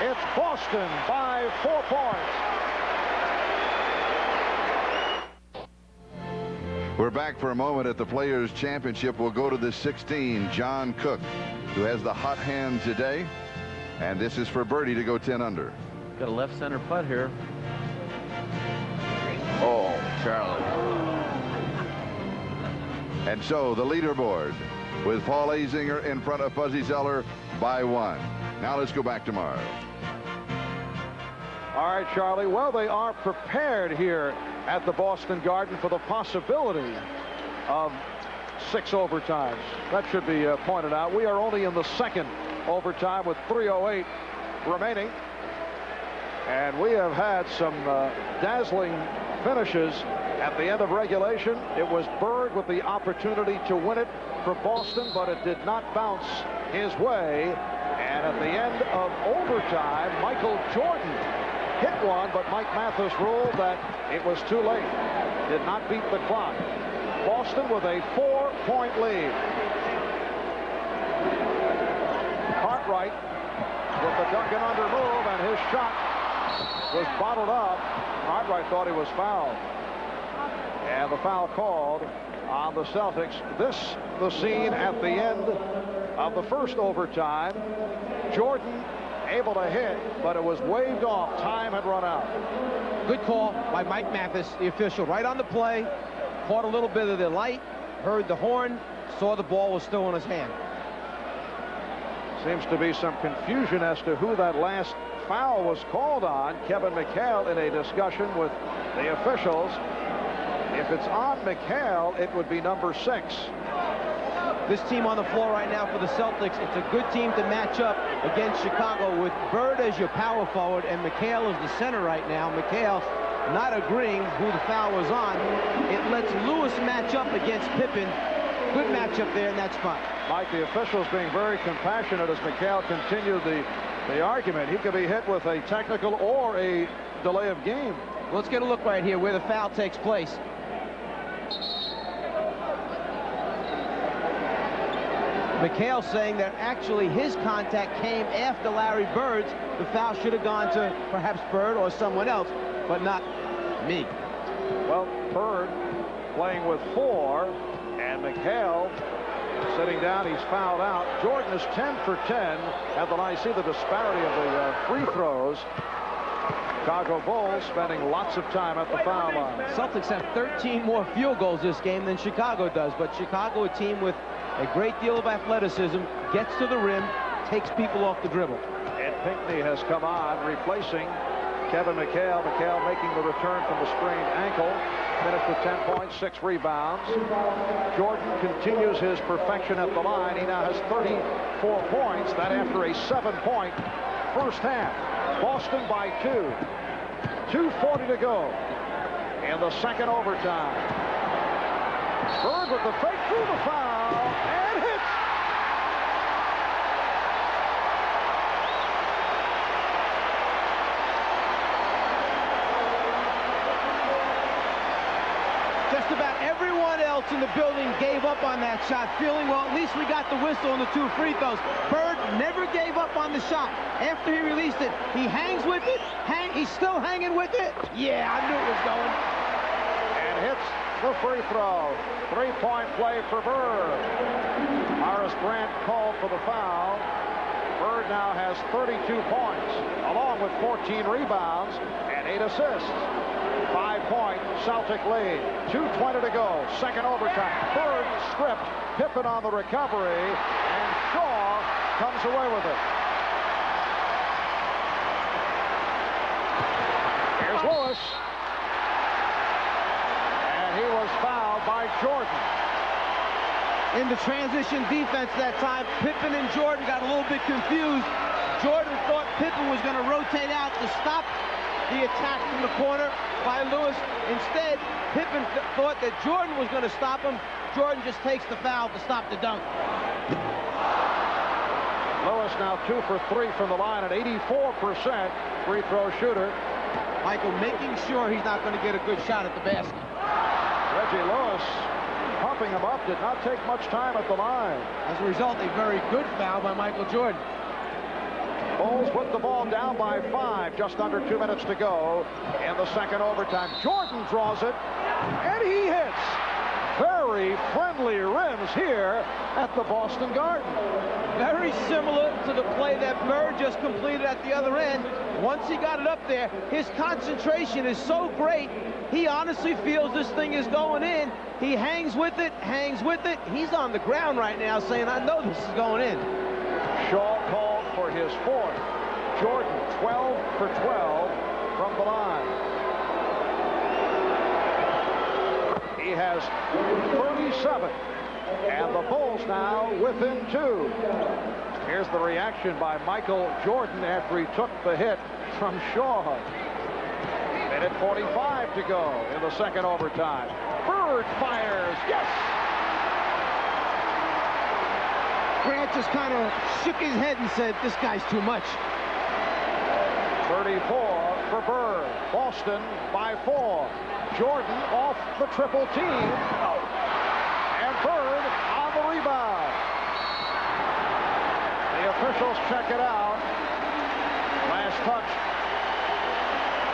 It's Boston by 4 points. We're back for a moment at the Players' Championship. We'll go to the 16, John Cook, who has the hot hand today. And this is for birdie to go 10 under. Got a left center putt here. Oh, Charlie. And so the leaderboard with Paul Azinger in front of Fuzzy Zeller by 1. Now let's go back to Mars. All right, Charlie. Well, they are prepared here at the Boston Garden for the possibility of 6 overtimes. That should be pointed out. We are only in the second overtime with 3:08 remaining. And we have had some dazzling finishes at the end of regulation. It was Bird with the opportunity to win it for Boston, but it did not bounce his way. And at the end of overtime, Michael Jordan hit one, but Mike Mathis ruled that it was too late. Did not beat the clock. Boston with a 4-point lead. Cartwright with the Duncan under move, and his shot was bottled up. Cartwright thought he was fouled. And the foul called on the Celtics. This the scene at the end of the first overtime. Jordan able to hit, but it was waved off. Time had run out. Good call by Mike Mathis, the official, right on the play. Caught a little bit of the light, heard the horn, saw the ball was still in his hand. Seems to be some confusion as to who that last foul was called on. Kevin McHale in a discussion with the officials. If it's on McHale, it would be number 6. This team on the floor right now for the Celtics, it's a good team to match up against Chicago with Bird as your power forward and McHale as the center right now. McHale not agreeing who the foul was on. It lets Lewis match up against Pippen. Good matchup there in that spot. Mike, the officials being very compassionate as McHale continued the argument. He could be hit with a technical or a delay of game. Well, let's get a look right here where the foul takes place. McHale saying that actually his contact came after Larry Bird's. The foul should have gone to perhaps Bird or someone else, but not me. Well, Bird playing with 4, and McHale Sitting down, he's fouled out. Jordan is 10 for 10 at the line. See the disparity of the free throws. Chicago Bulls spending lots of time at the foul line. Celtics have 13 more field goals this game than Chicago does, but Chicago, a team with a great deal of athleticism, gets to the rim, takes people off the dribble. And Pinckney has come on, replacing Kevin McHale. McHale making the return from the sprained ankle. Finished with 10 points, 6 rebounds. Jordan continues his perfection at the line. He now has 34 points. That after a 7-point first half. Boston by 2. 2:40 to go in the second overtime. Bird with the fake through the foul and hits. Just about everyone else in the building gave up on that shot, feeling, well, at least we got the whistle on the 2 free throws. Bird never gave up on the shot. After he released it, he hangs with it. He's still hanging with it. Yeah, I knew it was going. And hits the free throw. 3-point play for Bird. Horace Grant called for the foul. Bird now has 32 points, along with 14 rebounds and 8 assists. 5-point Celtic lead. 2:20 to go. Second overtime. Bird stripped. Pippen on the recovery. And Shaw comes away with it. Here's Lewis. And he was fouled by Jordan. In the transition defense that time, Pippen and Jordan got a little bit confused. Jordan thought Pippen was going to rotate out to stop the attack from the corner by Lewis. Instead, Pippen thought that Jordan was going to stop him. Jordan just takes the foul to stop the dunk. Lewis now 2 for 3 from the line, an 84% free throw shooter. Michael making sure he's not going to get a good shot at the basket. Reggie Lewis pumping him up, did not take much time at the line. As a result, a very good foul by Michael Jordan. Bulls put the ball down by 5, just under 2 minutes to go in the second overtime. Jordan draws it, and he hits. Very friendly rims here at the Boston Garden. Very similar to the play that Bird just completed at the other end. Once he got it up there, his concentration is so great, he honestly feels this thing is going in. He hangs with it, hangs with it. He's on the ground right now saying, I know this is going in. Shaw called for his 4th. Jordan 12 for 12 from the line. He has 37, and the Bulls now within 2. Here's the reaction by Michael Jordan after he took the hit from Shaw. Minute 45 to go in the second overtime. Bird fires. Yes! Grant just kind of shook his head and said, this guy's too much. 34 for Bird. Boston by 4. Jordan off the triple team. And Bird on the rebound. The officials check it out. Last touch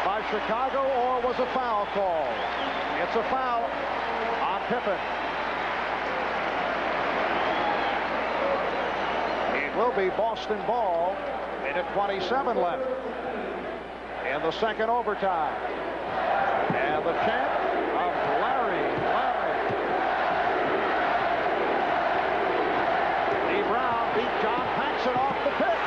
by Chicago, or was a foul call? It's a foul on Pippen. It will be Boston ball. Minute 27 left in the second overtime. And the chant of Larry. Dee Brown beat John Paxson off the pick.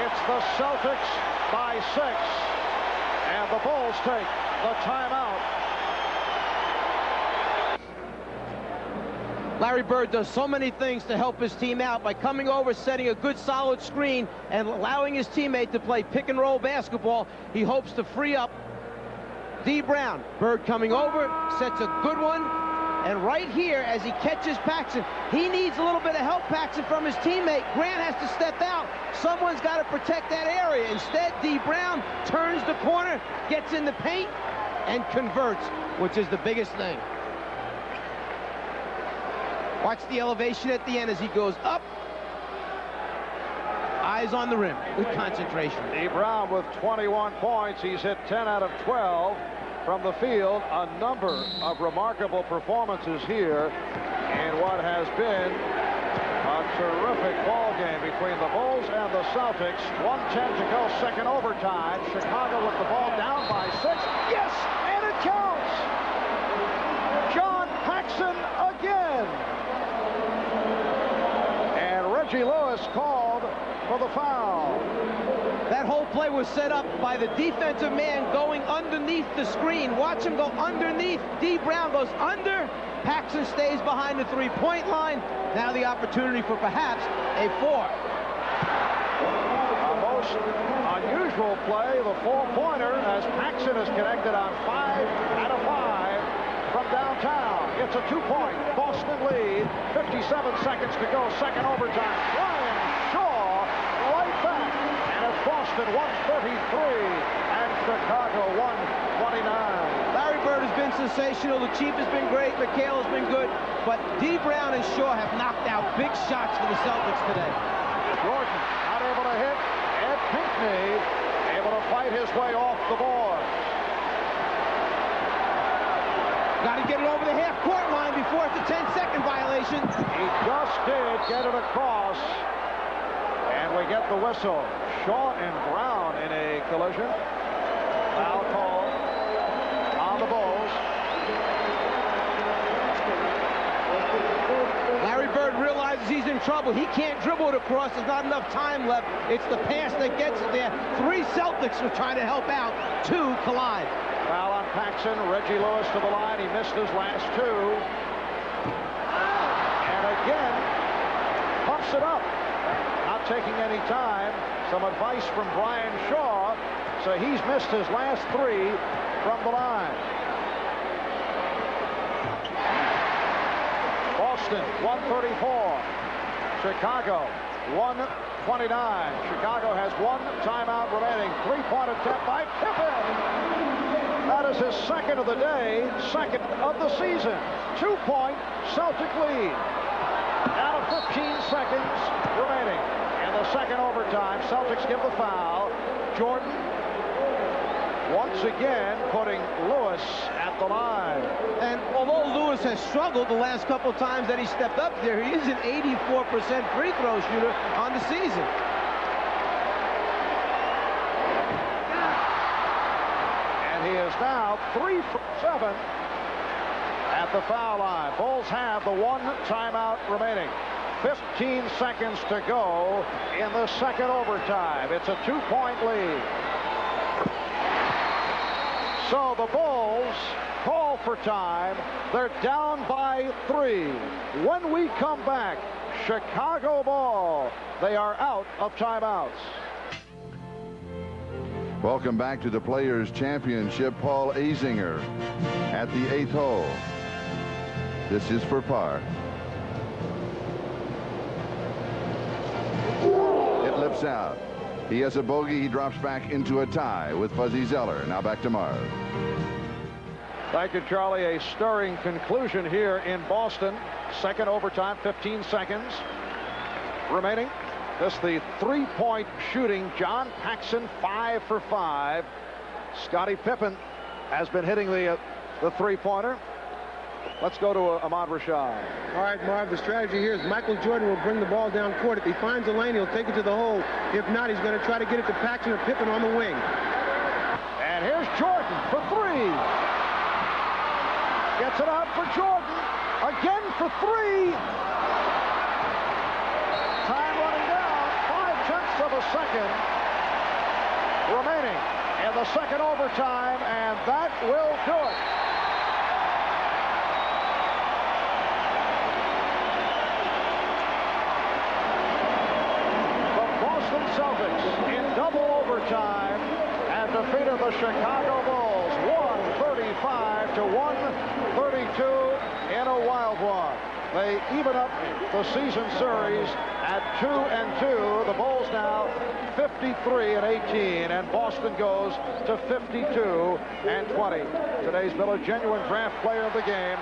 It's the Celtics by 6. And the Bulls take the timeout. Larry Bird does so many things to help his team out by coming over, setting a good solid screen, and allowing his teammate to play pick and roll basketball. He hopes to free up Dee Brown. Bird coming over, sets a good one, and right here as he catches Paxson, he needs a little bit of help, Paxson, from his teammate. Grant has to step out. Someone's got to protect that area. Instead, Dee Brown turns the corner, gets in the paint, and converts, which is the biggest thing. Watch the elevation at the end as he goes up. Eyes eyes on the rim with concentration. Dee Brown with 21 points. He's hit 10 out of 12 from the field. A number of remarkable performances here in what has been a terrific ball game between the Bulls and the Celtics. 1:10 to go, second overtime. Chicago with the ball down by 6. Yes, and it counts. John Paxson again. And Reggie Lewis called for the foul. That whole play was set up by the defensive man going underneath the screen. Watch him go underneath. Dee Brown goes under. Paxson stays behind the three-point line. Now the opportunity for perhaps a 4. A most unusual play, the 4-pointer, as Paxson is connected on 5 out of 5 from downtown. It's a 2-point Boston lead. 57 seconds to go, second overtime. Brian Shaw right back. And it's Boston 133 and Chicago 129. Larry Bird has been sensational. The Chief has been great. McHale has been good. But Dee Brown and Shaw have knocked out big shots for the Celtics today. Jordan not able to hit. Ed Pinckney able to fight his way off the board. Got to get it over the half-court line before it's a 10-second violation. He just did get it across. And we get the whistle. Shaw and Brown in a collision. Foul call on the Bulls. Larry Bird realizes he's in trouble. He can't dribble it across. There's not enough time left. It's the pass that gets it there. 3 Celtics are trying to help out. 2 collide. Foul on Paxson. Reggie Lewis to the line. He missed his last 2. And again, pumps it up. Not taking any time. Some advice from Brian Shaw. So he's missed his last 3 from the line. Boston 134. Chicago 129. Chicago has 1 timeout remaining. 3-point attempt by Pippen. That is his second of the day, second of the season. 2-point Celtic lead. Down to 15 seconds remaining. In the second overtime, Celtics give the foul. Jordan once again putting Lewis at the line. And although Lewis has struggled the last couple of times that he stepped up there, he is an 84% free throw shooter on the season. And he is now 3 for 7 at the foul line. Bulls have the 1 timeout remaining. 15 seconds to go in the second overtime. It's a 2-point lead. So the Bulls call for time. They're down by 3. When we come back, Chicago ball. They are out of timeouts. Welcome back to the Players' Championship. Paul Azinger at the 8th hole. This is for par. It lips out. He has a bogey. He drops back into a tie with Fuzzy Zeller. Now back to Marv. Thank you, Charlie. A stirring conclusion here in Boston. Second overtime, 15 seconds remaining. This the 3-point shooting. John Paxson 5 for 5. Scottie Pippen has been hitting the 3-pointer. Let's go to Ahmad Rashad. All right, Marv, the strategy here is Michael Jordan will bring the ball down court. If he finds a lane, he'll take it to the hole. If not, he's going to try to get it to Paxson or Pippen on the wing. And here's Jordan for 3. Gets it out for Jordan. Again for 3. Time running down. 0.5 of a second remaining in the second overtime, and that will do it. Celtics in double overtime and defeated the Chicago Bulls 135 to 132 in a wild one. They even up the season series at 2-2. The Bulls now 53-18, and Boston goes to 52-20. Today's Miller Genuine Draft Player of the Game,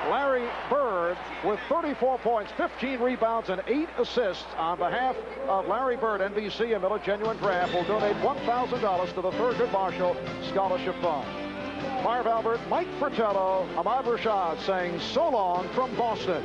Larry Bird with 34 points, 15 rebounds, and 8 assists. On behalf of Larry Bird, NBC and Miller Genuine Draft will donate $1,000 to the Thurgood Marshall Scholarship Fund. Marv Albert, Mike Fratello, Ahmad Rashad saying so long from Boston.